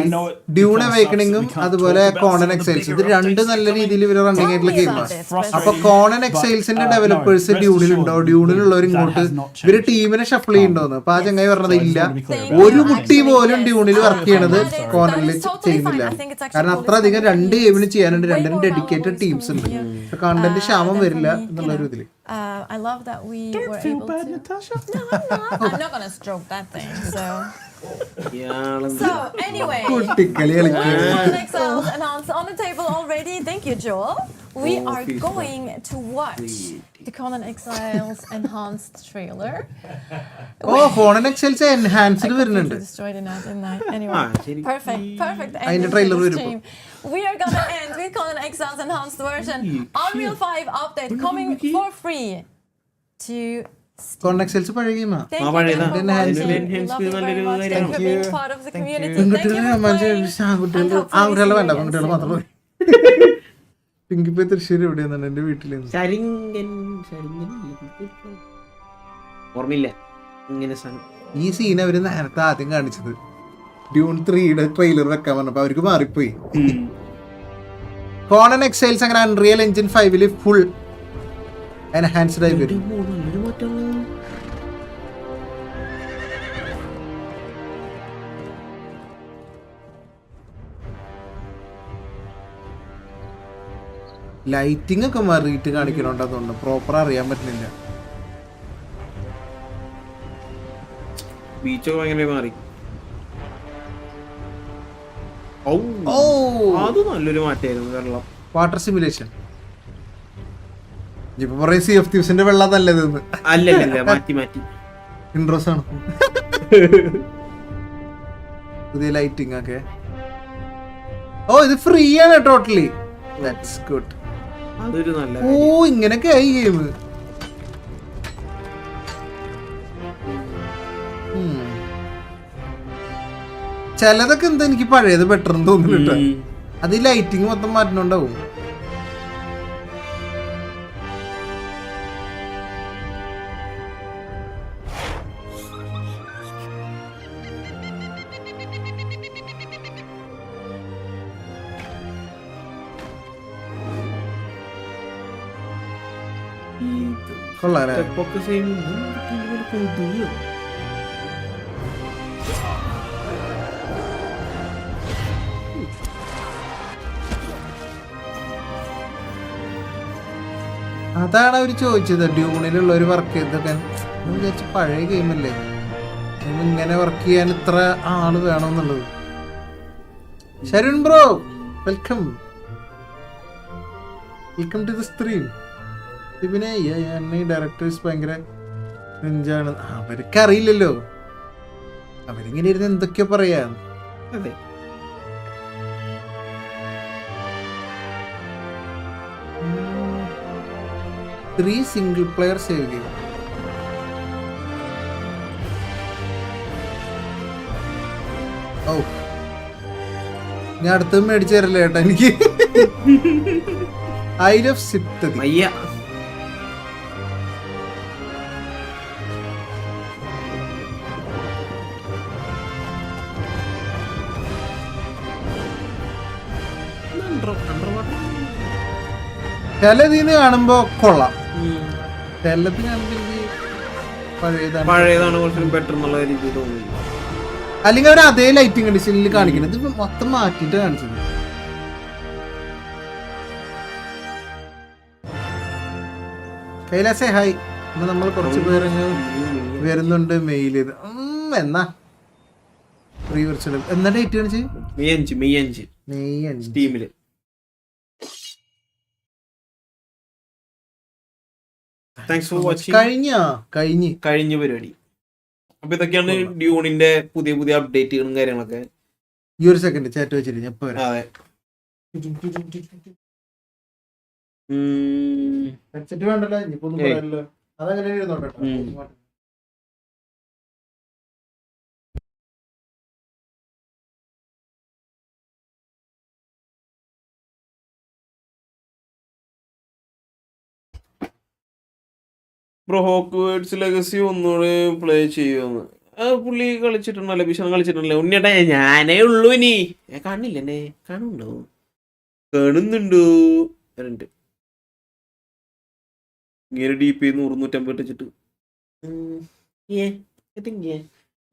ഡ്യൂൺ അവേക്കണിങ്ങും അതുപോലെ കോണൻ എക്സൈൽസ് ഇത് രണ്ട് നല്ല രീതിയിൽ ഇവര് റണ്ണിങ് ആയിട്ടുള്ള ഗെയിമാണ്. അപ്പൊ കോണൻ എക്സൈൽസിന്റെ ഡെവലപ്പേഴ്സ് ഡ്യൂണിലുണ്ടോ, ഡ്യൂണിലുള്ളവർ ഇങ്ങോട്ട് ഇവര് ടീമിനെ ഷഫിൾ ചെയ്യുന്നുണ്ടോന്ന്. അപ്പൊ ആ ചങ്ങായി പറഞ്ഞത് ഇല്ല, ഒരു കുട്ടി പോലും ഡ്യൂണിൽ വർക്ക് ചെയ്യണത് കോണനിൽ ചെയ്യുന്നില്ല. കാരണം അത്ര അധികം രണ്ട് ഗെയിമിന് ചെയ്യാനുണ്ട്, രണ്ടിനും ഡെഡിക്കേറ്റഡ് ടീംസ് ഉണ്ട്. കണ്ടന്റ് ക്ഷാമം വരില്ല എന്നുള്ള ഒരു ഇതില്. I love that we were able to. Natasha. No, I'm not. I'm not gonna stroke that thing. So anyway, Conan Exiles announced on the table already. Thank you, Joel. We are going to watch the Conan Exiles enhanced trailer. Conan Exiles enhanced വരുന്നുണ്ട്. Destroyed it now, didn't I? Anyway, perfect. End trailer stream. We are gonna end with Conan Exiles enhanced version. Unreal 5 update coming for free to Conan Exiles പഴയ ഗെയിമാ. Thank you for being part of the community. Thank you for playing. ആൺകുട്ടികളെ വേണ്ട, പെൺകുട്ടികളെ മാത്രമേ. പിങ്കിപ്പോ തൃശ്ശൂർ എവിടെയാണെന്നാണ് എന്റെ വീട്ടിൽ. ഓർമ്മയില്ല ഇങ്ങനെ ഈ സീൻ അവര് നേരത്തെ ആദ്യം കാണിച്ചത് ഡ്യൂൺ 3യുടെ ട്രെയിലർ വെക്കാൻ പറഞ്ഞപ്പോ അവർക്ക് മാറിപ്പോയി. കോണൻ എക്സൈൽസ് അങ്ങനെ അൺറിയൽ എഞ്ചിൻ 5 ഫുൾ എൻഹാൻസ്ഡ് ആയി വരും. ലൈറ്റിംഗ് ഒക്കെ മാറിയിട്ട് കാണിക്കണോണ്ടെന്ന് പ്രോപ്പർ അറിയാൻ പറ്റുന്നില്ല. ബീച്ചൊക്കെ ഭയങ്കര മാറി. അത് നല്ലൊരു മാറ്റായിരുന്നു. വെള്ളം വാട്ടർ സിമുലേഷൻ ഇപ്പൊ പറയും സീ ഓഫ് തീവ്സിന്റെ വെള്ളം നല്ലത് അല്ലല്ല, മാറ്റി ഇൻട്രോസ് ആണ്. പുതിയ ലൈറ്റിംഗ് ഒക്കെ. ഇത് ഫ്രീ ആണ് ടോട്ടലി. That's good. അതൊരു നല്ല ഇങ്ങനൊക്കെ ആയി ഗെയിം. ചിലതൊക്കെ എന്താ എനിക്ക് പഴയത് ബെറ്റർ എന്ന് തോന്നുന്നുണ്ട്. അത് ഈ ലൈറ്റിംഗ് മൊത്തം മാറ്റുന്നുണ്ടാവും. കൊള്ളാല്ലേ? അതാണ് അവര് ചോദിച്ചത്, ഡ്യൂണിലുള്ള ഒരു വർക്ക് ചെയ്തൊക്കെ വിചാരിച്ചു പഴയ ഗെയിമല്ലേ, ഇങ്ങനെ വർക്ക് ചെയ്യാൻ ഇത്ര ആള് വേണമെന്നുള്ളത്. Sharan bro welcome to the stream. പിന്നെ ഡയറക്ടേഴ്സ് ഭയങ്കര നെഞ്ചാണ്. അവർക്ക് അറിയില്ലല്ലോ, അവരിങ്ങനെ ഇരുന്ന് എന്തൊക്കെയോ പറയാ. അതെ, three single player save game. ഞാൻ അടുത്ത് മേടിച്ചു തരല്ലേ ഏട്ടാ എനിക്ക്. I love സിപ്തതി. ചിലതിന്ന് കാണുമ്പോ കൊള്ളാം, ചിലത് പഴയതാണ് കുറച്ചും ബെറ്റർ എന്നുള്ള രീതി തോന്നുന്നു. അല്ലെങ്കിൽ അവർ അതേ ലൈറ്റിംഗ് കണ്ടീഷനിൽ കാണിക്കുന്നത്, ഇത് മൊത്തം മാറ്റിട്ട് കാണിച്ചത്. കൈലാസേ ഹായ്. ഇന്ന് നമ്മൾ കുറച്ച് പേരങ്ങ് വരുന്നുണ്ട് മെയിൽ ചെയ്ത് എന്നാ ഫ്രീ വെർച്വൽ എന്നാ ഡേറ്റ് കാണിച്ച് മെയ് 5 സ്റ്റീമില്. Thanks for watching. കഴിഞ്ഞ പരിപാടി. അപ്പൊ ഇതൊക്കെയാണ് ഡ്യൂണിന്റെ പുതിയ അപ്ഡേറ്റുകളും കാര്യങ്ങളൊക്കെ. ഈ ഒരു സെക്കൻഡ് ചാറ്റ് വെച്ചിട്ട് ഞാൻ ഇപ്പൊ വരാം. അതെ. ഹെഡ്സെറ്റ് വേണ്ടല്ലോ, ഇനിയിപ്പോ ഒന്നും പറയാനില്ല. അതങ്ങനെ ഇരുന്നോട്ടെ. ബ്രോ ഹോക്വേർഡ്സ് ലെഗസി ഒന്നുകൂടെ പ്ലേ ചെയ്യുമെന്ന്. പുള്ളി കളിച്ചിട്ടുണ്ടല്ലോ, ഭീഷണി കളിച്ചിട്ടുണ്ടല്ലോ. ഉണ്ണിയേട്ടാ ഞാനേ ഉള്ളൂ ഇനി. കാണില്ല എന്നെ, കാണുന്നുണ്ടോ? കാണുന്നുണ്ടോ? രണ്ട് ഇങ്ങനെ DP 100-150 ഇട്ടിട്ട്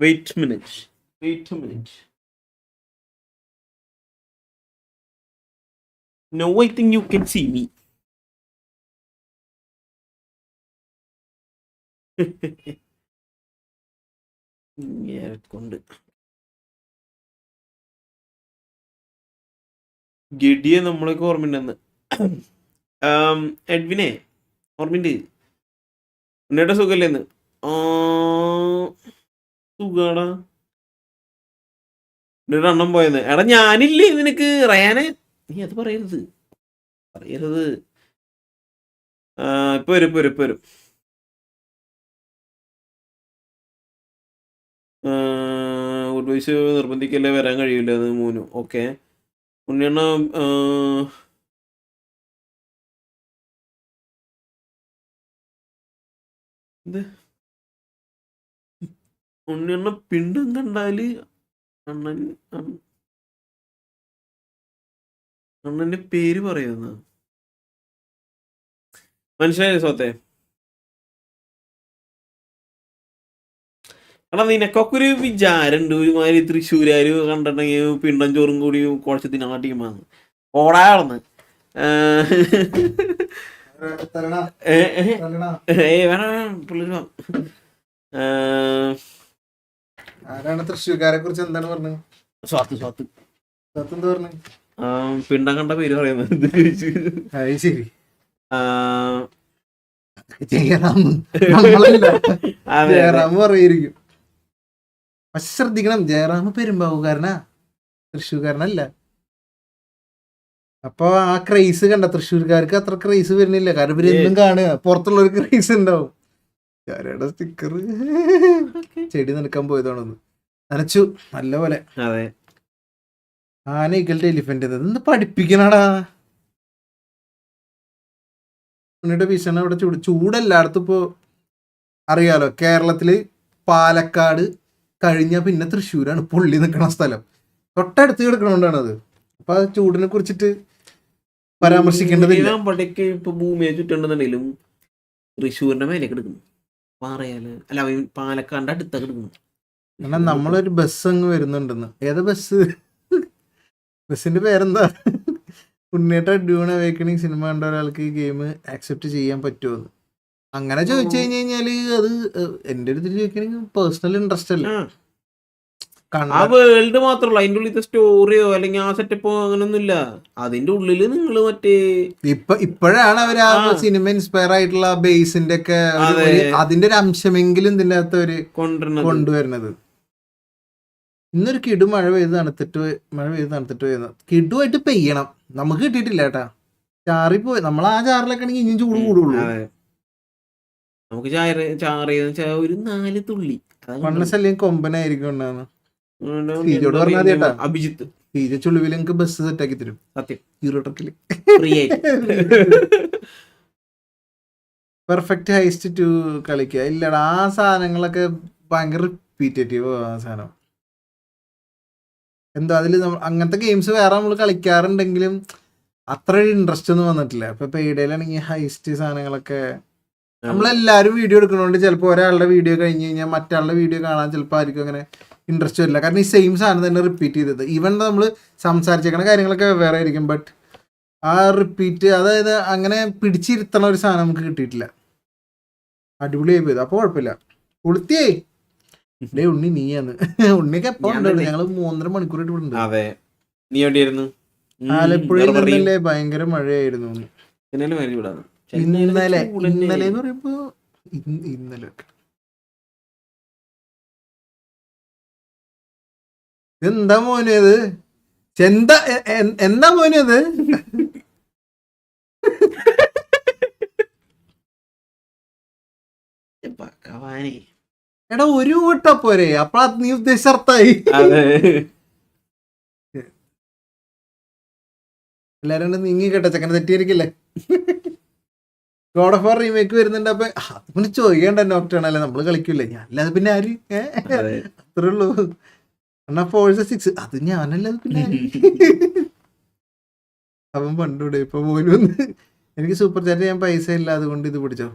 wait minute. No, I think you can see me. കൊണ്ട് ഗഡിയെ നമ്മളൊക്കെ ഓർമ്മയുണ്ടെന്ന്. എഡ്വിനെ ഓർമ്മയുണ്ട്? ഉണ്ണിയുടെ സുഖല്ലേന്ന്? സുഖാടാ. ഉണ്ണിയുടെ അണ്ണം പോയെന്ന്. എടാ ഞാനില്ലേ നിനക്ക് റയാനെ, നീ അത് പറയരുത്. ഇപ്പൊ വരും. അഡ്വൈസ് നിർബന്ധിക്കല്ലേ, വരാൻ കഴിയില്ല അത് മൂന്നു. ഓക്കെ ഉണ്ണിയണ്ണ ഉണ്ണിയണ്ണ പിണ്ടും കണ്ടാല് അണ്ണന്റെ പേര് പറയുന്ന മനസ്സിലായ സ്വത്തെ. എടാ നിനക്കൊക്കെ ഒരു വിചാരമുണ്ട്, ഒരുമാതിരി തൃശ്ശൂരാര് കണ്ടിട്ടുണ്ടെങ്കിൽ പിണ്ടം ചോറും കൂടി കുഴച്ച് തിന്നാൻ ടീമാണ്. ഓടാ നടന്ന് ആരാണ് തൃശ്ശൂർക്കാരെ കുറിച്ച് എന്താണ് പറഞ്ഞത്? സ്വാത്ത് എന്താ പറഞ്ഞു? പിണ്ടം കണ്ട പേര് പറയുന്നത്. ശരി. ജയറാം പറയായിരിക്കും. പക്ഷെ ശ്രദ്ധിക്കണം, ജയറാം പെരുമ്പാവൂക്കാരനാ, തൃശ്ശൂർക്കാരനല്ല. അപ്പൊ ആ ക്രൈസ് കണ്ട തൃശ്ശൂർക്കാർക്ക് അത്ര ക്രൈസ് വരുന്നില്ല, കാരണം ഇവര് എന്നും കാണുക, പുറത്തുള്ളവർക്ക് ക്രൈസ് ഉണ്ടാവും. ആരുടെ സ്റ്റിക്കർ ചെടി നനക്കാൻ പോയതാണെന്ന് നനച്ചു നല്ല പോലെ. ആന ഈക്വൽ എലിഫന്റ് എന്ത് പഠിപ്പിക്കണടാ. ഉണ്ണിയുടെ ഭീഷണി അവിടെ ചൂടെല്ലായിടത്തും ഇപ്പോ അറിയാലോ. കേരളത്തില് പാലക്കാട് കഴിഞ്ഞ പിന്നെ തൃശ്ശൂരാണ് പുള്ളി നിൽക്കണ സ്ഥലം, തൊട്ടടുത്ത് കിടക്കണോണ്ടാണ് അത്. അപ്പൊ ആ ചൂടിനെ കുറിച്ചിട്ട് പരാമർശിക്കേണ്ടതില്ല. ഇപ്പൊ ഭൂമിയെ ചുറ്റുണ്ടെന്നുണ്ടെങ്കിലും തൃശ്ശൂരിന്റെ മേലെ കിടക്കുന്നു, പറയാല് അല്ല പാലക്കാടിന്റെ അടുത്ത കിടക്കുന്നു. കാരണം നമ്മളൊരു ബസ് അങ്ങ് വരുന്നുണ്ടെന്ന്. ഏതാ ബസ്? ബസ്സിന്റെ പേരെന്താ? ഉണ്ണിയേട്ട ഡ്യൂൺ അവേക്കണിങ് സിനിമ കണ്ട ഒരാൾക്ക് ഈ ഗെയിം ആക്സെപ്റ്റ് ചെയ്യാൻ പറ്റുമെന്ന് അങ്ങനെ ചോദിച്ചു കഴിഞ്ഞാല് അത് എന്റെ ഒരു ഇതിൽ ചോദിക്കണെങ്കിൽ പേഴ്സണൽ ഇൻട്രസ്റ്റ് അല്ലേ. ആ വേൾഡ് മാത്രമല്ല, അതിന്റെ ഉള്ളിലത്തെ സ്റ്റോറിയോ അല്ലെങ്കിൽ ആ സെറ്റപ്പോ അങ്ങനൊന്നുമില്ല. അതിന്റെ ഉള്ളില് നിങ്ങള് മറ്റേ ഇപ്പോഴാണ് അവർ ആ സിനിമ ഇൻസ്പയർ ആയിട്ടുള്ള ബേസിന്റെ ഒക്കെ അതിന്റെ ഒരു അംശമെങ്കിലും ഇതിന്റെ അകത്ത് അവര് കൊണ്ടുവരുന്നത്. ഇന്നൊരു കിടു മഴ പെയ്ത് തണുത്തിട്ട് പോയെന്ന്. കിടുവായിട്ട് പെയ്യണം, നമുക്ക് കിട്ടിയിട്ടില്ല കേട്ടാ. ചാറിപ്പോയി. നമ്മൾ ആ ചാറിലൊക്കെ ആണെങ്കിൽ ഇനിയും ചൂട് കൂടുള്ളൂ. നമുക്ക് ഒരു 4 തുള്ളി മണ്ണശല്യം കൊമ്പനായിരിക്കും ഉണ്ടാകുന്ന. സീജോട് പറഞ്ഞാൽ ചേട്ടാ, അഭിജിത്ത് സീജ ചുളിവിൽ എനിക്ക് ബസ് സെറ്റാക്കി തരും. സത്യം. യൂറോട്രക്കില് പെർഫെക്റ്റ് ഹൈസ്റ്റ് 2 കളിക്കുക. ഇല്ലടാ, ആ സാധനങ്ങളൊക്കെ ഭയങ്കര റിപ്പീറ്റേറ്റീവ്. ആ സാധനം എന്തോ അതിൽ അങ്ങനത്തെ ഗെയിംസ് വേറെ നമ്മൾ കളിക്കാറുണ്ടെങ്കിലും അത്ര ഇൻട്രസ്റ്റ് ഒന്നും വന്നിട്ടില്ല. ഇപ്പൊ പേയ്ഡേലാണെങ്കിൽ ഹൈസ്റ്റ് സാധനങ്ങളൊക്കെ നമ്മളെല്ലാവരും വീഡിയോ എടുക്കണോണ്ട് ചിലപ്പോൾ ഒരാളുടെ വീഡിയോ കഴിഞ്ഞ് കഴിഞ്ഞാൽ മറ്റാളുടെ വീഡിയോ കാണാൻ ചിലപ്പോൾ ആർക്കും അങ്ങനെ ഇൻട്രസ്റ്റ് വരില്ല. കാരണം ഈ സെയിം സാധനം തന്നെ റിപ്പീറ്റ് ചെയ്തത്. ഈവൻ നമ്മൾ സംസാരിച്ചേക്കണ കാര്യങ്ങളൊക്കെ വേറെ ആയിരിക്കും, ബട്ട് ആ റിപ്പീറ്റ്, അതായത് അങ്ങനെ പിടിച്ചിരുത്തണ ഒരു സാധനം നമുക്ക് കിട്ടിയിട്ടില്ല. അടിപൊളിയായി പോയത്. അപ്പോൾ കുഴപ്പമില്ല. കൊളുത്തിയേ ഡേ ഉണ്ണി നീയാന്ന്. ഉണ്ണിയൊക്കെ എപ്പോ ഉണ്ടായിരുന്നു? ഞങ്ങള് 3.5 മണിക്കൂറായിട്ട് ഇവിടെ ഉണ്ട്. അതെ, നീ എവിടെയായിരുന്നു? ആലപ്പുഴയിൽ നിന്നല്ലേ ഭയങ്കര മഴയായിരുന്നു. ഇന്നലെ എന്ന് പറയുമ്പോ ഇന്നലെ എന്താ മോനെ അത്? എന്താ മോനെ അത്? എടാ ഒരു കൂട്ടാ പോരെ, അപ്പഴാ നീ ഉദ്ദേശിച്ച അർത്ഥായി. എല്ലാരും നീങ്ങി കേട്ടോ, ചെക്കനെ തെറ്റിയിരിക്കില്ലേ? ഗോഡ് ഓഫ് വാർ റീമേക്ക് വരുന്നുണ്ട്. അപ്പൊ അതിന് ചോദിക്കേണ്ട നോക്ടാണല്ലേ, നമ്മള് കളിക്കൂലേ? ഞാനല്ലാതെ പിന്നെ ആര്? അത്രേ ഉള്ളൂ. എന്നാ ഫോഴ്സ് 6 അത് ഞാനല്ലാതെ പിന്നെ അവൻ പണ്ടൂടെ. ഇപ്പൊ മോന് വന്ന് എനിക്ക് സൂപ്പർ ചാറ്റ് ചെയ്യാൻ പൈസ ഇല്ല, അതുകൊണ്ട് ഇത് പിടിച്ചോ.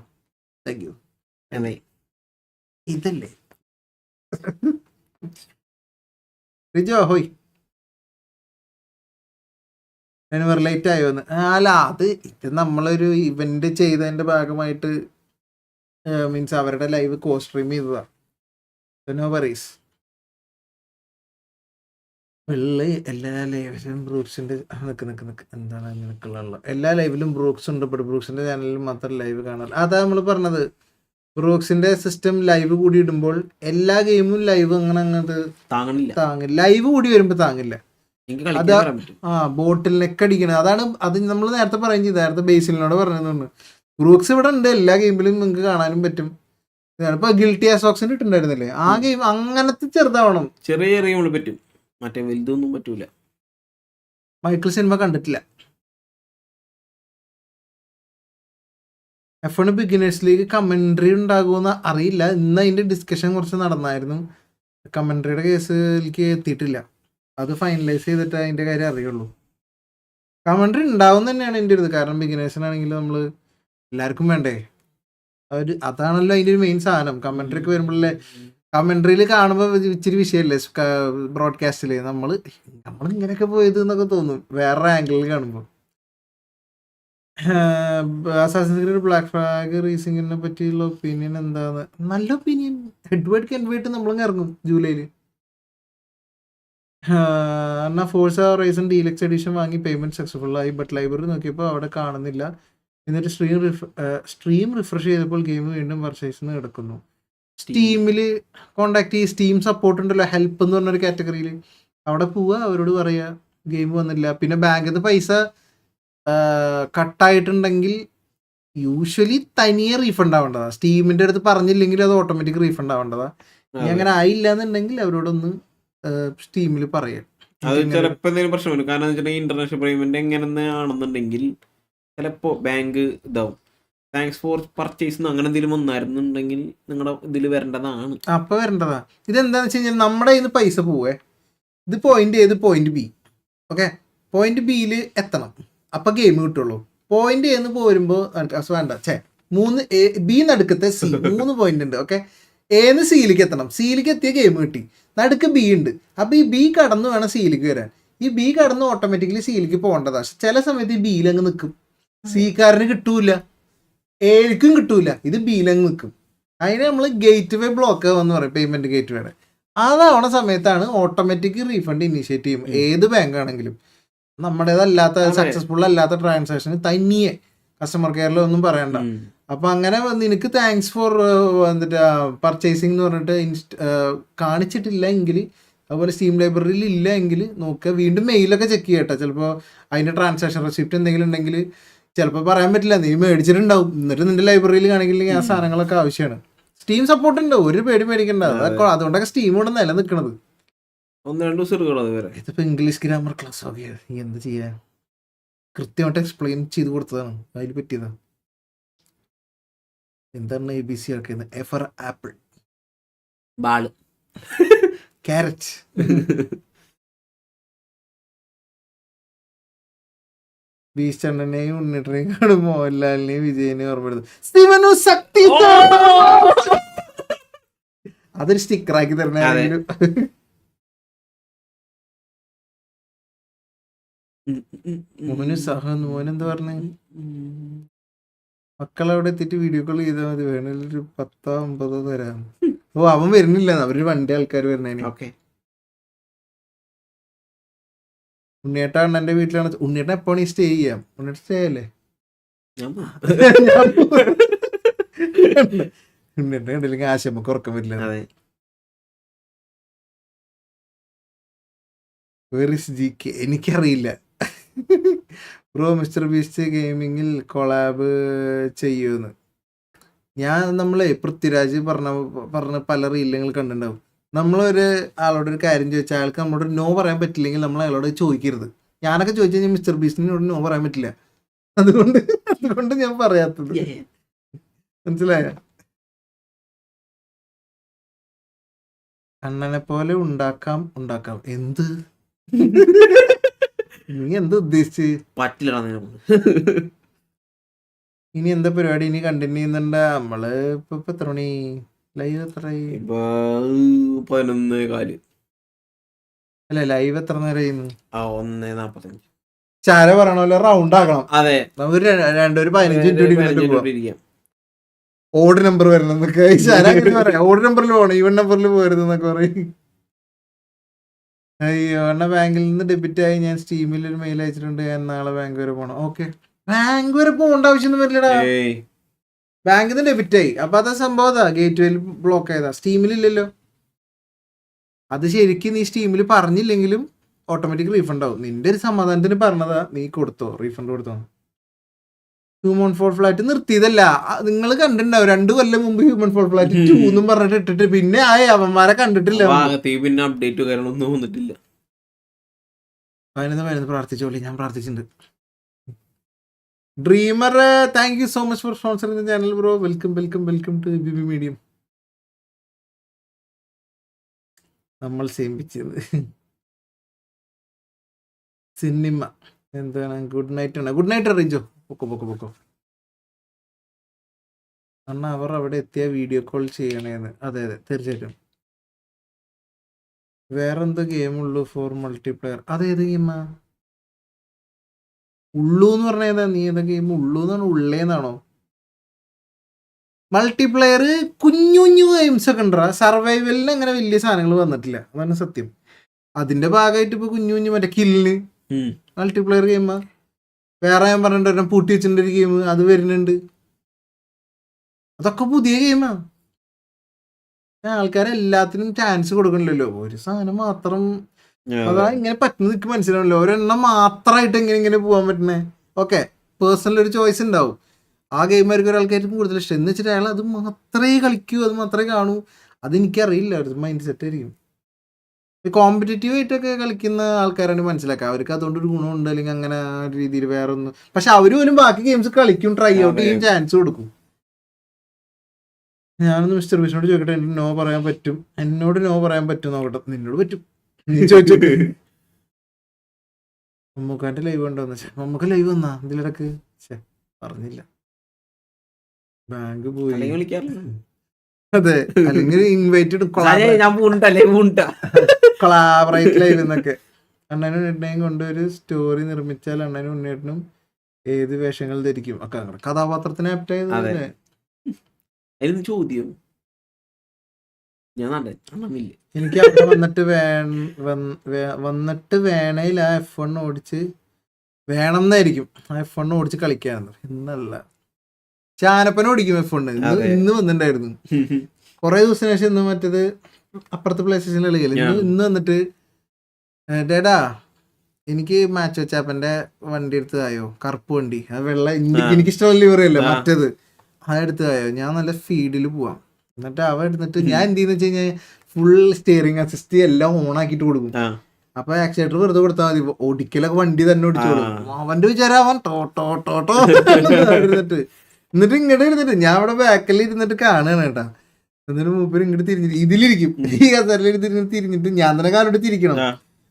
Thank you. ഇതല്ലേ റിജോ ഹോയ് ലേറ്റ് ആയോന്ന്? അല്ല, ഇത് നമ്മളൊരു ഇവന്റ് ചെയ്തതിന്റെ ഭാഗമായിട്ട് മീൻസ് അവരുടെ ലൈവ് കോ സ്ട്രീം ചെയ്തതാ. No worries. വെള്ളി എല്ലാ ലൈവിലും ബ്രൂക്സിന്റെ എന്താണ് അങ്ങനെയൊക്കെയുള്ള എല്ലാ ലൈവിലും ബ്രൂക്സ് ഉണ്ട്. ബ്രൂക്സിന്റെ ചാനലിൽ മാത്രം ലൈവ് കാണാൻ. അതാ നമ്മൾ പറഞ്ഞത്, ബ്രൂക്സിന്റെ സിസ്റ്റം ലൈവ് കൂടി ഇടുമ്പോൾ എല്ലാ ഗെയിമും ലൈവ് അങ്ങനെ അങ്ങോട്ട് താങ്ങില്ല. ലൈവ് കൂടി വരുമ്പോ താങ്ങില്ല. അത് ബോട്ടിൽ നെക്ക് അടിക്കണം. അതാണ് അത് നമ്മൾ നേരത്തെ പറയുകയും ചെയ്തു. നേരത്തെ ബേസിലിനോട് പറഞ്ഞതെന്ന്. ബ്രൂക്സ് ഇവിടെ ഉണ്ട്, എല്ലാ ഗെയിമിലും നിങ്ങൾക്ക് കാണാനും പറ്റും. ഇപ്പൊ ഗിൽറ്റി ആസോക്സിന് ഇട്ടുണ്ടായിരുന്നില്ലേ, ആ ഗെയിം അങ്ങനത്തെ ചെറുതാവണം. ചെറിയ ഗെയിമുകൾ പറ്റും, മറ്റേ വലുതൊന്നും പറ്റൂല. മൈക്കിൾ സിനിമ കണ്ടിട്ടില്ല. F1 ബിഗിനേഴ്സ് ലീഗ് കമന്ററി ഉണ്ടാകുമെന്ന് അറിയില്ല. ഇന്ന് അതിന്റെ ഡിസ്കഷൻ കുറച്ച് നടന്നായിരുന്നു. കമന്ററിയുടെ കേസിലേക്ക് എത്തിയിട്ടില്ല. അത് ഫൈനലൈസ് ചെയ്തിട്ട് അതിന്റെ കാര്യം അറിയുള്ളൂ. കമന്ററി ഉണ്ടാവും തന്നെയാണ് എൻ്റെ ഇത്. കാരണം ബിഗിനേഴ്സിനാണെങ്കിൽ നമ്മൾ എല്ലാവർക്കും വേണ്ടേ, അതാണല്ലോ അതിൻ്റെ ഒരു മെയിൻ സാധനം. കമന്ററിക്ക് വരുമ്പോഴല്ലേ, കമന്ററിയിൽ കാണുമ്പോൾ ഇച്ചിരി വിഷയമല്ലേ ബ്രോഡ്കാസ്റ്റിൽ നമ്മൾ ഇങ്ങനെയൊക്കെ പോയത് എന്നൊക്കെ തോന്നും വേറെ ആംഗിളിൽ കാണുമ്പോൾ. അസാസിൻസ് ക്രീഡ് ബ്ലാക്ക് ഫ്ലാഗ് റേസിങ്ങിനെ പറ്റിയുള്ള ഒപ്പീനിയൻ എന്താണ്? നല്ല ഒപ്പീനിയൻ. ഹെഡ്വേർഡ് കെൻവേർട്ട് നമ്മളും ഇറങ്ങും ജൂലൈയിൽ. എന്നാൽ ഫോഴ്സ ഹൊറൈസൺ ഡീലക്സ് എഡിഷൻ വാങ്ങി പേയ്മെന്റ് സക്സസ്ഫുൾ ആയി. ബട്ട് ലൈബ്രറി നോക്കിയപ്പോൾ അവിടെ കാണുന്നില്ല. എന്നിട്ട് സ്ട്രീം റിഫ്രഷ് ചെയ്തപ്പോൾ ഗെയിം വീണ്ടും പർച്ചേസിന് കിടക്കുന്നു. സ്റ്റീമിൽ കോണ്ടാക്ട് ചെയ്യും. സ്റ്റീം സപ്പോർട്ട് ഉണ്ടല്ലോ, ഹെൽപ്പ് എന്ന് പറഞ്ഞൊരു കാറ്റഗറിയിൽ. അവിടെ പോവുക, അവരോട് പറയുക ഗെയിം വന്നില്ല. പിന്നെ ബാങ്കിൽ നിന്ന് പൈസ കട്ടായിട്ടുണ്ടെങ്കിൽ യൂഷ്വലി തനിയെ റീഫണ്ട് ആവേണ്ടതാ. സ്റ്റീമിന്റെ അടുത്ത് പറഞ്ഞില്ലെങ്കിൽ അത് ഓട്ടോമാറ്റിക് റീഫണ്ട് ആവേണ്ടതാ. ഇനി അങ്ങനെ ആയില്ല എന്നുണ്ടെങ്കിൽ അവരോടൊന്ന് സ്റ്റീമിൽ പറയാം. അത് ചിലപ്പോൾ എന്തെങ്കിലും പ്രശ്നം വരും. കാരണം വെച്ചിട്ടുണ്ടെങ്കിൽ ഇന്റർനാഷണൽ പേയ്മെന്റ് എങ്ങനെ ആണെന്നുണ്ടെങ്കിൽ ചിലപ്പോൾ ബാങ്ക് ഇതാവും. താങ്ക്സ് ഫോർ പർച്ചേസ് അങ്ങനെ എന്തെങ്കിലും വന്നായിരുന്നുണ്ടെങ്കിൽ നിങ്ങളുടെ ഇതിൽ വരേണ്ടതാണ്. അപ്പൊ വരേണ്ടതാ. ഇതെന്താന്ന് വെച്ച് കഴിഞ്ഞാൽ നമ്മുടെ കയ്യിൽ നിന്ന് പൈസ പോവേ. ഇത് പോയിന്റ് ഏത് പോയിന്റ് ബി. ഓക്കെ, പോയിന്റ് ബിയിൽ എത്തണം, അപ്പൊ ഗെയിം കിട്ടുള്ളൂ. പോയിന്റ് എന്ന് പോരുമ്പോ വേണ്ട, 3 ബി നടുക്കത്തെ സി 3 പോയിന്റ് ഉണ്ട്. ഓക്കെ, ഏന്ന് സിയിലേക്ക് എത്തണം. സിയിലേക്ക് എത്തിയ ഗെയിം കിട്ടി. നടുക്ക് ബി ഉണ്ട്. അപ്പൊ ഈ ബി കടന്ന് വേണം സിയിലേക്ക് വരാൻ. ഈ ബി കടന്ന് ഓട്ടോമാറ്റിക്കലി സിയിലേക്ക് പോകേണ്ടതാ. പക്ഷെ ചില സമയത്ത് ഈ ബിയിൽ അങ്ങ് നിൽക്കും. സിക്കാരന് കിട്ടൂല, ഏഴിക്കും കിട്ടൂല, ഇത് ബിയിലങ്ങ് നിൽക്കും. അതിന് നമ്മൾ ഗേറ്റ് വേ ബ്ലോക്ക് എന്ന് പറയും, പേയ്മെന്റ് ഗേറ്റ് വേയുടെ. അതാവണ സമയത്താണ് ഓട്ടോമാറ്റിക് റീഫണ്ട് ഇനീഷ്യേറ്റ് ചെയ്യും. ഏത് ബാങ്ക് ആണെങ്കിലും നമ്മുടേതല്ലാത്ത സക്സസ്ഫുൾ അല്ലാത്ത ട്രാൻസാക്ഷന് തനിയെ കസ്റ്റമർ കെയറിൽ ഒന്നും പറയണ്ട. അപ്പൊ അങ്ങനെ നിനക്ക് താങ്ക്സ് ഫോർ പർച്ചേസിംഗ് എന്ന് പറഞ്ഞിട്ട് കാണിച്ചിട്ടില്ല എങ്കിൽ, അതുപോലെ സ്റ്റീം ലൈബ്രറിയിൽ ഇല്ല എങ്കിൽ നോക്കുക. വീണ്ടും മെയിലൊക്കെ ചെക്ക് ചെയ്യട്ടെ. ചിലപ്പോൾ അതിന്റെ ട്രാൻസാക്ഷൻ റെസിപ്റ്റ് എന്തെങ്കിലും ഉണ്ടെങ്കിൽ ചിലപ്പോൾ പറയാൻ പറ്റില്ല, നീ മേടിച്ചിട്ടുണ്ടാവും. എന്നിട്ട് നിന്റെ ലൈബ്രറിയിൽ കാണിക്കില്ലെങ്കിൽ ആ സാധനങ്ങളൊക്കെ ആവശ്യമാണ്. സ്റ്റീം സപ്പോർട്ട് ഉണ്ട്, ഒരു പേടിക്കണ്ട. അതുകൊണ്ടൊക്കെ സ്റ്റീം ഇവിടെ നിലനിൽക്കണത്. 1-2 ദിവസം ഇതിപ്പോ ഇംഗ്ലീഷ് ഗ്രാമർ ക്ലാസ് ഒക്കെ നീ എന്ത് ചെയ്യാ? കൃത്യമായിട്ട് എക്സ്പ്ലെയിൻ ചെയ്ത് കൊടുത്തതാണ്, അതിൽ പറ്റിയതാ. എന്താണ് ABC ആക്കിയത്? A for apple, ball, carrot. ബീസ്റ്റണ്ണനെയും ഉണ്ണിട്ടനെയും കാണും മോഹൻലാലിനെയും വിജയനെയും ഓർമ്മപ്പെടുത്തും. ശക്തി അതൊരു സ്റ്റിക്കറാക്കി തരണേലും. മോഹന് സഹ മോനെന്താ പറഞ്ഞേ? മക്കളവിടെ എത്തിയിട്ട് വീഡിയോ കോൾ ചെയ്താൽ മതി, വേണമെങ്കിൽ ഒരു 10-50 തരാം. ഓ അവൻ വരുന്നില്ല, അവര് വണ്ടി ആൾക്കാർ വരുന്നതിന്. ഓക്കെ. ഉണ്ണിയേട്ട അണ്ണന്റെ വീട്ടിലാണ്. ഉണ്ണിയേട്ടൻ എപ്പോഴാണ് ഈ സ്റ്റേ ചെയ്യാം? ഉണ്ണിയേട്ടൻ സ്റ്റേ അല്ലേ? ഉണ്ണിയേട്ടൻ കണ്ടില്ലെങ്കിൽ ആശയമ്മക്ക് ഉറക്കം വരില്ല. എനിക്കറിയില്ല ബ്രോ. മിസ്റ്റർ ബീസ്റ്റ് ഗെയിമിങ്ങിൽ കൊളാബ് ചെയ്യുമെന്ന് നമ്മളെ പൃഥ്വിരാജ് പറഞ്ഞ പല റീലുകൾ കണ്ടിട്ടുണ്ടാവും. നമ്മളൊരു ആളോട് ഒരു കാര്യം ചോദിച്ചാൽ അയാൾക്ക് നമ്മളോട് നോ പറയാൻ പറ്റില്ലെങ്കിൽ നമ്മൾ അയാളോട് ചോദിക്കരുത്. ഞാനൊക്കെ ചോദിച്ചു കഴിഞ്ഞാൽ മിസ്റ്റർ ബീസ്റ്റിനോട് നോ പറയാൻ പറ്റില്ല. അതുകൊണ്ട് ഞാൻ പറയാത്തത്. മനസ്സിലായ? അണ്ണനെ പോലെ ഉണ്ടാക്കാം. എന്ത് നീ എന്ത് ഉദ്ദേശിച്ച്? പറ്റില്ല. ഇനി എന്താ പരിപാടി? ഇനി കണ്ടിന്യൂ ചെയ്യുന്നുണ്ട് നമ്മള്? ഇപ്പൊ എത്ര മണി? ലൈവ് എത്ര? 11:15. അല്ല ലൈവ് എത്ര നേരം ചെയ്യുന്നു? 1:45. ചാര പറയണല്ലോ റൗണ്ട് ആക്കണം. അതെ, നമുക്ക് 15 മിനിറ്റ് ഇരിക്കാം. ഓഡ് നമ്പർ വരണം എന്നൊക്കെ പറയാം. ഓഡ് നമ്പറിൽ പോകണം, ഈവൻ നമ്പറിൽ പോകരുത് എന്നൊക്കെ പറയും. അയ്യോ എണ്ണ ബാങ്കിൽ നിന്ന് ഡെബിറ്റ് ആയി. ഞാൻ സ്റ്റീമിൽ ഒരു മെയിൽ അയച്ചിട്ടുണ്ട്. ഞാൻ നാളെ ബാങ്ക് വരെ പോകണം. ഓക്കെ, ബാങ്ക് വരെ പോകേണ്ട ആവശ്യമൊന്നും വരില്ലടാ. ബാങ്കിൽ നിന്ന് ഡെബിറ്റ് ആയി. അപ്പൊ അതാ സംഭവം. അതാ ഗേറ്റ് വേയിൽ ബ്ലോക്ക് ആയതാ, സ്റ്റീമിലില്ലല്ലോ. അത് ശരിക്കും നീ സ്റ്റീമിൽ പറഞ്ഞില്ലെങ്കിലും ഓട്ടോമാറ്റിക് റീഫണ്ട് ആവും. നിന്റെ ഒരു സമാധാനത്തിന് പറഞ്ഞതാ, നീ കൊടുത്തോ, റീഫണ്ട് കൊടുത്തോ. ഹ്യൂമൻ ഫോൾ ഫ്ലാറ്റ് നിർത്തിയതല്ല, നിങ്ങൾ കണ്ടിട്ടുണ്ടാവും 2 കൊല്ലം മുമ്പ് ഹ്യൂമൻ ഫോൾ ഫ്ലാറ്റ് 2 എന്നും പറഞ്ഞിട്ട് ഇട്ടിട്ട് പിന്നെ ആ അവന്മാരെ കണ്ടിട്ടില്ല. പിന്നെ അപ്ഡേറ്റ് കാര്യങ്ങളൊന്നും വന്നിട്ടില്ല. വരുന്നത് പ്രാർത്ഥിച്ചോളി, ഞാൻ പ്രാർത്ഥിച്ചിട്ടുണ്ട്. Dreamer thank you so much for sponsoring the channel bro. Welcome to BB medium. നമ്മൾ സേമിച്ചത് സിനിമ എന്താണ്? ഗുഡ് നൈറ്റ് ആണ്. ഗുഡ് നൈറ്റ് അറിയിച്ചോ. പൊക്കോ അണ്ണ അവർ അവിടെ എത്തിയ വീഡിയോ കോൾ ചെയ്യണേന്ന്. അതെ തീർച്ചയായിട്ടും. വേറെന്തോ ഗെയിമുള്ളൂ ഫോർ മൾട്ടിപ്ലെയർ? അതേത് ഗെയിമാ? ഉള്ളൂ എന്ന് പറഞ്ഞ ഏതാ? നീ ഏതാ ഗെയിം? ഉള്ളൂ എന്നാണ്? ഉള്ളേന്നാണോ? മൾട്ടിപ്ലെയർ കുഞ്ഞു ഗെയിംസ് ഒക്കെ ഉണ്ടാ. സർവൈവലിന് അങ്ങനെ വലിയ സാധനങ്ങൾ വന്നിട്ടില്ല, അതാണ് സത്യം. അതിന്റെ ഭാഗമായിട്ട് ഇപ്പൊ കുഞ്ഞു മറ്റേ കില്ലിന് മൾട്ടിപ്ലെയർ ഗെയിമാ. വേറെ ഞാൻ പറഞ്ഞിട്ട് പൂട്ടി വെച്ചിട്ടുണ്ട് ഒരു ഗെയിം, അത് വരുന്നുണ്ട്. അതൊക്കെ പുതിയ ഗെയിമാ. ആൾക്കാരെല്ലാത്തിനും ചാൻസ് കൊടുക്കണില്ലല്ലോ, ഒരു സാധനം മാത്രം. അതാ ഇങ്ങനെ പറ്റുന്ന നിൽക്ക് മനസ്സിലാവണല്ലോ. ഒരെണ്ണം മാത്രമായിട്ട് എങ്ങനെ പോകാൻ പറ്റണേ? ഓക്കെ, പേഴ്സണൽ ഒരു ചോയ്സ് ഉണ്ടാവും. ആ ഗെയിമായിരിക്കും ഒരാൾക്കാർക്ക് കൂടുതൽ ഇഷ്ടം എന്ന് വെച്ചിട്ട് അയാൾ അത് മാത്രമേ കളിക്കൂ, അത് മാത്രമേ കാണൂ. അതെനിക്കറിയില്ല, ഒരു മൈൻഡ് സെറ്റ് ആയിരിക്കും. കോമ്പറ്റേറ്റീവ് ആയിട്ടൊക്കെ കളിക്കുന്ന ആൾക്കാരാണ് മനസ്സിലാക്കുക, അവർക്ക് അതുകൊണ്ട് ഒരു ഗുണമുണ്ട് അല്ലെങ്കിൽ അങ്ങനെ ആ രീതിയിൽ വേറെ ഒന്നും. പക്ഷെ അവർ പോലും ബാക്കി ഗെയിംസ് കളിക്കും, ട്രൈ ഔട്ട് ചെയ്യും, ചാൻസ് കൊടുക്കും. ഞാനൊന്ന് മിസ്റ്റർ ബീസിനോട് ചോദിക്കട്ടെ, എന്നോട് നോ പറയാൻ പറ്റും നോക്കട്ടെ. നിന്നോട് പറ്റും, നീ ചോദിച്ചു. മമ്മൂക്കാന്റെ ലൈവ് ഉണ്ടോന്ന് വെച്ചാൽ മമ്മൂക്ക ലൈവ് വന്നാ ഇതിലിടക്ക് പറഞ്ഞില്ല. ബാങ്ക് പോയി. അതെ, അല്ലെങ്കിൽ ഇൻവൈറ്റഡ് കൊളാബറേറ്റ് ലൈവ് എന്നൊക്കെ. അണ്ണനും ഉണ്ണേയും കൊണ്ട് ഒരു സ്റ്റോറി നിർമ്മിച്ചാൽ അണ്ണനും ഉണ്ണേട്ടനും ഏത് വേഷങ്ങൾ ധരിക്കും? ഒക്കെ കഥാപാത്രത്തിന് ആപ്റ്റായതല്ലേ? ചോദ്യം എനിക്ക് അവിടെ വന്നിട്ട് വേണേൽ ആ F1 ഓടിച്ച് വേണം എന്നായിരിക്കും, ആ F1 ഓടിച്ച് കളിക്കാന്ന്. എന്നല്ല, ചാനപ്പന ഓടിക്കും F1. ഇന്ന് വന്നിട്ടുണ്ടായിരുന്നു കുറെ ദിവസത്തിന് ശേഷം. ഇന്ന് മറ്റേത് അപ്പുറത്തെ പ്ലേ സ്റ്റേഷനിൽ കളിക്കല്. ഇന്ന് വന്നിട്ട് ഡേടാ എനിക്ക് മാച്ച് വെച്ചാപ്പന്റെ വണ്ടി എടുത്തതായോ, കറുപ്പ് വണ്ടി, അത് വെള്ള, എനിക്കിഷ്ടമുള്ള ലിവറിയല്ല മറ്റേത്, അതെടുത്തതായോ. ഞാൻ നല്ല സ്പീഡിൽ പോവാം. എന്നിട്ട് അവ എടുത്തിട്ട് ഞാൻ എന്ത് ചെയ്യുന്ന വെച്ച് കഴിഞ്ഞാൽ ഫുൾ സ്റ്റിയറിംഗ് അസിസ്റ്റ് എല്ലാം ഓൺ ആക്കിയിട്ട് കൊടുക്കും. അപ്പൊ ആക്സിലേറ്റർ വെറുതെ കൊടുത്താൽ മതി, ഒടിക്കലൊക്കെ വണ്ടി തന്നെ ഓടിച്ചോളും. അവന്റെ വിചാരം അവൻ ടോട്ടോ എന്നിട്ട് ഇങ്ങോട്ട് ഇരുന്നിട്ട് ഞാൻ അവിടെ ബാക്കിൽ ഇരുന്നിട്ട് കാണുകയാണ് കേട്ടാ. എന്നിട്ട് മൂപ്പര് ഇങ്ങോട്ട് തിരിഞ്ഞിട്ട് ഇതിലിരിക്കും, ഈ കസേരയിൽ തിരിഞ്ഞിട്ട് ഞാൻ തന്നെ കാലോട്ട് തിരിക്കണം.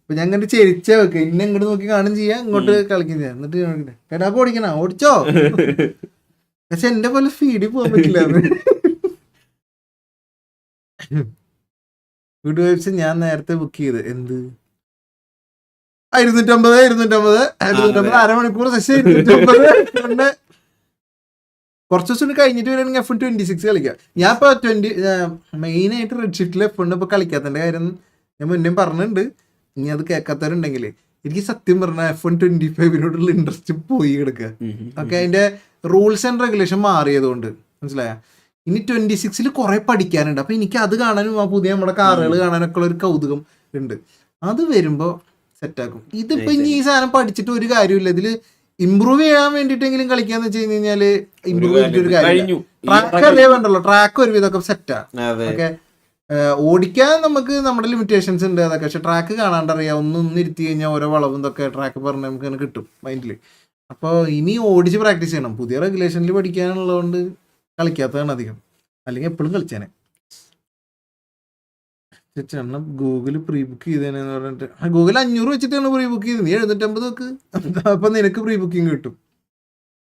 അപ്പൊ ഞാൻ ഇങ്ങോട്ട് ചെരിച്ച വെക്കുക, ഇന്നെ ഇങ്ങോട്ട് നോക്കി കാണും ചെയ്യാം, ഇങ്ങോട്ട് കളിക്കും ചെയ്യാം. എന്നിട്ട് കേട്ടാ ഓടിക്കണ ഓടിച്ചോ, പക്ഷെ എന്റെ പോലെ സ്പീഡിൽ പോകാൻ പറ്റില്ല. ഗുഡ് വൈബ്സ് ഞാൻ നേരത്തെ ബുക്ക് ചെയ്ത്. എന്ത് 250 അരമണിക്കൂർ സെഷൻ 250 കുറച്ച് ദിവസം കഴിഞ്ഞിട്ട് വരികയാണെങ്കിൽ F26 കളിക്കാം. ഞാൻ ഇപ്പോൾ മെയിനായിട്ട് റെഡ് ഷിഫ്റ്റിൽ F1 ഇപ്പോൾ കളിക്കാത്തതിൻ്റെ കാര്യം ഞാൻ മുന്നേ പറഞ്ഞിട്ടുണ്ട്. ഇനി അത് കേൾക്കാത്തവരുണ്ടെങ്കിൽ എനിക്ക് സത്യം പറഞ്ഞാൽ F125 ഇൻട്രസ്റ്റ് പോയി കിടക്കുക. ഓക്കെ, അതിൻ്റെ റൂൾസ് ആൻഡ് റെഗുലേഷൻ മാറിയതുകൊണ്ട് മനസ്സിലായ. ഇനി 26 കുറേ പഠിക്കാനുണ്ട്. അപ്പോൾ എനിക്ക് അത് കാണാനും ആ പുതിയ നമ്മുടെ കാറുകൾ കാണാനൊക്കെ ഉള്ള ഒരു കൗതുകം ഉണ്ട്. അത് വരുമ്പോൾ സെറ്റാക്കും. ഇതിപ്പോൾ ഇനി ഈ സാധനം പഠിച്ചിട്ട് ഒരു കാര്യമില്ല. ഇതിൽ ഇമ്പ്രൂവ് ചെയ്യാൻ വേണ്ടിയിട്ടെങ്കിലും കളിക്കാന്ന് വെച്ച് കഴിഞ്ഞാൽ ഇമ്പ്രൂവ് ചെയ്തിട്ട് ഒരു കാര്യം. ട്രാക്ക് അറിയാൻ വേണ്ടല്ലോ, ട്രാക്ക് ഒരു വിധമൊക്കെ സെറ്റാ. ഓക്കെ, ഓടിക്കാൻ നമുക്ക് നമ്മുടെ ലിമിറ്റേഷൻസ് ഉണ്ട് അതൊക്കെ. പക്ഷെ ട്രാക്ക് കാണാണ്ടറിയാം. ഒന്ന് ഇരുത്തി കഴിഞ്ഞാൽ ഓരോ വളവും ഇതൊക്കെ ട്രാക്ക് പറഞ്ഞാൽ നമുക്ക് അങ്ങനെ കിട്ടും മൈൻഡിൽ. അപ്പോൾ ഇനി ഓടിച്ച് പ്രാക്ടീസ് ചെയ്യണം. പുതിയ റെഗുലേഷനിൽ പഠിക്കാനുള്ളതുകൊണ്ട് കളിക്കാത്തതാണ് അധികം. അല്ലെങ്കിൽ എപ്പോഴും കളിച്ചാനെ. ചേട്ടൻ ഗൂഗിൾ പ്രീ ബുക്ക് ചെയ്തേനെന്ന് പറഞ്ഞിട്ട് ഗൂഗിൾ 500 വെച്ചിട്ടാണ് പ്രീ ബുക്ക് ചെയ്തത്. നീ 750 വെക്ക്, അപ്പം നിനക്ക് പ്രീ ബുക്കിംഗ് കിട്ടും.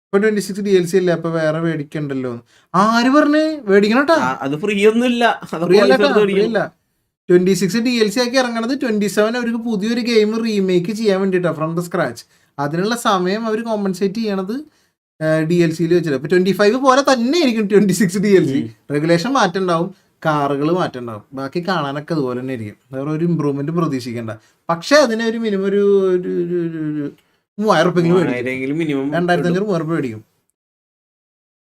ഇപ്പൊ 26 DLC അല്ലേ, അപ്പൊ വേറെ മേടിക്കണ്ടല്ലോ. ആര് പറഞ്ഞേ മേടിക്കണം കേട്ടാ? അത് ഫ്രീ ഒന്നുമില്ല. 26 DLC ആക്കി ഇറങ്ങണത് 27 അവർക്ക് പുതിയൊരു ഗെയിം റീമേക്ക് ചെയ്യാൻ വേണ്ടിയിട്ടാണ് ഫ്രം ദ സ്ക്രാച്ച്. അതിനുള്ള സമയം അവർ കോമ്പൻസേറ്റ് ചെയ്യണത് DLC വെച്ചിട്ട്. അപ്പൊ 25 പോലെ തന്നെ ആയിരിക്കും 26 DLC. റെഗുലേഷൻ മാറ്റം ഉണ്ടാവും, കാറുകൾ മാറ്റം ഉണ്ടാവും, ബാക്കി കാണാനൊക്കെ അതുപോലെ തന്നെ ആയിരിക്കും. വേറെ ഒരു ഇമ്പ്രൂവ്മെന്റ് പ്രതീക്ഷിക്കേണ്ട. പക്ഷെ അതിന് ഒരു മിനിമം ഒരു 3000 രൂപയെങ്കിലും മേടിക്കും. 2500 3,000 രൂപ മേടിക്കും.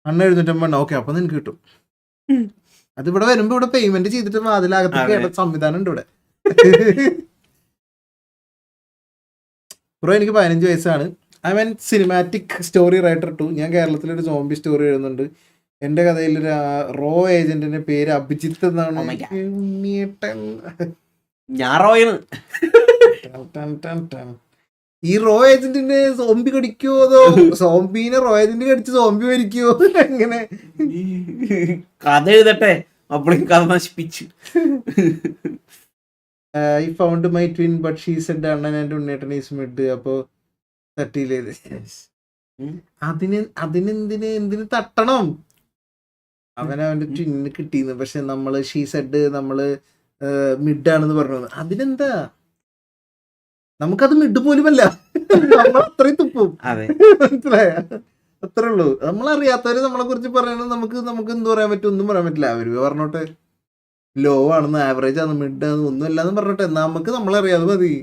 750. ഓക്കെ, അപ്പൊ നിനക്ക് കിട്ടും. അത് ഇവിടെ വരുമ്പോ ഇവിടെ പേയ്മെന്റ് ചെയ്തിട്ട് അതിലകത്തേക്ക് സംവിധാനം ഉണ്ട് ഇവിടെ. ബ്രോ, എനിക്ക് 15 വയസ്സാണ്. I mean cinematic story writer 2. ഞാൻ കേരളത്തിലൊരു സോംബി സ്റ്റോറി എഴുതുന്നുണ്ട്. എൻ്റെ കഥയിൽ ഒരു റോ ഏജന്റിന്റെ പേര് അഭിജിത്ത് എന്നാണ്. ഈ റോ ഏജന്റിനെ സോംബി കടിക്കോ അതോ സോംബിനെ റോ ഏജന്റ് കടിച്ച് സോംബി മരിക്കോ? എങ്ങനെ കഥ എഴുതട്ടെ, അപ്പോഴും കഥ നശിപ്പിച്ചു. I found my twin but she said Annan and ഉണ്ണേട്ടൻ is mid. അപ്പോ തട്ടിയില്ലേ? എന്തിന് തട്ടണം? അവനവന്റെ ട്വിന്ന് കിട്ടിയെന്ന്. പക്ഷെ നമ്മള് ഷീ സെഡ് നമ്മള് മിഡാണെന്ന് പറഞ്ഞത് അതിനെന്താ? നമുക്കത് മിഡ് പോലുമല്ല. നമ്മൾ അത്രയും തുപ്പും, മനസ്സിലായ? അത്രേ ഉള്ളൂ. നമ്മളറിയാത്തവര് നമ്മളെ കുറിച്ച് പറയണത് നമുക്ക് എന്ത് പറയാൻ പറ്റും? ഒന്നും പറയാൻ പറ്റില്ല. അവര് പറഞ്ഞോട്ടെ ലോ ആണെന്ന്, ആവറേജ് ആണ്, മിഡ് ആണ്, ഒന്നും അല്ലാന്ന് പറഞ്ഞോട്ടെ. നമുക്ക് നമ്മളറിയാതെ മതി.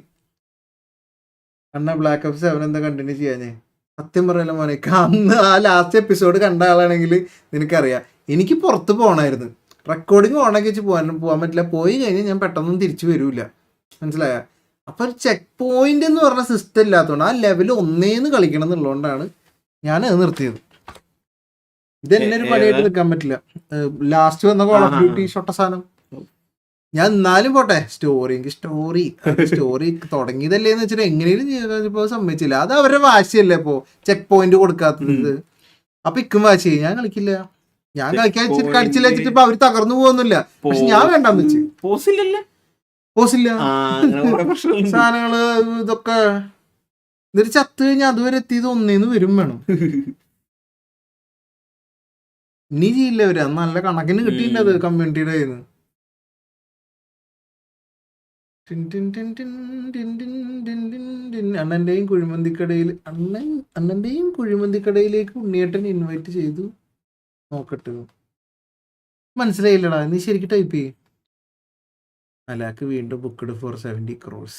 അണ്ണ ബ്ലാക്ക് ഓപ്സ് 7 എന്താ കണ്ടിന്യൂ ചെയ്യാഞ്ഞേ? സത്യം പറയല മോനെ, അന്ന് ആ ലാസ്റ്റ് എപ്പിസോഡ് കണ്ട ആളാണെങ്കിൽ നിനക്കറിയാം. എനിക്ക് പുറത്ത് പോകണമായിരുന്നു. റെക്കോർഡിങ് ഓണാക്കി വെച്ച് പോകാൻ പറ്റില്ല. പോയി കഴിഞ്ഞാൽ ഞാൻ പെട്ടെന്നൊന്നും തിരിച്ചു വരൂല, മനസ്സിലായ? അപ്പോൾ ഒരു ചെക്ക് പോയിന്റ് എന്ന് പറഞ്ഞ സിസ്റ്റം ഇല്ലാത്തതുകൊണ്ട് ആ ലെവൽ 1 കളിക്കണം എന്നുള്ളതുകൊണ്ടാണ് ഞാൻ അത് നിർത്തിയത്. ഇതെന്നെ ഒരു പണിയായിട്ട് നിൽക്കാൻ പറ്റില്ല. ലാസ്റ്റ് വന്ന കോൾ ഓഫ് ഡ്യൂട്ടി ഷൊട്ട സാധനം. ഞാൻ എന്നാലും പോട്ടെ, സ്റ്റോറി തുടങ്ങിയതല്ലേന്ന് വെച്ചിട്ട് എങ്ങനെയും ചെയ്തപ്പോ സമ്മതിച്ചില്ല. അത് അവരുടെ വാശിയല്ലേ ഇപ്പോ ചെക്ക് പോയിന്റ് കൊടുക്കാത്തത്. അപ്പൊ ഇക്കും വാശി. ഞാൻ കളിക്കില്ല, ഞാൻ കളിക്കാൻ വെച്ചിട്ട് കടിച്ചില്ല വെച്ചിട്ട് ഇപ്പൊ അവര് തകർന്നു പോകുന്നില്ല. പക്ഷെ ഞാൻ വേണ്ടെന്ന് വെച്ച് പോസില്ല സാധനങ്ങള് ഇതൊക്കെ എന്നിട്ട് ചത്ത് കഴിഞ്ഞാൽ അതുവരെ എത്തിയത് 1 വരും വേണം. ഇനി ചെയ്യില്ല അവര്. അന്ന് നല്ല കണക്കിന് കിട്ടിയിട്ടുണ്ട് അത് കമ്മ്യൂണിറ്റിയുടെ കയ്യിൽ നിന്ന്. അണ്ണന്റെയും കുഴിമന്തിക്കടയിലേക്ക് ഉണ്ണിയേട്ടൻ ഇൻവൈറ്റ് ചെയ്തു. നോക്കട്ടെ, മനസ്സിലായില്ലടാ. നീ ശരിക്കും ടൈപ്പ് ചെയ്യും. അലാക്ക് വീണ്ടും ബുക്ക്ഡ് ഫോർ 70 crores.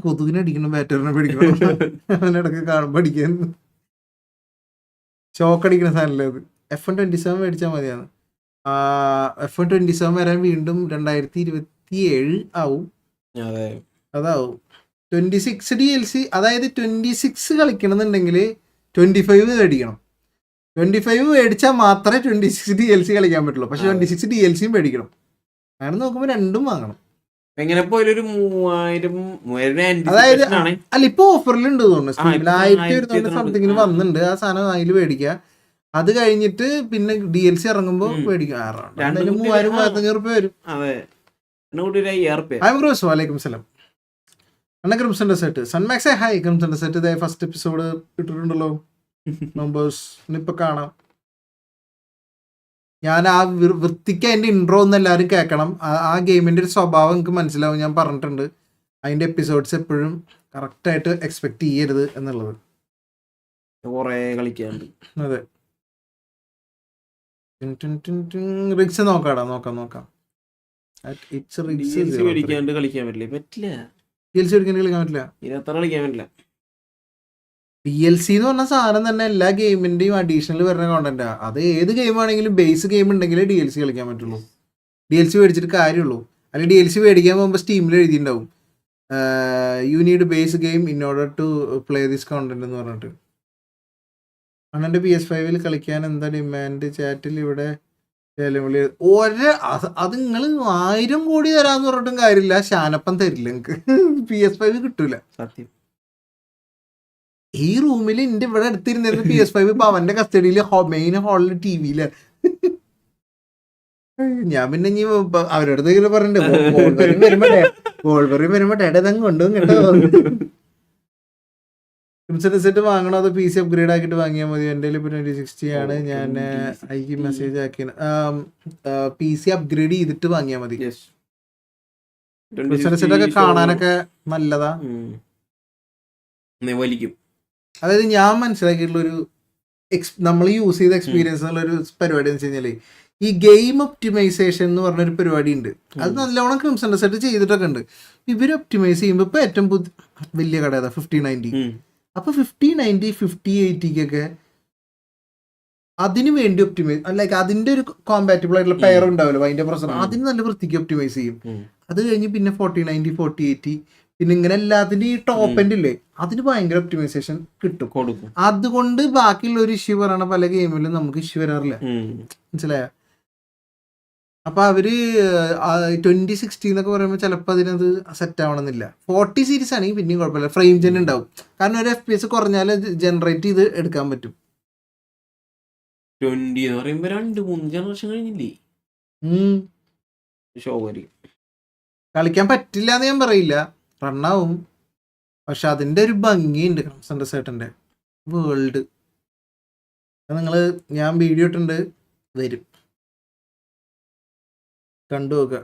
കൊതുകിനടിക്കണം, ബാറ്ററിനെ പിടിക്കണം. അവനിടക്ക് കാണുമ്പോ അടിക്കാൻ ഷോക്കടിക്കണ സാധനല്ലേ അത്. F127 മേടിച്ചാൽ മതിയാണ്. F127 വരാൻ വീണ്ടും 2027 ആവും. അതാവും 26 DLC. അതായത് 26 കളിക്കണമെന്നുണ്ടെങ്കിൽ 25 മേടിക്കണം. 25 മേടിച്ചാൽ മാത്രമേ 26 DLC കളിക്കാൻ പറ്റുള്ളൂ. പക്ഷെ 26 DLC മേടിക്കണം. അങ്ങനെ നോക്കുമ്പോൾ രണ്ടും വാങ്ങണം. അതായത് അല്ല, ഇപ്പൊ ഓഫറിലുണ്ട് തോന്നുന്നു. സ്ട്രീമിൽ 1000 സംതിങ്ങിന് വന്നിട്ടുണ്ട്. ആ സാധനം അതിൽ മേടിക്കുക. അത് കഴിഞ്ഞിട്ട് പിന്നെ DLC ഇറങ്ങുമ്പോ മേടിക്കും. 3000-3500 രൂപ വരും. വലൈക്കും സലാം. അണ്ണ ക്രിംസൺ സെറ്റ് സൺമാക്സേ hi. Crimson set first episode ഇട്ടിട്ടുണ്ടല്ലോ. നമ്പേഴ്സ് ഇപ്പൊ കാണാം. ഞാൻ ആ വൃത്തിക്ക് അതിന്റെ ഇൻട്രോ ഒന്ന് എല്ലാവരും കേൾക്കണം. ആ ഗെയിമിന്റെ ഒരു സ്വഭാവം എനിക്ക് മനസ്സിലാവും. ഞാൻ പറഞ്ഞിട്ടുണ്ട് അതിന്റെ എപ്പിസോഡ്സ് എപ്പോഴും കറക്റ്റായിട്ട് എക്സ്പെക്ട് ചെയ്യരുത് എന്നുള്ളത്. കൊറേ കളിക്കാണ്ട്. അതെ, റിക്സ് നോക്കാടാ, നോക്കാം. DLC മേടിക്കാണ്ട് കളിക്കാൻ പറ്റില്ല. DLC മേടിക്കാണ്ട് കളിക്കാൻ പറ്റില്ല. 26 കളിക്കാൻ പറ്റില്ല. DLC എന്ന് പറഞ്ഞ സാധനം തന്നെ എല്ലാ ഗെയിമിന്റെയും അഡീഷണൽ വരുന്ന കോണ്ടന്റാ. അത് ഏത് ഗെയിം ആണെങ്കിലും ബേസ് ഗെയിം ഉണ്ടെങ്കിലേ DLC കളിക്കാൻ പറ്റുള്ളൂ. DLC മേടിച്ചിട്ട് കാര്യമുള്ളൂ. അല്ലെങ്കിൽ DLC മേടിക്കാൻ പോകുമ്പോൾ സ്റ്റീമിൽ എഴുതിയിട്ടുണ്ടാവും you need base game in order to play this content എന്ന് പറഞ്ഞിട്ട്. അണ്ണൻ്റെ PS5 കളിക്കാൻ എന്താ ഡിമാൻഡ്? ചാറ്റിൽ ഇവിടെ അത് നിങ്ങൾ 1000 കോടി തരാന്ന് പറഞ്ഞിട്ടും കാര്യമില്ല, ഷാനപ്പം തരില്ല നിങ്ങൾക്ക്. PS5 കിട്ടൂല സത്യം. ഈ റൂമിൽ എന്റെ ഇവിടെ എടുത്തിരുന്നിരുന്ന PS5 ഇപ്പൊ അവന്റെ കസ്റ്റഡിയില് മെയിൻ ഹാളില് TV-യില്. ഞാൻ പിന്നെ ഇനി അവരടുത്ത് ഇങ്ങനെ പറഞ്ഞിട്ടുണ്ട് വരുമ്പോ ഡേഡതങ്ങ് കൊണ്ടുപോകും കേട്ടോ. സെറ്റ് വാങ്ങണോ അതോ PC അപ്ഗ്രേഡ് ആക്കിയിട്ട് വാങ്ങിയാൽ മതി? എൻ്റെ ഇപ്പൊ 2060 ആണ്, ഞാൻ ഐക്ക് മെസ്സേജ് ആക്കി. PC അപ്ഗ്രേഡ് ചെയ്തിട്ട് വാങ്ങിയാൽ മതി. സെറ്റ് ഒക്കെ കാണാനൊക്കെ നല്ലതാ, വലിക്കും. അതായത് ഞാൻ മനസ്സിലാക്കിയിട്ടുള്ളൊരു നമ്മൾ യൂസ് ചെയ്ത എക്സ്പീരിയൻസ് എന്നുള്ളൊരു പരിപാടി എന്ന് വെച്ച് കഴിഞ്ഞാല് ഈ ഗെയിം ഒപ്റ്റിമൈസേഷൻ എന്ന് പറഞ്ഞൊരു പരിപാടി ഉണ്ട്. അത് നല്ലോണം ക്രിംസൺ സെറ്റ് ചെയ്തിട്ടൊക്കെ ഉണ്ട്. ഇവർ ഒപ്റ്റിമൈസ് ചെയ്യുമ്പോൾ ഇപ്പൊ ഏറ്റവും വലിയ കട ഏതാ? 5090. അപ്പൊ 5090 5080 അതിന് വേണ്ടി ഒപ്റ്റിമൈസ്, ലൈക്ക് അതിന്റെ ഒരു കോമ്പാറ്റബിൾ ആയിട്ടുള്ള പെയർ ഉണ്ടാവല്ലോ അതിന്റെ പ്രൊസസർ, അതിന് നല്ല വൃത്തിക്ക് ഒപ്റ്റിമൈസ് ചെയ്യും. അത് കഴിഞ്ഞ് പിന്നെ 4090 4080 പിന്നെ ഇങ്ങനെ എല്ലാത്തിന്റെ ഈ ടോപ്പ് എൻഡ് ഇല്ലേ അതിന് ഭയങ്കര ഒപ്റ്റിമൈസേഷൻ കിട്ടും. അതുകൊണ്ട് ബാക്കിയുള്ള ഒരു ഇഷ്യൂ പറയണ പല ഗെയിമിലും നമുക്ക് ഇഷ്യൂ വരാറില്ല. മനസ്സിലായ? അപ്പൊ അവര് 2060 എന്നൊക്കെ പറയുമ്പോൾ ചിലപ്പോൾ അതിനത് സെറ്റ് ആവണമെന്നില്ല. 40 സീരീസ് ആണെങ്കിൽ പിന്നെയും കുഴപ്പമില്ല, ഫ്രെയിം ജെൻ ഉണ്ടാവും. കാരണം ഒരു FPS കുറഞ്ഞാൽ ജനറേറ്റ് ചെയ്ത് എടുക്കാൻ പറ്റും. 20 എന്ന് പറയുമ്പോ 2-3 ജനറേഷൻ കഴിഞ്ഞില്ലേ? കളിക്കാൻ പറ്റില്ല എന്ന് ഞാൻ പറയില്ല, റണ്ണാവും. പക്ഷെ അതിന്റെ ഒരു ഭംഗിയുണ്ട് സൺഡർസേട്ടന്റെ വേൾഡ്. നിങ്ങള് ഞാൻ വീഡിയോ ഇട്ടുണ്ട്, വരും, കണ്ടു നോക്കുക.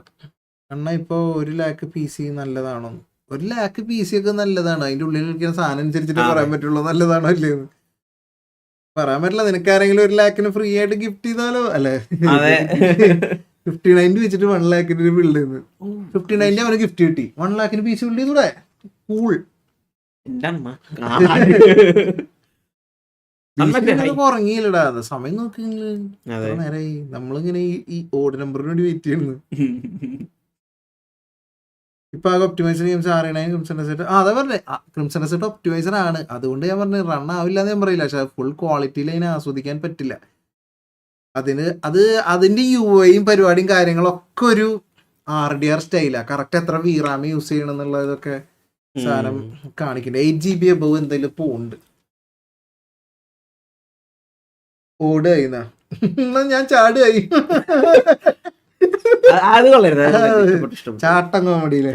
അണ്ണ ഇപ്പോൾ 1 ലാക്ക് PC നല്ലതാണോ? 1 ലാക്ക് PC ഒക്കെ നല്ലതാണ്. അതിന്റെ ഉള്ളിൽ ഇരിക്കുന്ന സാധനം അനുസരിച്ചിട്ട് പറയാൻ പറ്റുള്ളൂ നല്ലതാണോ അല്ലേന്ന്. പറയാൻ പറ്റില്ല. നിനക്കാരെങ്കിലും 1 ലാക്കിന് ഫ്രീ ആയിട്ട് ഗിഫ്റ്റ് ചെയ്താലോ? അല്ലെ 5090 വെച്ചിട്ട് 1 ലാക്കിന് ബിൽഡ് ചെയ്യുന്നു. 5090 അവന് ഗിഫ്റ്റ് കിട്ടി, 1 ലാക്കിന് PC ബിൽഡ് ചെയ്തൂടെ? കൂൾ. ഉറങ്ങിയില്ലടാ, സമയം നോക്കി നേരായി. നമ്മളിങ്ങനെ ഈ ഓഡ് നമ്പറിന് വേണ്ടി വെയിറ്റ് ചെയ്യുന്നു. ഇപ്പൊ ആ ഒപ്റ്റിമൈസർ ഗെയിംസ് അറിയണേ ക്രിംസൺ സെറ്റ്. അതാ പറഞ്ഞേ, ക്രിംസൺ സെറ്റ് ഒപ്റ്റിമൈസർ ആണ്. അതുകൊണ്ട് ഞാൻ പറഞ്ഞു റൺ ആവില്ല എന്ന് ഞാൻ പറയില്ല. പക്ഷെ ഫുൾ ക്വാളിറ്റിയിൽ അതിനെ ആസ്വദിക്കാൻ പറ്റില്ല. അതിന്റെ UIയും പരിപാടിയും കാര്യങ്ങളൊക്കെ ഒരു RDR സ്റ്റൈലാ. കറക്റ്റ് എത്ര VRAM യൂസ് ചെയ്യണം എന്നുള്ളതൊക്കെ സാധനം കാണിക്കണ്ട. 8GB അബവ് എന്തെങ്കിലും പോകുന്നുണ്ട്. ഓട് കഴിയുന്ന ഞാൻ ചാടുകയായി. ചാട്ടം കോമഡിയില്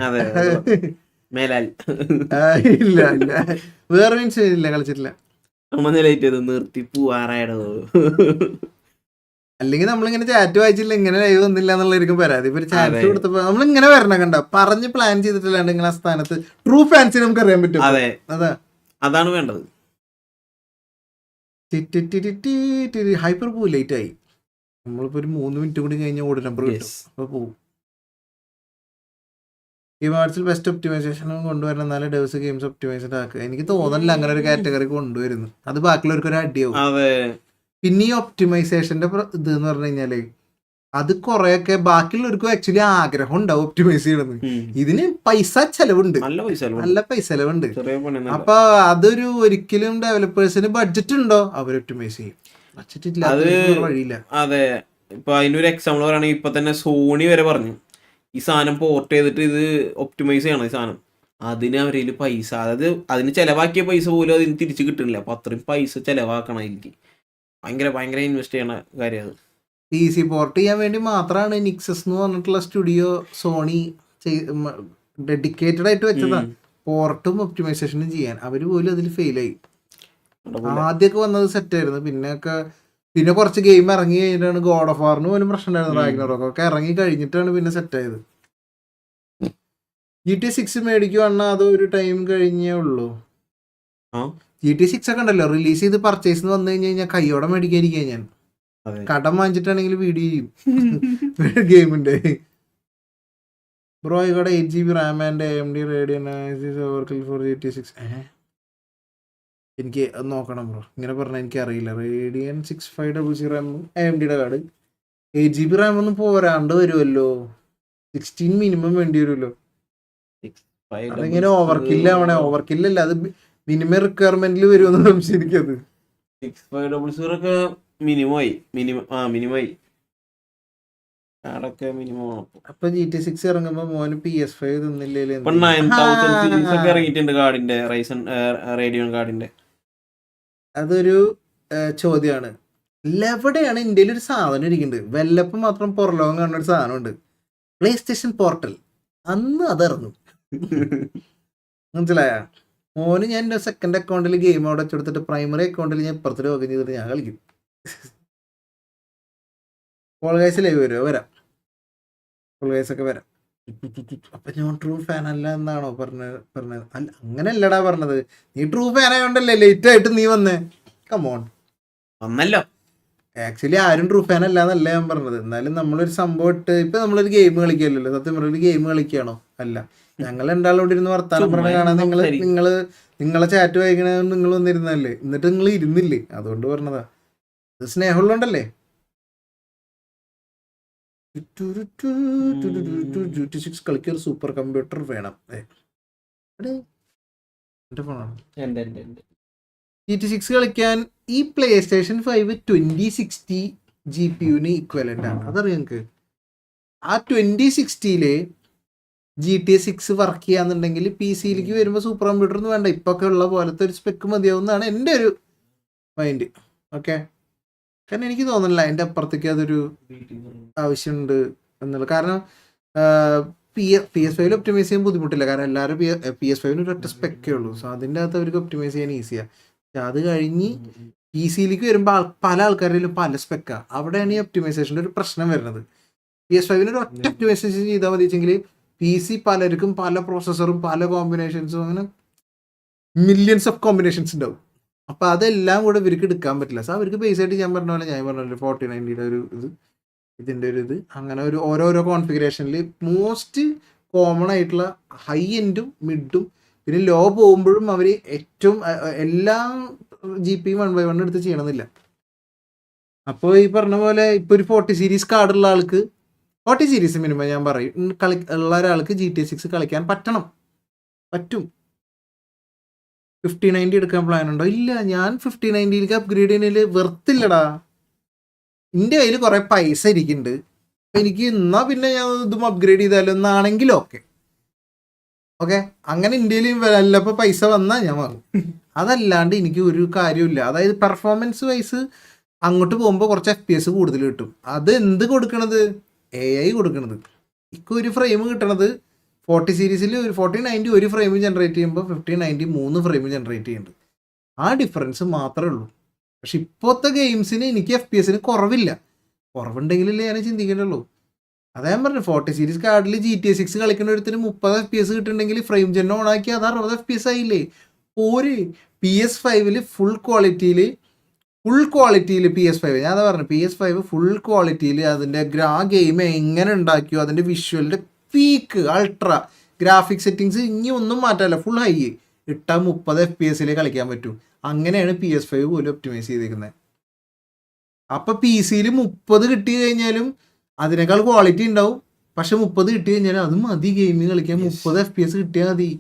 ഇല്ല വേറെ മീൻസ് ഇല്ല, കളിച്ചിട്ടില്ല. നിർത്തി പോവാറായടോ. അല്ലെങ്കിൽ നമ്മളിങ്ങനെ ചാറ്റ് വായിച്ചില്ല, ഇങ്ങനെ ലൈവ് ഒന്നില്ല എന്നുള്ളതായിരിക്കും പരാതി. ഇപ്പൊ ചാറ്റ് കൊടുത്തപ്പോ നമ്മളിങ്ങനെ വരണം കണ്ട, പറഞ്ഞ് പ്ലാൻ ചെയ്തിട്ടില്ലാണ്ട് ഇങ്ങനെ ആ സ്ഥാനത്ത് ട്രൂ ഫാൻസിന് നമുക്ക് അറിയാൻ പറ്റും. അതാണ് വേണ്ടത്. ഹൈപ്പർ പോവും, ലേറ്റ് ആയി. നമ്മളിപ്പോ ഒരു 3 മിനിറ്റ് കൂടി കഴിഞ്ഞ ഓർഡർ നമ്പർ കിട്ടും, അപ്പൊ പോവും. ഗെയിം ആർട്സിൽ ബെസ്റ്റ് ഒപ്റ്റിമൈസേഷൻ കൊണ്ടുവരണം, എന്നാലേ ഡെവസ് ഗെയിംസ് ഒപ്റ്റിമൈസ്ഡ് ആക്കുക. എനിക്ക് തോന്നുന്നില്ല അങ്ങനെ ഒരു കാറ്റഗറി കൊണ്ടുവരുന്നു. അത് ബാക്കിയുള്ളവർക്ക് ഒരു അടിയാവും. പിന്നെ ഈ ഒപ്റ്റിമൈസേഷന്റെ ഇത് എന്ന് പറഞ്ഞു കഴിഞ്ഞാല് അത് കുറെയൊക്കെ ബാക്കിയുള്ളവർക്കും ആക്ച്വലി ആഗ്രഹം ഉണ്ടാവും ഒപ്റ്റിമൈസ് ചെയ്യണമെന്ന്. ഇതിന് പൈസ ചെലവുണ്ട്, നല്ല പൈസ ചെലവുണ്ട്. അപ്പൊ അതൊരു ഒരിക്കലും ഡെവലപ്പേഴ്സിന് ബഡ്ജറ്റ് ഉണ്ടോ അവർ ഒപ്റ്റിമൈസ് ചെയ്യും, ബഡ്ജറ്റ് ഇല്ല വഴിയില്ല. അതെ, ഇപ്പൊ അതിനൊരു എക്സാമ്പിൾ പറയുകയാണെങ്കിൽ ഇപ്പൊ തന്നെ സോണി വരെ പറഞ്ഞു ഈ സാധനം പോർട്ട് ചെയ്തിട്ട് ഇത് ഒപ്റ്റിമൈസ് ചെയ്യണം ഈ സാധനം. അതിന് അവരിൽ പൈസ, അതായത് അതിന് ചെലവാക്കിയ പൈസ പോലും അതിന് തിരിച്ചു കിട്ടുന്നില്ല. അപ്പൊ അത്രയും പൈസ ചെലവാക്കണം. എനിക്ക് ഭയങ്കര ഇൻവെസ്റ്റ് ചെയ്യണ കാര്യം അത്. PC പോർട്ട് ചെയ്യാൻ വേണ്ടി മാത്രമാണ് നിക്സസ് എന്ന് പറഞ്ഞിട്ടുള്ള സ്റ്റുഡിയോ സോണി ഡെഡിക്കേറ്റഡ് ആയിട്ട് വെച്ചതാണ് പോർട്ടും ഒപ്റ്റിമൈസേഷനും ചെയ്യാൻ. അവര് പോലും അതിൽ ഫെയിലായി. ആദ്യമൊക്കെ വന്നത് സെറ്റായിരുന്നു, പിന്നെ കുറച്ച് ഗെയിം ഇറങ്ങി കഴിഞ്ഞിട്ടാണ് ഗോഡ് ഓഫ് വാറിന് പോലും പ്രശ്നം ഉണ്ടായിരുന്നു. റാഗ്നറോക്ക് ഒക്കെ ഇറങ്ങി കഴിഞ്ഞിട്ടാണ് പിന്നെ സെറ്റായത്. GTA 6 മേടിക്കുവാണ്, അത് ഒരു ടൈം കഴിഞ്ഞേ ഉള്ളൂ. GTA 6 ഒക്കെ ഉണ്ടല്ലോ റിലീസ് ചെയ്ത് പർച്ചേസ് വന്നു കഴിഞ്ഞാൽ കൈയോടെ മേടിക്കാതിരിക്കുക ഞാൻ. കടം വാങ്ങിച്ചിട്ടാണെങ്കിൽ വീഡിയോ ചെയ്യും ഗെയിമിന്റെ. ബ്രോ ഇവിടെ 8GB RAM and AMD Radeon overclock for GTA 6. എനിക്ക് അത് നോക്കണം ബ്രോ, ഇങ്ങനെ പറഞ്ഞാൽ എനിക്ക് അറിയില്ല. Radeon 6500 RAM AMDയുടെ കാർഡ് 8GB RAM ഒന്നും പോരാണ്ട് വരുമല്ലോ, 16 മിനിമം വേണ്ടി വരുമല്ലോ. അതിങ്ങനെ ഓവർക്കില്ലാവണേ, ഓവർക്കില്ലല്ല അത് മിനിമം റിക്വയർമെന്റിൽ വരുമെന്ന് സംശയിക്കത്. 6500 ഒക്കെ മിനിമമായി അതൊക്കെ മിനിമം. അപ്പൊ GTA 6 ഇറങ്ങുമ്പോ മോന് PS5 തിന്നില്ലേ? 9000 സീരീസ് ഒക്കെ ഇറങ്ങിയിട്ടുണ്ട് കാർഡിന്റെ, റേഡിയോൺ കാർഡിന്റെ. അതൊരു ചോദ്യമാണ്. എവിടെയാണ് ഇന്ത്യയിൽ ഒരു സാധനം ഇരിക്കുന്നുണ്ട്, വെല്ലപ്പം മാത്രം പുറലോകം കാണുന്ന ഒരു സാധനമുണ്ട്, പ്ലേ സ്റ്റേഷൻ പോർട്ടൽ. അന്ന് അതറിഞ്ഞു മനസ്സിലായ മോന്. ഞാൻ എൻ്റെ സെക്കൻഡ് അക്കൗണ്ടിൽ ഗെയിം അവിടെ വെച്ചെടുത്തിട്ട് പ്രൈമറി അക്കൗണ്ടിൽ ഞാൻ ഇപ്പുറത്ത് ലോഗിൻ ചെയ്തിട്ട് ഞാൻ കളിക്കും. കോൾഗൈസ് ലൈവ് വരുമോ? വരാം, കോൾഗൈസ് ഒക്കെ വരാം. അപ്പൊ ഞാൻ ട്രൂ ഫാൻ അല്ല എന്നാണോ പറഞ്ഞത്? അല്ല, അങ്ങനെയല്ലടാ പറഞ്ഞത്. നീ ട്രൂ ഫാൻ ആയോണ്ടല്ലേ ലേറ്റ് ആയിട്ട് നീ വന്നേ. കമോൺ വന്നല്ലോ. ആക്ച്വലി ആരും ട്രൂ ഫാൻ അല്ല എന്നല്ല ഞാൻ പറഞ്ഞത്. എന്നാലും നമ്മളൊരു സംഭവം ഇട്ട് ഇപ്പൊ നമ്മളൊരു ഗെയിം കളിക്കല്ലോ, സത്യം പറഞ്ഞ ഒരു ഗെയിം കളിക്കുകയാണോ? അല്ല, ഞങ്ങൾ രണ്ടാളോട് ഇരുന്ന് വർത്താനം പറഞ്ഞ കാണാൻ നിങ്ങളെ ചാറ്റ് വായിക്കണ നിങ്ങൾ വന്നിരുന്നല്ലേ, എന്നിട്ട് നിങ്ങൾ ഇരുന്നില്ലേ, അതുകൊണ്ട് പറഞ്ഞതാ. ഇത് സ്നേഹമുള്ളതുകൊണ്ടല്ലേ. GTA 6 കളിക്കാൻ സൂപ്പർ കമ്പ്യൂട്ടർ വേണം. എന്റെ ഫോണാണ്. GTA 6 കളിക്കാൻ ഈ പ്ലേ സ്റ്റേഷൻ 5 2060 GPUന് ഈക്വലന്റ് ആണ്, അതറിയാം നിങ്ങൾക്ക്. ആ 2060 GTA 6 വർക്ക് ചെയ്യാന്നുണ്ടെങ്കിൽ PC-യിലേക്ക് വരുമ്പോൾ സൂപ്പർ കമ്പ്യൂട്ടർ ഒന്നും വേണ്ട, ഇപ്പൊ ഒക്കെ ഉള്ള പോലത്തെ ഒരു സ്പെക്ക് മതിയാവുന്നതാണ് എൻ്റെ ഒരു മൈൻഡ്. ഓക്കെ, കാരണം എനിക്ക് തോന്നുന്നില്ല അതിൻ്റെ അപ്പുറത്തേക്ക് അതൊരു ആവശ്യമുണ്ട് എന്നുള്ളത്. കാരണം PS5 ഒപ്റ്റിമൈസ് ചെയ്യാൻ ബുദ്ധിമുട്ടില്ല, കാരണം എല്ലാവരും PS5 ഒരു ഒറ്റ സ്പെക്കേ ഉള്ളൂ. സോ അതിൻ്റെ അകത്ത് അവർക്ക് ഒപ്റ്റിമൈസ് ചെയ്യാൻ ഈസിയാണ്. അത് കഴിഞ്ഞ് PC-യിലേക്ക് വരുമ്പോൾ പല ആൾക്കാരിലും പല സ്പെക്കാണ്. അവിടെയാണ് ഈ ഒപ്റ്റിമൈസേഷൻ്റെ ഒരു പ്രശ്നം വരുന്നത്. PS5 ഒരു ഒറ്റ ഒപ്റ്റിമൈസേഷൻ ചെയ്താൽ മതി വെച്ചെങ്കിൽ PC പലർക്കും പല പ്രോസസ്സറും പല കോമ്പിനേഷൻസും അങ്ങനെ മില്യൺസ് ഓഫ് കോമ്പിനേഷൻസ് ഉണ്ടാവും. അപ്പോൾ അതെല്ലാം കൂടെ ഇവർക്ക് എടുക്കാൻ പറ്റില്ല. സോ അവർക്ക് ബേസ് ആയിട്ട് ഞാൻ പറഞ്ഞ പോലെ 4090 ഒരു ഇതിൻ്റെ ഒരു ഇത് അങ്ങനെ ഒരു ഓരോരോ കോൺഫിഗറേഷനിൽ മോസ്റ്റ് കോമൺ ആയിട്ടുള്ള ഹൈ എൻഡും മിഡും പിന്നെ ലോ പോകുമ്പോഴും അവർ ഏറ്റവും എല്ലാ GPയും 1x1 എടുത്ത് ചെയ്യണമെന്നില്ല. അപ്പോൾ ഈ പറഞ്ഞ പോലെ ഇപ്പോൾ ഒരു 40 സീരീസ് കാർഡുള്ള ആൾക്ക് 40 സീരീസ് മിനിമം ഞാൻ പറയും ഉള്ള ഒരാൾക്ക് GTA 6 കളിക്കാൻ പറ്റും. 5090 എടുക്കാൻ പ്ലാൻ ഉണ്ടോ? ഇല്ല, ഞാൻ 5090ലേക്ക് അപ്ഗ്രേഡ് ചെയ്യുന്നതിൽ വെറുത്തില്ലടാ. എൻ്റെ കയ്യിൽ കുറേ പൈസ ഇരിക്കുന്നുണ്ട്, എനിക്ക് എന്നാ പിന്നെ ഞാൻ ഇതും അപ്ഗ്രേഡ് ചെയ്താലോ എന്നാണെങ്കിലും ഓക്കെ അങ്ങനെ ഇന്ത്യയിൽ വല്ലപ്പോൾ പൈസ വന്നാൽ ഞാൻ വാങ്ങും. അതല്ലാണ്ട് എനിക്ക് ഒരു കാര്യമില്ല. അതായത് പെർഫോമൻസ് വൈസ് അങ്ങോട്ട് പോകുമ്പോൾ കുറച്ച് FPS കൂടുതൽ കിട്ടും. അത് എന്ത് കൊടുക്കണത്? AI കൊടുക്കണത്. എനിക്ക് ഒരു ഫ്രെയിം കിട്ടണത് 40 സീരീസിൽ ഒരു 4090 ഒരു ഫ്രെയിം ജനറേറ്റ് ചെയ്യുമ്പോൾ 5090 3 ഫ്രെയിം ജനറേറ്റ് ചെയ്യുന്നുണ്ട്. ആ ഡിഫറൻസ് മാത്രമേ ഉള്ളൂ. പക്ഷെ ഇപ്പോഴത്തെ ഗെയിംസിന് എനിക്ക് FPS-ന് കുറവുണ്ടെങ്കിലല്ലേ ഞാൻ ചിന്തിക്കേണ്ടുള്ളൂ. അതാ ഞാൻ പറഞ്ഞു 40 സീരീസ് കാർഡിൽ GTA 6 കളിക്കുന്ന ഒരുത്തിന് 30 FPS കിട്ടുന്നുണ്ടെങ്കിൽ ഫ്രെയിം ജെൻ ഓൺ ആക്കി അത് 60 FPS ആയില്ലേ. ഒരു PS5 ഫുൾ ക്വാളിറ്റിയിൽ PS5 ഞാൻ അതാ പറഞ്ഞു PS5 ഫുൾ ക്വാളിറ്റിയിൽ അതിൻ്റെ ഗെയിം എങ്ങനെ ഉണ്ടാക്കിയോ അതിൻ്റെ വിഷ്വലിൻ്റെ പീക്ക് അൾട്രാ ഗ്രാഫിക് സെറ്റിങ്സ് ഇനി ഒന്നും മാറ്റാല്ല, ഫുൾ ഹൈ ഇട്ടാൽ 30 FPS കളിക്കാൻ പറ്റും. അങ്ങനെയാണ് PS5 പോലും ഒപ്റ്റിമൈസ് ചെയ്തേക്കുന്നത്. അപ്പോൾ PC-യിൽ 30 കിട്ടി കഴിഞ്ഞാലും അതിനേക്കാൾ ക്വാളിറ്റി ഉണ്ടാവും, പക്ഷെ 30 കിട്ടി കഴിഞ്ഞാലും അത് മതി ഗെയിമിങ് കളിക്കാൻ. 30 FPS കിട്ടിയാൽ മതി.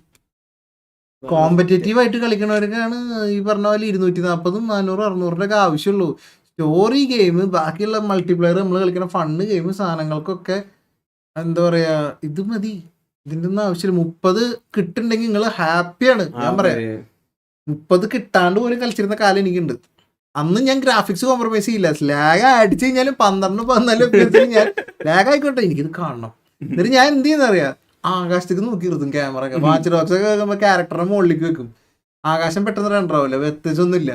കോമ്പറ്റേറ്റീവ് ആയിട്ട് കളിക്കണവർക്കാണ് ഈ പറഞ്ഞ പോലെ 240, 400, 600 ആവശ്യമുള്ളൂ. സ്റ്റോറി ഗെയിം ബാക്കിയുള്ള മൾട്ടിപ്ലെയർ നമ്മൾ കളിക്കുന്ന ഫണ്ണ് ഗെയിം സാധനങ്ങൾക്കൊക്കെ എന്താ പറയാ ഇത് മതി, ഇതിൻ്റെ ഒന്നും ആവശ്യമില്ല. 30 കിട്ടുന്നുണ്ടെങ്കിൽ നിങ്ങൾ ഹാപ്പിയാണ്. ഞാൻ പറയാം 30 കിട്ടാണ്ട് പോലും കളിച്ചിരുന്ന കാലം എനിക്കുണ്ട്. അന്ന് ഞാൻ ഗ്രാഫിക്സ് കോംപ്രമൈസ് ചെയ്യില്ല. ലാഗ് അടിച്ചു കഴിഞ്ഞാലും 12-14 ഞാൻ ലാഗ് ആയിക്കോട്ടെ എനിക്കിത് കാണണം. എന്നിട്ട് ഞാൻ എന്ത് ചെയ്യുന്ന അറിയാം, ആകാശത്തേക്ക് നോക്കി നിർത്തും ക്യാമറ ഒക്കെ. വാച്ച് ഡോഗ്സ് ഒക്കെ വെക്കുമ്പോൾ ക്യാരക്ടറിനെ മുകളിലേക്ക് വെക്കും. ആകാശം പെട്ടെന്ന് രണ്ടാവില്ല, വ്യത്യാസമൊന്നുമില്ല.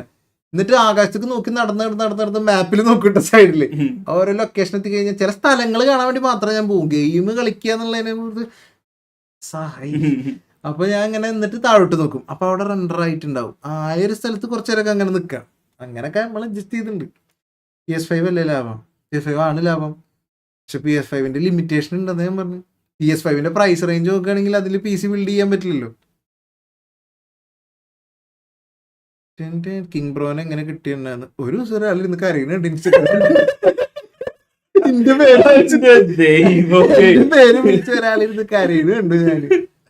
എന്നിട്ട് ആകാശത്തേക്ക് നോക്കി നടന്ന് മാപ്പിൽ നോക്കിട്ട സൈഡില് ഓരോ ലൊക്കേഷൻ എത്തി കഴിഞ്ഞാൽ ചില സ്ഥലങ്ങൾ കാണാൻ വേണ്ടി മാത്രമേ ഞാൻ പോകും. ഗെയിം കളിക്കുക എന്നുള്ളതിനെ കുറിച്ച് അപ്പൊ ഞാൻ ഇങ്ങനെ എന്നിട്ട് താഴോട്ട് നോക്കും, അപ്പൊ അവിടെ റെൻഡർ ആയിട്ടുണ്ടാവും. ഒരു സ്ഥലത്ത് കുറച്ചു നേരമൊക്കെ അങ്ങനെ നിൽക്കാം. അങ്ങനെയൊക്കെ നമ്മൾ അഡ്ജസ്റ്റ് ചെയ്തിട്ടുണ്ട്. PS5 അല്ലേ ലാഭം, PS5 ആണ് ലാഭം. പക്ഷെ PS5ന്റെ ലിമിറ്റേഷൻ ഉണ്ടെന്ന് ഞാൻ പറഞ്ഞു. PS5ന്റെ പ്രൈസ് റേഞ്ച് നോക്കുകയാണെങ്കിൽ അതിൽ PC ബിൽഡ് ചെയ്യാൻ പറ്റില്ലല്ലോ. കിങ് ബ്രോനെ എങ്ങനെ കിട്ടിയെന്നാണ് ഒരു ദിവസം ഒരാൾ ഇന്ന് കരയുന്നുണ്ട് ഇൻസ്റ്റാഗ്രാമിൽ. എന്റെ പേര് വിളിച്ച ഒരാളിരുന്ന് കരയുന്നുണ്ട്. ഞാന്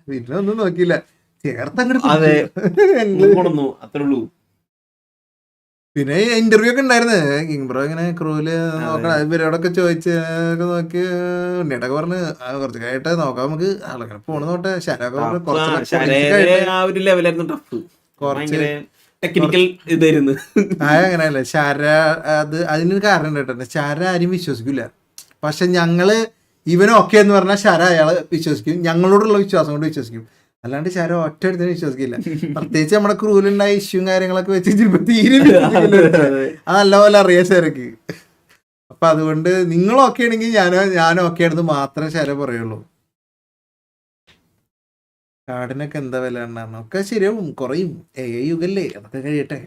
പിന്നെ ഒന്നും നോക്കിയില്ല, ചേർത്തങ്ങോട്ട്. പിന്നെ ഇന്റർവ്യൂ ഒക്കെ ഉണ്ടായിരുന്നു. കിങ് ബ്രോ ഇങ്ങനെ ക്രൂല് നോക്കണം, ഇവരോടൊക്കെ ചോദിച്ച് നോക്കി ഉണ്ണിയൊക്കെ പറഞ്ഞ് കുറച്ച് കഴിയട്ടെ നോക്കാം നമുക്ക് ആളങ്ങനെ പോണ് നോട്ടെ. ശരൊക്കെ അങ്ങനെയല്ല ശര, അതിനൊരു കാരണം കേട്ടോ. ശര ആരും വിശ്വസിക്കില്ല. പക്ഷെ ഞങ്ങള് ഇവൻ ഓക്കെ എന്ന് പറഞ്ഞാൽ ശര അയാള് വിശ്വസിക്കും, ഞങ്ങളോടുള്ള വിശ്വാസം കൊണ്ട് വിശ്വസിക്കും. അല്ലാണ്ട് ശര ഒറ്റ എടുത്തിന് വിശ്വസിക്കില്ല. പ്രത്യേകിച്ച് നമ്മുടെ ക്രൂലുണ്ടായ ഇഷ്യൂവും കാര്യങ്ങളൊക്കെ വെച്ച് തീരെ അത് നല്ലപോലെ അറിയാം ശരക്ക്. അപ്പൊ അതുകൊണ്ട് നിങ്ങൾ ഓക്കെ ആണെങ്കിൽ ഞാൻ ഓക്കെ ആണെന്ന് മാത്രമേ ശര പറയുള്ളൂ. കാർഡിനൊക്കെ എന്താ വില ഉണ്ടായിരുന്നു, ഒക്കെ ശരിയാവും, കുറയും. യുഗല്ലേ, അതൊക്കെ കഴിയട്ടെ.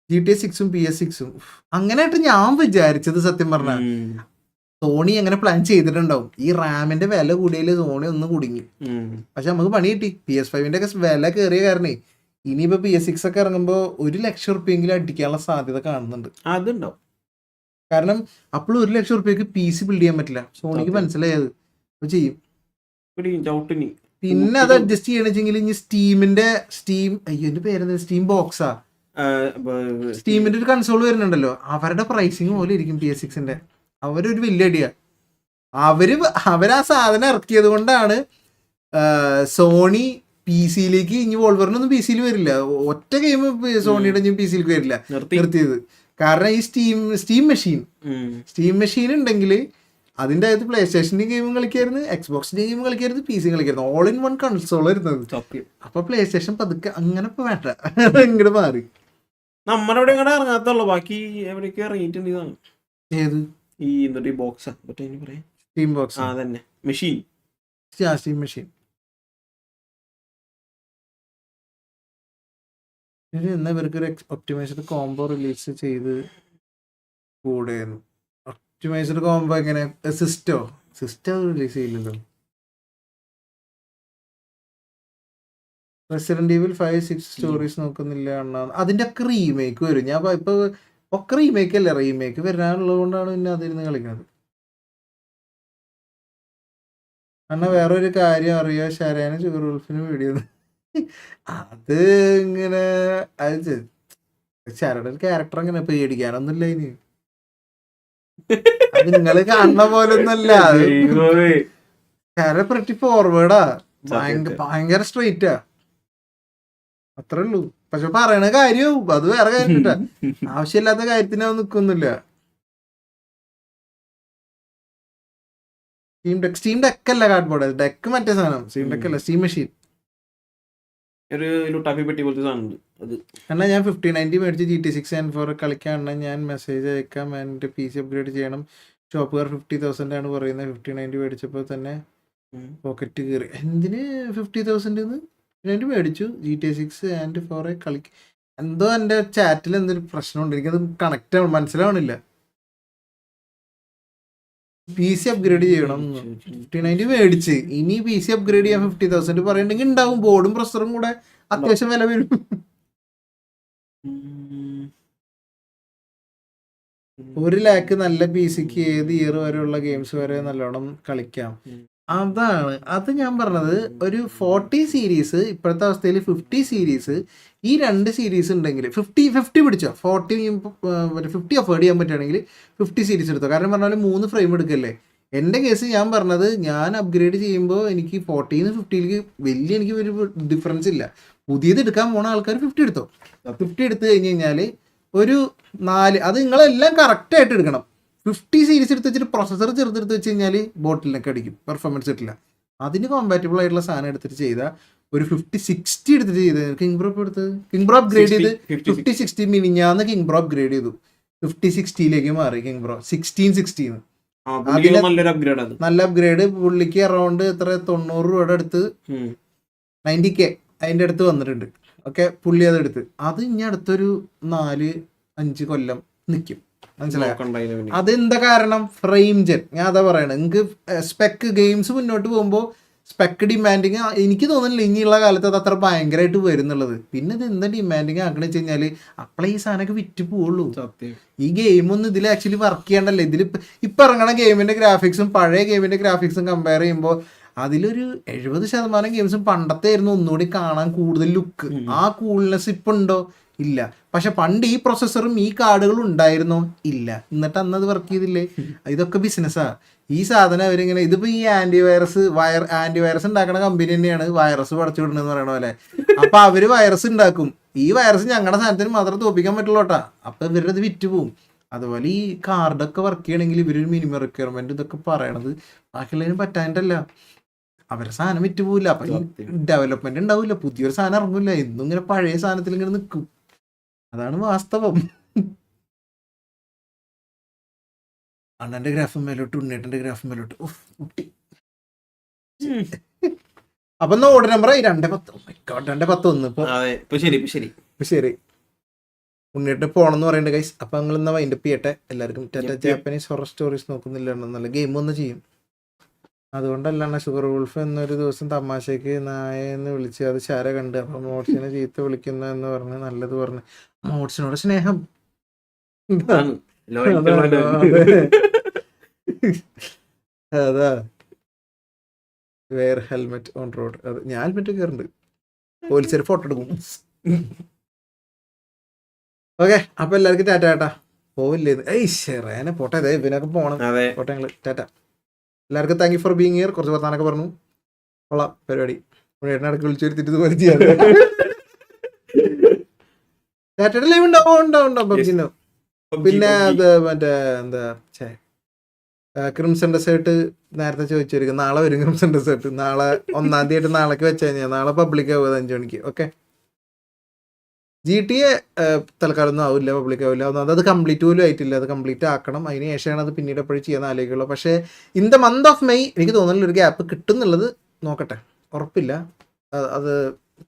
GTA 6ഉം PS6ഉം അങ്ങനെയായിട്ട് ഞാൻ വിചാരിച്ചത്. സത്യം പറഞ്ഞ സോണി അങ്ങനെ പ്ലാൻ ചെയ്തിട്ടുണ്ടാവും. ഈ റാമിന്റെ വില കൂടിയതിൽ സോണി ഒന്ന് കുടുങ്ങി. പക്ഷെ നമുക്ക് പണി കിട്ടി. PS5ന്റെ ഒക്കെ വില കയറിയ കാരണേ ഇനിയിപ്പോ PS6 ഒക്കെ ഇറങ്ങുമ്പോ 1,00,000 റുപ്യെങ്കിലും അടിക്കാനുള്ള സാധ്യത കാണുന്നുണ്ട്. അതുണ്ടാവും. കാരണം അപ്പോൾ 1,00,000 റുപ്യക്ക് PC ബിൽഡ് ചെയ്യാൻ പറ്റില്ല. സോണിക്ക് മനസ്സിലായത് അപ്പൊ ചെയ്യും. പിന്നെ അത് അഡ്ജസ്റ്റ് ചെയ്യണമെങ്കിൽ ഇനി സ്റ്റീം എന്റെ പേരെന്താ, സ്റ്റീം ബോക്സാ, സ്റ്റീമിന്റെ ഒരു കൺസോൾ വരുന്നുണ്ടല്ലോ, അവരുടെ പ്രൈസിങ് പോലെ ഇരിക്കും PS6ന്റെ. അവരൊരു വലിയ അടിയാ. അവരാ സാധനം ഇറക്കിയത് കൊണ്ടാണ് സോണി PC-യിലേക്ക് ഇനി വോൾവറിനൊന്നും PC-യിൽ വരില്ല. ഒറ്റ ഗെയിം സോണിയുടെ ഇനി PC-യിലേക്ക് വരില്ല, നിർത്തിയത്. കാരണം ഈ സ്റ്റീം മെഷീൻ ഉണ്ടെങ്കിൽ അതിൻ്റെ അകത്ത് പ്ലേ സ്റ്റേഷൻ്റെ ഗെയിമും കളിക്കായിരുന്നു, എക്സ്ബോക്സിന്റെ ഗെയിം കളിക്കായിരുന്നു, PC കളിക്കായിരുന്നു. ഓൾ ഇൻ വൺ കൺസോൾ വരുന്നത്. അപ്പൊ പ്ലേ സ്റ്റേഷൻ പതുക്കെ അങ്ങനെ ഇപ്പൊ വേണ്ട ഇങ്ങോട്ട് മാറി. നമ്മുടെ ഇവിടെ ഇങ്ങോട്ട് ഇറങ്ങാത്തുള്ളൂ, ബാക്കി എവിടെയൊക്കെ ഇറങ്ങിയിട്ടുണ്ട്. ഇതാണ് ഏത് ഈ എന്തൊരു ബോക്സാ പറയാം, സ്റ്റീം ബോക്സ്. അതന്നെ മെഷീൻ, സ്റ്റീം മെഷീൻ. എന്നാ ഇവർക്ക് ഒരു ഒപ്റ്റിമൈസ്ഡ് കോംബോ റിലീസ് ചെയ്ത് കൂടെ. ഒപ്റ്റിമൈസ്ഡ് കോംബോ എങ്ങനെ, സിസ്റ്റം റിലീസ് ചെയ്യില്ലല്ലോ. റെസിഡന്റ് ഈവിൽ 5, 6 സ്റ്റോറീസ് നോക്കുന്നില്ല അണ്ണാ. അതിന്റെ ഒക്കെ റീമേക്ക് വരും. ഞാൻ ഇപ്പൊ ഒക്കെ റീമേക്ക് അല്ലേ, റീമേക്ക് വരാനുള്ളത് കൊണ്ടാണ് പിന്നെ അതിരുന്ന് കളിക്കുന്നത്. അണ്ണാ വേറൊരു കാര്യം അറിയോ, ശരേന ചുഗർവുൾഫിന് വീഡിയോ അത് ഇങ്ങനെ ശരയുടെ ഒരു ക്യാരക്ടർ അങ്ങനെ പേടിക്കാനൊന്നുമില്ല ഇനി. അത് നിങ്ങള് കാണുന്ന പോലെ ഒന്നല്ല. ശര പ്രറ്റി ഫോർവേഡാ, ഭയങ്കര സ്ട്രെയിറ്റാ, അത്രേ ഉള്ളൂ. പക്ഷെ പറയണ കാര്യവും അത് വേറെ കാര്യം. ആവശ്യമില്ലാത്ത കാര്യത്തിന് നിൽക്കൊന്നുമില്ല. സ്റ്റീം ഡെക്ക് അല്ല കാർഡ്ബോർഡ്, ഡെക്ക് മറ്റേ സാധനം. സ്റ്റീം ഡെക്ക് അല്ല, സ്റ്റീം മെഷീൻ. എന്നാ ഞാൻ 5090 മേടിച്ച് GTA 6 and 4 കളിക്കാണ്. ഞാൻ മെസ്സേജ് അയക്കാം, എൻ്റെ PC അപ്ഗ്രേഡ് ചെയ്യണം. ഷോപ്പുകാർ 50,000 ആണ് പറയുന്നത്. 5090 മേടിച്ചപ്പോൾ തന്നെ പോക്കറ്റ് കയറി. എന്തിന് 50,000 5090 മേടിച്ചു, GTA 6 and 4 കളിക്കും. എന്തോ എൻ്റെ ചാറ്റിൽ എന്തൊരു പ്രശ്നമുണ്ട്, എനിക്കത് കണക്റ്റ് ആവണം, മനസ്സിലാവണില്ല. PC അപ്ഗ്രേഡ് ചെയ്യണം. 5090 മേടിച്ച് ഇനി PC അപ്ഗ്രേഡ് ചെയ്യാൻ 50,000 പറയണ്ടെങ്കിൽ ഉണ്ടാവും. ബോർഡും പ്രൊസറും കൂടെ അത്യാവശ്യം വില വരും. 1,00,000 നല്ല PCക്ക് ഏത് ഇയർ വരെയുള്ള ഗെയിംസ് വരെ നല്ലോണം കളിക്കാം. അതാണ് അത് ഞാൻ പറഞ്ഞത്. ഒരു 40 സീരീസ് ഇപ്പോഴത്തെ അവസ്ഥയിൽ 50 സീരീസ്, ഈ 2 സീരീസ് ഉണ്ടെങ്കിൽ 50 പിടിച്ചോ. 50 അഫോർഡ് ചെയ്യാൻ പറ്റുകയാണെങ്കിൽ 50 സീരീസ് എടുത്തോ. കാരണം പറഞ്ഞാൽ 3 ഫ്രെയിം എടുക്കല്ലേ. എൻ്റെ കേസ് ഞാൻ പറഞ്ഞത്, ഞാൻ അപ്ഗ്രേഡ് ചെയ്യുമ്പോൾ എനിക്ക് 40-ന്ന് 50-ലേക്ക് വലിയ എനിക്ക് ഒരു ഡിഫറൻസ് ഇല്ല. പുതിയത് എടുക്കാൻ പോണ ആൾക്കാർ 50 എടുത്തോ. 50 എടുത്തു കഴിഞ്ഞ് കഴിഞ്ഞാൽ ഒരു 4, അത് നിങ്ങളെല്ലാം കറക്റ്റായിട്ട് എടുക്കണം. 50 സീരീസ് എടുത്ത് വെച്ചിട്ട് പ്രൊസസ്സർ ചെറുതെടുത്ത് വെച്ച് കഴിഞ്ഞാൽ ബോട്ടിലൊക്കെ അടിക്കും, പെർഫോമൻസ് കിട്ടില്ല. അതിന് കോമ്പാറ്റബിൾ ആയിട്ടുള്ള സാധനം എടുത്തിട്ട് ചെയ്താൽ ഒരു 5060 എടുത്തിട്ട് ചെയ്ത് കിങ് ബ്രോ എടുത്ത് കിങ് ബ്രോ അപ്ഗ്രേഡ് ചെയ്ത് 5060 മിനിഞ്ഞാന്ന് കിങ് ബ്രോ അപ്ഗ്രേഡ് ചെയ്തു. 5060ലേക്ക് മാറി കിങ് ബ്രോ 1660. നല്ല അപ്ഗ്രേഡ്. പുള്ളിക്ക് അറൗണ്ട് എത്ര 90 രൂപയുടെ അടുത്ത് 90K അതിൻ്റെ അടുത്ത് വന്നിട്ടുണ്ട്. ഓക്കെ, പുള്ളി അതെടുത്ത് അത് ഇനി അടുത്തൊരു 4-5 കൊല്ലം നിൽക്കും. മനസ്സിലായോ? അതെന്താ കാരണം? Frame gen. ഞാൻ അതാ പറയണത്. നിങ്ങൾക്ക് സ്പെക്ക് ഗെയിംസ് മുന്നോട്ട് പോകുമ്പോൾ സ്പെക്ക് ഡിമാൻഡിങ് എനിക്ക് തോന്നുന്നില്ല ഇനിയുള്ള കാലത്ത് അത് അത്ര ഭയങ്കരമായിട്ട് വരുന്നുള്ളത്. പിന്നെ ഇത് എന്താ ഡിമാൻഡിങ് ആക്കണെന്ന് വെച്ച് കഴിഞ്ഞാൽ അപ്പോഴേ ഈ സാധനമൊക്കെ വിറ്റ് പോവുള്ളൂ. ഈ ഗെയിമൊന്നും ഇതിൽ ആക്ച്വലി വർക്ക് ചെയ്യണ്ടല്ലോ. ഇതിൽ ഇപ്പം ഇറങ്ങണ ഗെയിമിൻ്റെ ഗ്രാഫിക്സും പഴയ ഗെയിമിൻ്റെ ഗ്രാഫിക്സും കമ്പയർ ചെയ്യുമ്പോൾ അതിലൊരു 70% ഗെയിംസും പണ്ടത്തെ ആയിരുന്നു ഒന്നുകൂടി കാണാൻ കൂടുതൽ ലുക്ക്. ആ കൂൾനെസ് ഇപ്പം ഉണ്ടോ? ഇല്ല. പക്ഷെ പണ്ട് ഈ പ്രൊസസ്സറും ഈ കാർഡുകളും ഉണ്ടായിരുന്നോ? ഇല്ല. എന്നിട്ട് അന്നത് വർക്ക് ചെയ്തില്ലേ? ഇതൊക്കെ ബിസിനസ്സാ. ഈ സാധനം അവരിങ്ങനെ ഇതിപ്പോൾ ഈ ആൻറ്റിവൈറസ് ഉണ്ടാക്കുന്ന കമ്പനി തന്നെയാണ് വൈറസ് പടച്ചു വിടണമെന്ന് പറയണ പോലെ. അപ്പം അവർ വൈറസ് ഉണ്ടാക്കും. ഈ വൈറസ് ഞങ്ങളുടെ സാധനത്തിന് മാത്രം തോപ്പിക്കാൻ പറ്റുള്ളൂ കേട്ടാ. അപ്പം ഇവരുടെ ഇത് വിറ്റ് പോവും. അതുപോലെ ഈ കാർഡൊക്കെ വർക്ക് ചെയ്യണമെങ്കിൽ ഇവരൊരു മിനിമം റിക്വയർമെൻറ്റ് ഇതൊക്കെ പറയണത് ബാക്കിയുള്ളതിന് പറ്റാനിട്ടല്ല. അവരുടെ സാധനം വിറ്റ് പോവില്ല. അപ്പം ഈ ഡെവലപ്മെൻറ്റ് ഉണ്ടാവില്ല, പുതിയൊരു സാധനം ഇറങ്ങില്ല. എന്നും ഇങ്ങനെ പഴയ സാധനത്തിൽ ഇങ്ങനെ നിൽക്കും. അതാണ് വാസ്തവം. അണ്ണൻ്റെ ഗ്രാഫ് മേലോട്ട്, ഉണ്ണേട്ടൻ്റെ ഗ്രാഫ് മേലോട്ട്. കുട്ടി അപ്പൊ ഓർഡർ നമ്പർ 210. ഇപ്പൊ ശരി. ഉണ്ണേട്ടിന് പോണെന്ന് പറയണ്ട ഗൈസ്. അപ്പൊ നിങ്ങൾ എന്നാ വൈൻഡപ്പ് ചെയ്യട്ടെ. എല്ലാവർക്കും ജാപ്പനീസ് ഹൊറർ സ്റ്റോറീസ് നോക്കുന്നില്ല, നല്ല ഗെയിം ഒന്ന് ചെയ്യും. അതുകൊണ്ടല്ലാണ് ഷുഗർ വുൾഫ് എന്നൊരു ദിവസം തമാശയ്ക്ക് നായെന്ന് വിളിച്ച് അത് ശാര കണ്ട് അപ്പൊ മോട്സിനെ ചീത്ത വിളിക്കുന്ന എന്ന് പറഞ്ഞ് നല്ലത് പറഞ്ഞ് മോട്സിനോട് സ്നേഹം. അതാ വേറെ ഹെൽമെറ്റ് ഓൺ റോഡ്. അത് ഞാൻ ഹെൽമെറ്റ് കയറുന്നുണ്ട്. പോലീസുകാർ ഫോട്ടോ എടുക്കും. ഓക്കെ, അപ്പൊ എല്ലാവർക്കും ടാറ്റ. ടാറ്റ പോവില്ലേ? ഷെറേനെ പോട്ടെ. അതെ ഇവനൊക്കെ പോണം. പോട്ടെ ഞങ്ങള് ടാറ്റ. എല്ലാവർക്കും thank you for being here. കുറച്ച് വർത്താനൊക്കെ പറഞ്ഞു. കൊള്ളാം പരിപാടി. ഇടയ്ക്ക് വിളിച്ചു വരുത്തിട്ട് ഇതുപോലെ ചെയ്യാം. ടാറ്റയുടെ ലൈവ് ഉണ്ടാവും. പിന്നെ അത് മറ്റേ എന്താ ക്രിംസൺ ഡെസേർട്ട് നേരത്തെ ചോദിച്ചിരിക്കും. നാളെ വരും ക്രിംസൺ ഡെസേർട്ട്. നാളെ 1-ാം തീയതി നാളേക്ക് വെച്ച് കഴിഞ്ഞാൽ നാളെ പബ്ലിക് ആവുക 5 മണിക്ക്. ഓക്കെ, GTA തൽക്കാലം ഒന്നും ആവില്ല, പബ്ലിക് ആവില്ല. അത് കംപ്ലീറ്റ് പോലും ആയിട്ടില്ല. അത് കംപ്ലീറ്റ് ആക്കണം. അതിന് ശേഷമാണ് അത് പിന്നീട് എപ്പോഴും ചെയ്യാൻ ആലോചിക്കുള്ളൂ. പക്ഷേ in the month of May എനിക്ക് തോന്നുന്നില്ല ഒരു ഗ്യാപ്പ് കിട്ടുന്നുള്ളത്. നോക്കട്ടെ, ഉറപ്പില്ല. അത്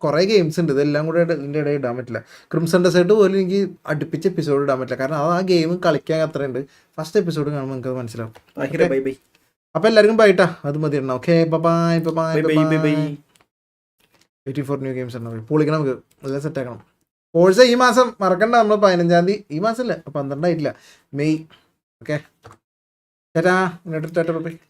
കുറേ ഗെയിംസ് ഉണ്ട്. ഇതെല്ലാം കൂടെ ഇതിൻ്റെ ഇടയിൽ ഇടാൻ പറ്റില്ല. ക്രിംസൺ ഡെസേർട്ട് പോലും എനിക്ക് അടുപ്പിച്ച് എപ്പിസോഡ് ഇടാൻ പറ്റില്ല. കാരണം അത് ആ ഗെയിം കളിക്കാൻ അത്രയുണ്ട്. ഫസ്റ്റ് എപ്പിസോഡ് കാണുമ്പോൾ നിങ്ങൾക്ക് അത് മനസ്സിലാവും. അപ്പം എല്ലാവർക്കും ബൈട്ടാ. അത് മതി ഇടണം. Okay, by. 84 ന്യൂ ഗെയിംസ് ഇടണം. പൊളിക്കണം, നമുക്ക് എല്ലാം സെറ്റ് ആക്കണം. കോഴ്സ് ഈ മാസം മറക്കണ്ട. നമ്മൾ 15-ാം തീയതി, ഈ മാസം അല്ലേ 12 ആയിട്ടില്ല, മെയ്. ഓക്കെ, ടാറ്റാ.